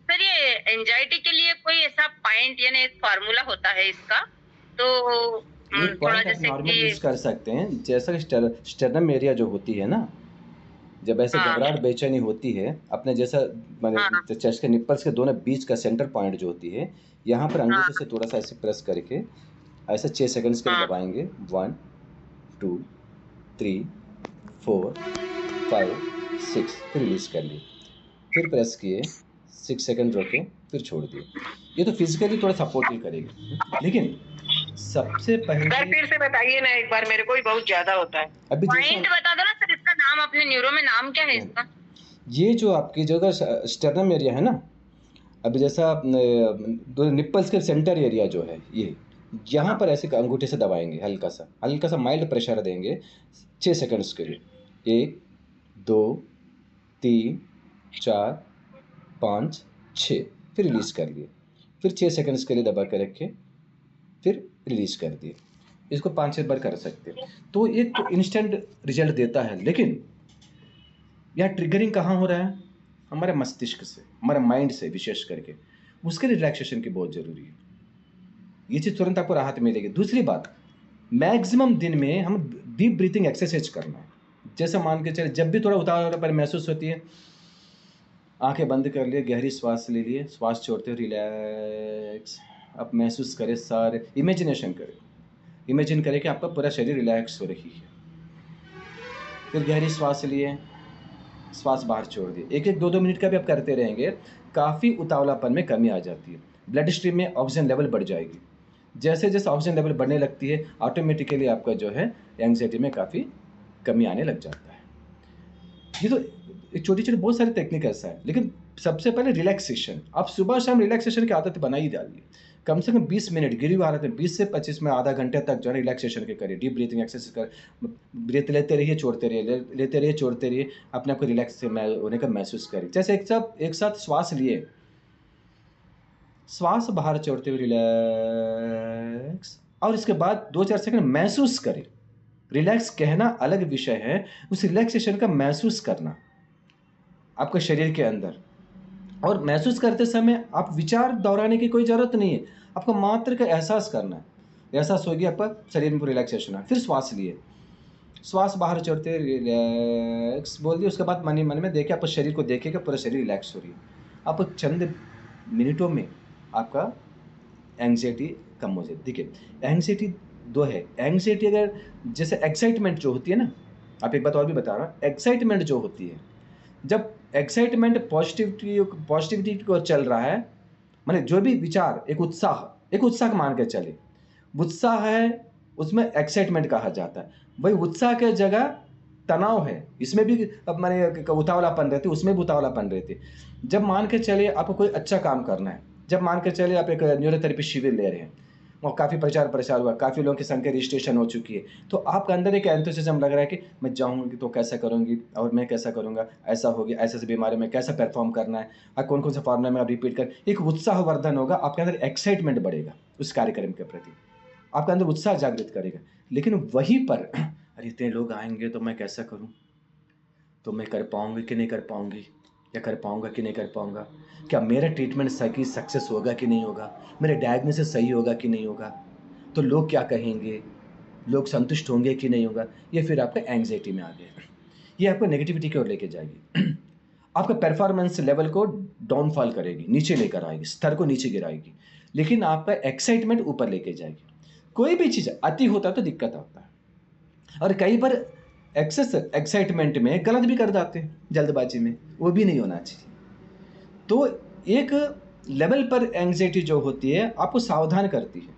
सर ये एंजाइटी के लिए कोई ऐसा पॉइंट यानी एक फार्मूला होता है इसका, तो एक पॉइंट आप नॉर्मल यूज कर सकते हैं। जैसा स्टर्नम एरिया जो होती है ना, जब ऐसे घबराहट बेचैनी होती है, अपने जैसा चेस्ट के निप्पल्स के दोनों बीच का सेंटर पॉइंट जो होती है, यहाँ पर अंगूठे से थोड़ा सा ऐसे प्रेस करके ऐसे 6 सेकंड्स के लिए दबाएंगे। 1 2 3 4 5 6, फिर रिलीज कर लिए, फिर प्रेस किए, 6 सेकंड रोके, फिर छोड़ दिए। ये तो फिजिकली थोड़ा सपोर्ट ही करेगी, लेकिन सबसे पहले सर फिर से बताइए ना एक बार, मेरे को भी बहुत ज्यादा होता है। अभी पॉइंट बता दो ना सर, इसका नाम अपने न्यूरो में नाम क्या है इसका? ये जो आपकी जगह स्टर्नम एरिया है ना, अभी जैसा दो निप्पल्स के सेंटर एरिया जो है, ये यहाँ पर ऐसे अंगूठे से दबाएंगे, हल्का सा माइल्ड प्रेशर देंगे 6 सेकंड्स के लिए। 1 2 3 4 5 6, फिर रिलीज कर लिए, फिर 6 सेकंड्स के लिए दबा के रखे, फिर रिलीज कर दिए। इसको 5-6 बार कर सकते हैं, तो एक इंस्टेंट रिजल्ट देता है। लेकिन यह ट्रिगरिंग कहाँ हो रहा है? हमारे मस्तिष्क से, हमारे माइंड से विशेष करके। उसके रिलैक्सेशन की बहुत ज़रूरी है। ये चीज़ तुरंत आपको राहत मिलेगी। दूसरी बात, मैक्सिमम दिन में हम डीप ब्रीथिंग एक्सरसाइज करना है। जैसे मान के चले, जब भी थोड़ा उतावलापन महसूस होती है, आंखें बंद कर लिए, गहरी श्वास ले लिए, श्वास छोड़ते हुए रिलैक्स। आप महसूस करें, सारे इमेजिनेशन करें, इमेजिन करें कि आपका पूरा शरीर रिलैक्स हो रही है। फिर गहरी श्वास लिए, श्वास बाहर छोड़ दिए। 1-1 2-2 मिनट का भी आप करते रहेंगे, काफ़ी उतावलापन में कमी आ जाती है। ब्लड स्ट्रीम में ऑक्सीजन लेवल बढ़ जाएगी। जैसे जैसे ऑक्सीजन लेवल बढ़ने लगती है, ऑटोमेटिकली आपका जो है एंग्जाइटी में काफ़ी कमी आने लग जाता है। ये तो छोटी छोटी बहुत सारी टेक्निक ऐसा है, लेकिन सबसे पहले रिलैक्सेशन। आप सुबह शाम रिलैक्सेशन की आदत बना ही डालिए। कम से कम 20 मिनट गिरी हुई हालत में, 20 से 25 में आधा घंटे तक जो है रिलैक्सेशन के करिए। डीप ब्रीथिंग एक्सरसाइज कर, ब्रीथ लेते रहिए, छोड़ते रहिए, लेते रहिए, छोड़ते रहिए, अपने आप को रिलैक्स होने का महसूस करिए। जैसे एक साथ श्वास लिए, श्वास बाहर छोड़ते हुए रिलैक्स, और इसके बाद 2-4 सेकंड महसूस करें। रिलैक्स कहना अलग विषय है, उस रिलैक्सेशन का महसूस करना आपके शरीर के अंदर। और महसूस करते समय आप विचार दोहराने की कोई ज़रूरत नहीं है, आपको मात्र का एहसास करना है। एहसास हो गया, आपका शरीर में पूरा रिलैक्सेशन है। फिर श्वास लिए, श्वास बाहर छोड़ते रिलैक्स बोल दिए, उसके बाद मन ही मन में देखिए, आपको शरीर को देखिएगा पूरा शरीर रिलैक्स हो रही है। आप चंद मिनटों में आपका एंग्जाइटी कम हो जाती है। देखिए, एंग्जाइटी दो है। एंग्जाइटी अगर जैसे एक्साइटमेंट जो होती है ना, आप एक बात और भी बता रहा हूँ, एक्साइटमेंट जो होती है, जब एक्साइटमेंट पॉजिटिविटी को चल रहा है, माने जो भी विचार, एक उत्साह मान के चले, उत्साह है उसमें एक्साइटमेंट कहा जाता है। भाई उत्साह के जगह तनाव है, इसमें भी अब माने उतावलापन रहती है, उसमें भी उतावलापन रहती है। जब मान के चलिए आपको कोई अच्छा काम करना है, जब मान के चलिए आप एक न्यूरोथेरेपी शिविर ले रहे हैं और काफ़ी प्रचार प्रसार हुआ, काफ़ी लोगों की संख्या रजिस्ट्रेशन हो चुकी है, तो आपके अंदर एक एंथुसिज्म लग रहा है कि मैं जाऊँगी तो कैसा करूँगी और मैं कैसा करूँगा, ऐसा होगी, ऐसे बीमारी में कैसा परफॉर्म करना है और कौन कौन सा फॉर्मूला में आप रिपीट कर, एक उत्साहवर्धन होगा, आपके अंदर एक्साइटमेंट बढ़ेगा उस कार्यक्रम के प्रति, आपके अंदर उत्साह जागृत करेगा। लेकिन वहीं पर अरे इतने लोग आएंगे तो मैं कैसा करूँ, तो मैं कर पाऊँगी कि नहीं कर पाऊँगी, या कर पाऊँगा कि नहीं कर पाऊँगा, क्या मेरा ट्रीटमेंट सही सक्सेस होगा कि नहीं होगा, मेरा डायग्नोसिस सही होगा कि नहीं होगा, तो लोग क्या कहेंगे, लोग संतुष्ट होंगे कि नहीं होगा। ये फिर आपका एंग्जाइटी में आ गया, ये आपको नेगेटिविटी की ओर लेके जाएगी, आपका परफॉर्मेंस लेवल को डाउनफॉल करेगी, नीचे लेकर आएगी, स्तर को नीचे गिराएगी, लेकिन आपका एक्साइटमेंट ऊपर लेके जाएगी। कोई भी चीज़ अति होता है तो दिक्कत आता है, और कई बार एक्सेस एक्साइटमेंट में गलत भी कर जाते हैं, जल्दबाजी में, वो भी नहीं होना चाहिए। तो एक लेवल पर एंग्जाइटी जो होती है आपको सावधान करती है,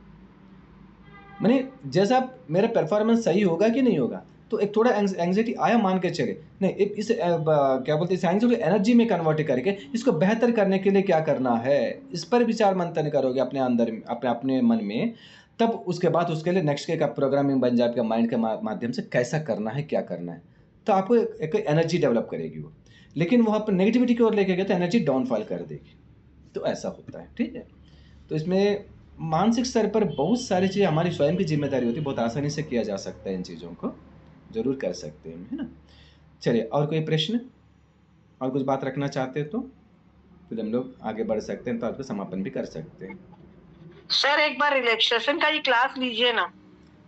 माने जैसा मेरा परफॉर्मेंस सही होगा कि नहीं होगा, तो एक थोड़ा एंग्जाइटी आया मान के चले, नहीं इस क्या बोलते हैं एंग्जाइटी एनर्जी में कन्वर्ट करके इसको बेहतर करने के लिए क्या करना है, इस पर विचार मंथन करोगे अपने अंदर, अपने मन में, तब उसके बाद उसके लिए नेक्स्ट के प्रोग्रामिंग बन जाए आपके माइंड के माध्यम से, कैसा करना है, क्या करना है, तो आपको एक एनर्जी डेवलप करेगी वो। लेकिन वहाँ पर नेगेटिविटी की ओर लेके गए तो एनर्जी डाउनफॉल कर देगी, तो ऐसा होता है। ठीक है, तो इसमें मानसिक स्तर पर बहुत सारी चीज़ें हमारी स्वयं की जिम्मेदारी होती है, बहुत आसानी से किया जा सकता है, इन चीज़ों को जरूर कर सकते हैं, है ना। चलिए, और कोई प्रश्न, और कुछ बात रखना चाहते हैं तो फिर हम लोग आगे बढ़ सकते हैं, तो आपको समापन भी कर सकते हैं। सर एक बार रिलैक्सेशन का ही क्लास लीजिए ना।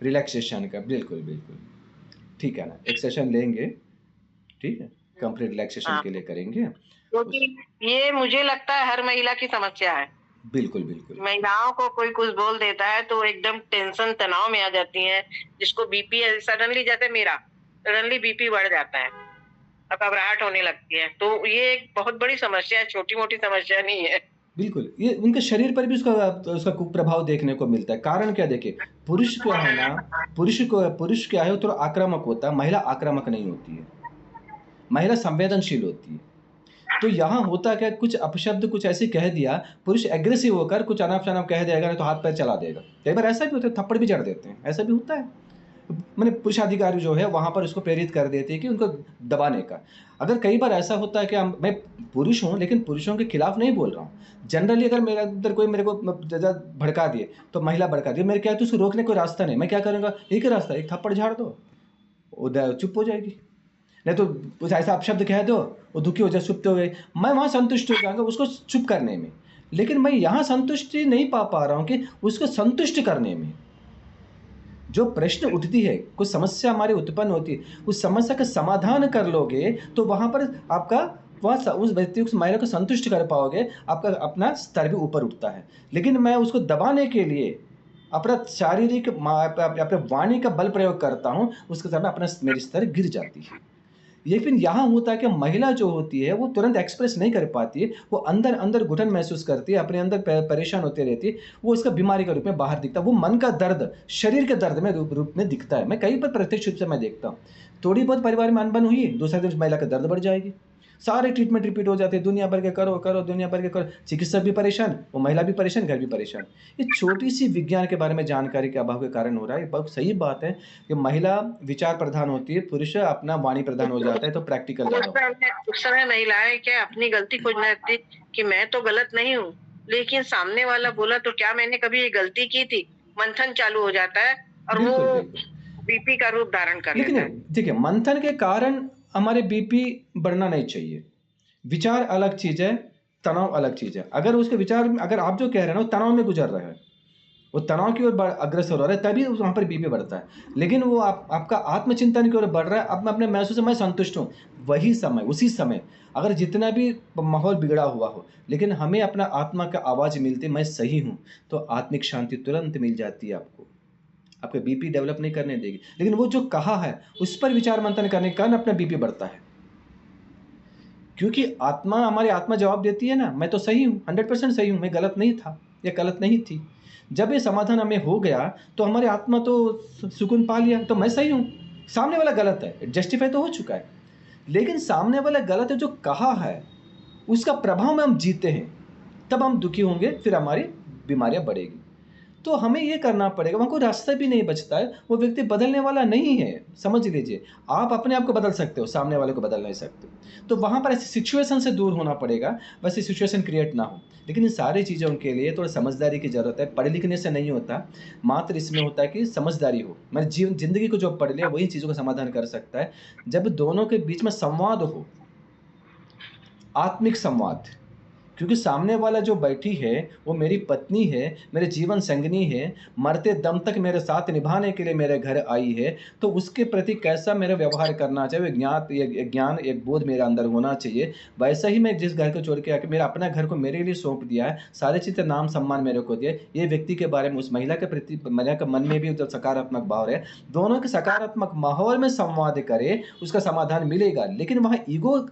रिलैक्सेशन का बिल्कुल बिल्कुल ठीक है ना, एक सेशन लेंगे, ठीक है, कंप्लीट रिलैक्सेशन के लिए करेंगे, क्योंकि ये मुझे लगता है हर महिला की समस्या है। बिल्कुल बिल्कुल महिलाओं को कोई कुछ बोल देता है तो एकदम टेंशन तनाव में आ जाती हैं, जिसको बीपी सडनली, जैसे मेरा सडनली बीपी बढ़ जाता है और घबराहट होने लगती है, तो ये एक बहुत बड़ी समस्या है, छोटी मोटी समस्या नहीं है। बिल्कुल, ये उनके शरीर पर भी उसका कुप्रभाव देखने को मिलता है। कारण क्या, देखिए, पुरुष क्या है ना, पुरुष क्या है वो थोड़ा आक्रामक होता है, महिला आक्रामक नहीं होती है, महिला संवेदनशील होती है। तो यहाँ होता क्या, कुछ अपशब्द कुछ ऐसे कह दिया, पुरुष एग्रेसिव होकर कुछ अनाप शनाप कह देगा, नहीं तो हाथ पैर चला देगा, कई बार ऐसा भी होता है, थप्पड़ भी जड़ देते हैं, ऐसा भी होता है। मैंने पुरुषाधिकारी जो है वहाँ पर उसको प्रेरित कर देती है कि उनको दबाने का। अगर कई बार ऐसा होता है कि मैं पुरुष हूँ लेकिन पुरुषों के खिलाफ नहीं बोल रहा हूँ, जनरली अगर मेरे अंदर कोई मेरे को ज़्यादा भड़का दिए, तो महिला भड़का दिए, मेरे क्या है तो उसको रोकने कोई रास्ता नहीं, मैं क्या करूँगा, एक ही रास्ता, एक थप्पड़ झाड़ दो, उधर चुप हो जाएगी, नहीं तो कुछ ऐसा अपशब्द कह दो, वो दुखी हो जाए, चुप हो गए, मैं वहाँ संतुष्ट हो जाऊँगा उसको चुप करने में। लेकिन मैं यहाँ संतुष्टि नहीं पा रहा हूँ कि उसको संतुष्ट करने में। जो प्रश्न उठती है, कुछ समस्या हमारी उत्पन्न होती है, उस समस्या का समाधान कर लोगे तो वहाँ पर आपका वह उस व्यक्ति उस महिला को संतुष्ट कर पाओगे, आपका अपना स्तर भी ऊपर उठता है। लेकिन मैं उसको दबाने के लिए अपना शारीरिक अपने वाणी का बल प्रयोग करता हूँ, उसके समय अपना मेरी स्तर गिर जाती है। लेकिन यहाँ होता है कि महिला जो होती है वो तुरंत एक्सप्रेस नहीं कर पाती है, वो अंदर अंदर घुटन महसूस करती है, अपने अंदर परेशान होती रहती है, वो उसका बीमारी के रूप में बाहर दिखता है, वो मन का दर्द शरीर के दर्द में रूप में दिखता है। मैं कई बार प्रत्यक्ष रूप से मैं देखता हूँ, थोड़ी बहुत परिवार में अनबन हुई, दूसरे दिन महिला का दर्द बढ़ जाएगी, सारे ट्रीटमेंट रिपीट हो जाते हैं, दुनिया भर के करो, दुनिया भर के करो, चिकित्सक भी परेशान, वो महिला भी परेशान, घर भी परेशान। ये छोटी सी विज्ञान के बारे में जानकारी के अभाव के कारण हो रहा है। बहुत सही बात है कि महिला विचार प्रधान होती है, पुरुष अपना वाणी प्रधान हो जाता है, तो प्रैक्टिकल उस समय महिलाएं क्या अपनी गलती खोजने लगती कि मैं तो गलत नहीं हूँ, लेकिन सामने वाला बोला तो क्या मैंने कभी ये गलती की थी, मंथन चालू हो जाता है और वो बीपी का रूप धारण कर लेता है। लेकिन देखिए, मंथन के कारण हमारे बीपी बढ़ना नहीं चाहिए, विचार अलग चीज है, तनाव अलग चीज़ है। अगर उसके विचार में, अगर आप जो कह रहे हैं ना वो तनाव में गुजर रहा है, वो तनाव की ओर अग्रसर हो रहा है, तभी वहाँ पर बीपी बढ़ता है। लेकिन वो आपका आत्मचिंतन की ओर बढ़ रहा है, अब मैं अपने महसूस से मैं संतुष्ट हूँ, वही समय, उसी समय अगर जितना भी माहौल बिगड़ा हुआ हो, लेकिन हमें अपना आत्मा का आवाज़ मिलती मैं सही हूँ, तो आत्मिक शांति तुरंत मिल जाती है आपको। आपका बीपी डेवलप नहीं करने देगी। लेकिन वो जो कहा है उस पर विचार मंथन करने के कारण अपना बीपी बढ़ता है, क्योंकि आत्मा, हमारी आत्मा जवाब देती है ना, मैं तो सही हूँ, 100% सही हूँ, मैं गलत नहीं था या गलत नहीं थी। जब ये समाधान हमें हो गया तो हमारी आत्मा तो सुकून पा लिया, तो मैं सही हूँ, सामने वाला गलत है, जस्टिफाई तो हो चुका है। लेकिन सामने वाला गलत है जो कहा है, उसका प्रभाव में हम जीते हैं, तब हम दुखी होंगे, फिर हमारी बीमारियां बढ़ेगी। तो हमें ये करना पड़ेगा, वहाँ कोई रास्ता भी नहीं बचता है, वो व्यक्ति बदलने वाला नहीं है, समझ लीजिए। आप अपने आप को बदल सकते हो, सामने वाले को बदल नहीं सकते। तो वहाँ पर ऐसी सिचुएशन से दूर होना पड़ेगा, वैसी सिचुएशन क्रिएट ना हो। लेकिन इन सारी चीज़ों के लिए थोड़ा समझदारी की ज़रूरत है, पढ़े लिखने से नहीं होता, मात्र इसमें होता है कि समझदारी हो। मैं ज़िंदगी को जो पढ़ लिया वही चीज़ों का समाधान कर सकता है, जब दोनों के बीच में संवाद हो, आत्मिक संवाद। क्योंकि सामने वाला जो बैठी है वो मेरी पत्नी है, मेरे जीवन संगिनी है, मरते दम तक मेरे साथ निभाने के लिए मेरे घर आई है, तो उसके प्रति कैसा मेरा व्यवहार करना चाहिए, ज्ञान, एक बोध मेरे अंदर होना चाहिए। वैसा ही मैं जिस घर को छोड़ के आके मेरा अपना घर को मेरे लिए सौंप दिया है, सारी चीज़ें नाम सम्मान मेरे को दिया, ये व्यक्ति के बारे में, उस महिला के प्रति महिला के मन में भी जो सकारात्मक भाव रहे, दोनों के सकारात्मक माहौल में संवाद करे, उसका समाधान मिलेगा। लेकिन वहाँ ईगो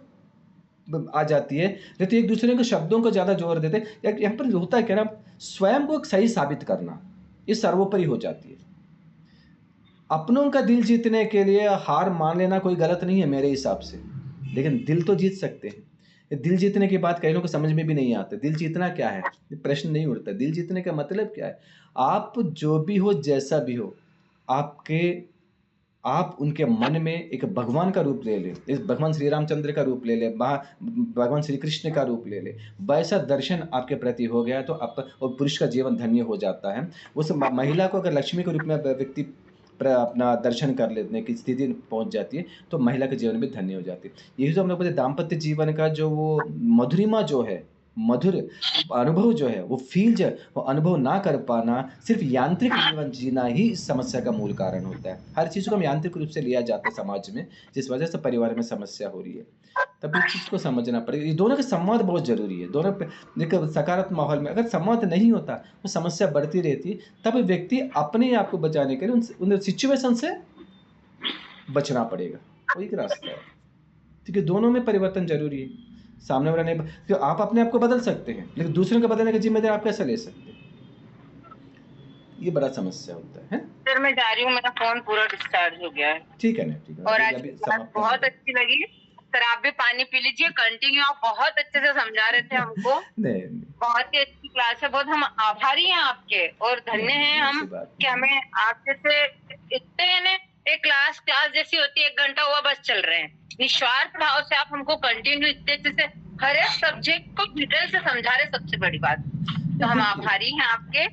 आ जाती है, नहीं तो एक दूसरे के शब्दों को ज़्यादा जोर देते हैं। यहाँ पर होता है क्या ना, स्वयं को सही साबित करना, ये सर्वोपरि हो जाती है। अपनों का दिल जीतने के लिए हार मान लेना कोई गलत नहीं है मेरे हिसाब से, लेकिन दिल तो जीत सकते हैं। ये दिल जीतने की बात कई लोगों को समझ में भी नहीं आती। दिल जीतना क्या है, ये प्रश्न नहीं उठता। दिल जीतने का मतलब क्या है? आप जो भी हो, जैसा भी हो, आप उनके मन में एक भगवान का रूप ले लें, इस भगवान श्री रामचंद्र का रूप ले लें, भगवान श्री कृष्ण का रूप ले लें, वैसा दर्शन आपके प्रति हो गया तो आप और पुरुष का जीवन धन्य हो जाता है। उस महिला को अगर लक्ष्मी के रूप में व्यक्ति अपना दर्शन कर लेने की स्थिति पहुंच जाती है, तो महिला के जीवन भी धन्य हो जाती है। यही तो हम लोग बोलते दाम्पत्य जीवन का जो वो मधुरिमा जो है, मधुर अनुभव जो है, वो फील जो है, वो अनुभव ना कर पाना, सिर्फ यांत्रिक जीवन जीना ही इस समस्या का मूल कारण होता है। हर चीज़ को हम यांत्रिक रूप से लिया जाता है समाज में, जिस वजह से परिवार में समस्या हो रही है। तब इस चीज़ को समझना पड़ेगा। ये दोनों का संवाद बहुत जरूरी है। दोनों पे देखो, सकारात्मक माहौल में अगर संवाद नहीं होता, वो समस्या बढ़ती रहती है। तब व्यक्ति अपने आप को बचाने के लिए उन सिचुएशन से बचना पड़ेगा, वो एक रास्ता है। ठीक है, दोनों में परिवर्तन जरूरी है। सामने वाला नहीं, तो आप अपने आप को बदल सकते हैं, लेकिन दूसरों को बदलने की जिम्मेदारी आप कैसे ले सकते हैं? ये बड़ा समस्या होता है। सर मैं जा रही हूँ, मेरा फोन पूरा डिस्चार्ज हो गया है। ठीक है ना, ठीक है। और आज की बात बहुत अच्छी लगी सर। आप भी पानी पी लीजिए, कंटिन्यू। आप बहुत अच्छे से समझा रहे थे हमको। नहीं, बहुत ही अच्छी क्लास है, बहुत हम आभारी हैं आपके और धन्य हैं हम कि हमें आप जैसे इतने एक क्लास जैसी होती है, 1 घंटा हुआ बस चल रहे हैं, निस्वार्थ भाव से आप हमको कंटिन्यू इतने अच्छे से हर एक सब्जेक्ट को डिटेल से समझा रहे। सबसे बड़ी बात, तो हम आभारी हैं आपके।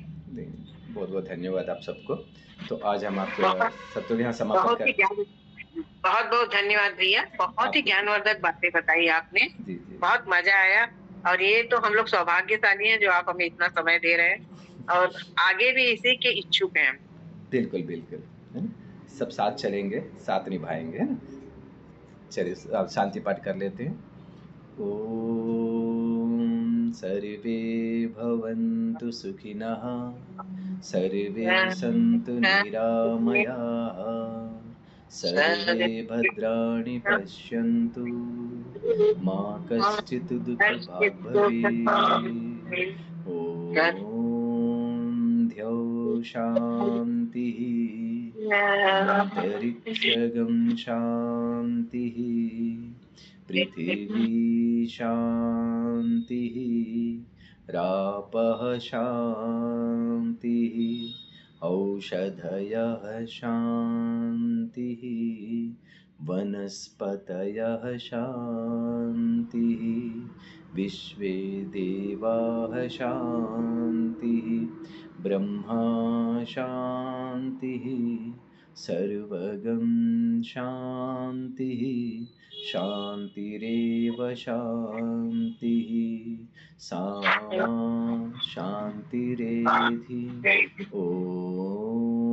बहुत बहुत धन्यवाद आप सबको। तो आज हम आपके सत्रों के यहाँ समाप्त करते हैं। बहुत बहुत धन्यवाद भैया, बहुत ही ज्ञानवर्धक बातें बताई आपने। बहुत मजा आया, और ये तो हम लोग सौभाग्यशाली हैं जो आप हमें इतना समय दे रहे हैं, और आगे भी इसी के इच्छुक हैं। बिल्कुल बिल्कुल, सब साथ चलेंगे, साथ निभाएंगे, है ना। चलिए शांति पाठ कर लेते हैं। ओम सर्वे भवन्तु सुखिनः, सर्वे सन्तु निरामयाः, सर्वे भद्राणि पश्यन्तु, मा कश्चित् दुःखभाग् भवेत्। ओम द्यौ शान्तिः, अंतरिक्षगं शान्तिः, पृथिवी शान्तिः, रापः शान्तिः, औषधयः शान्तिः, वनस्पतयः शान्तिः, विश्वे देवाः शान्तिः, ब्रह्मा शान्तिः, सर्वगं शान्तिः, शान्तिरेव शान्तिः, सा मा शान्तिरेधि। ॐ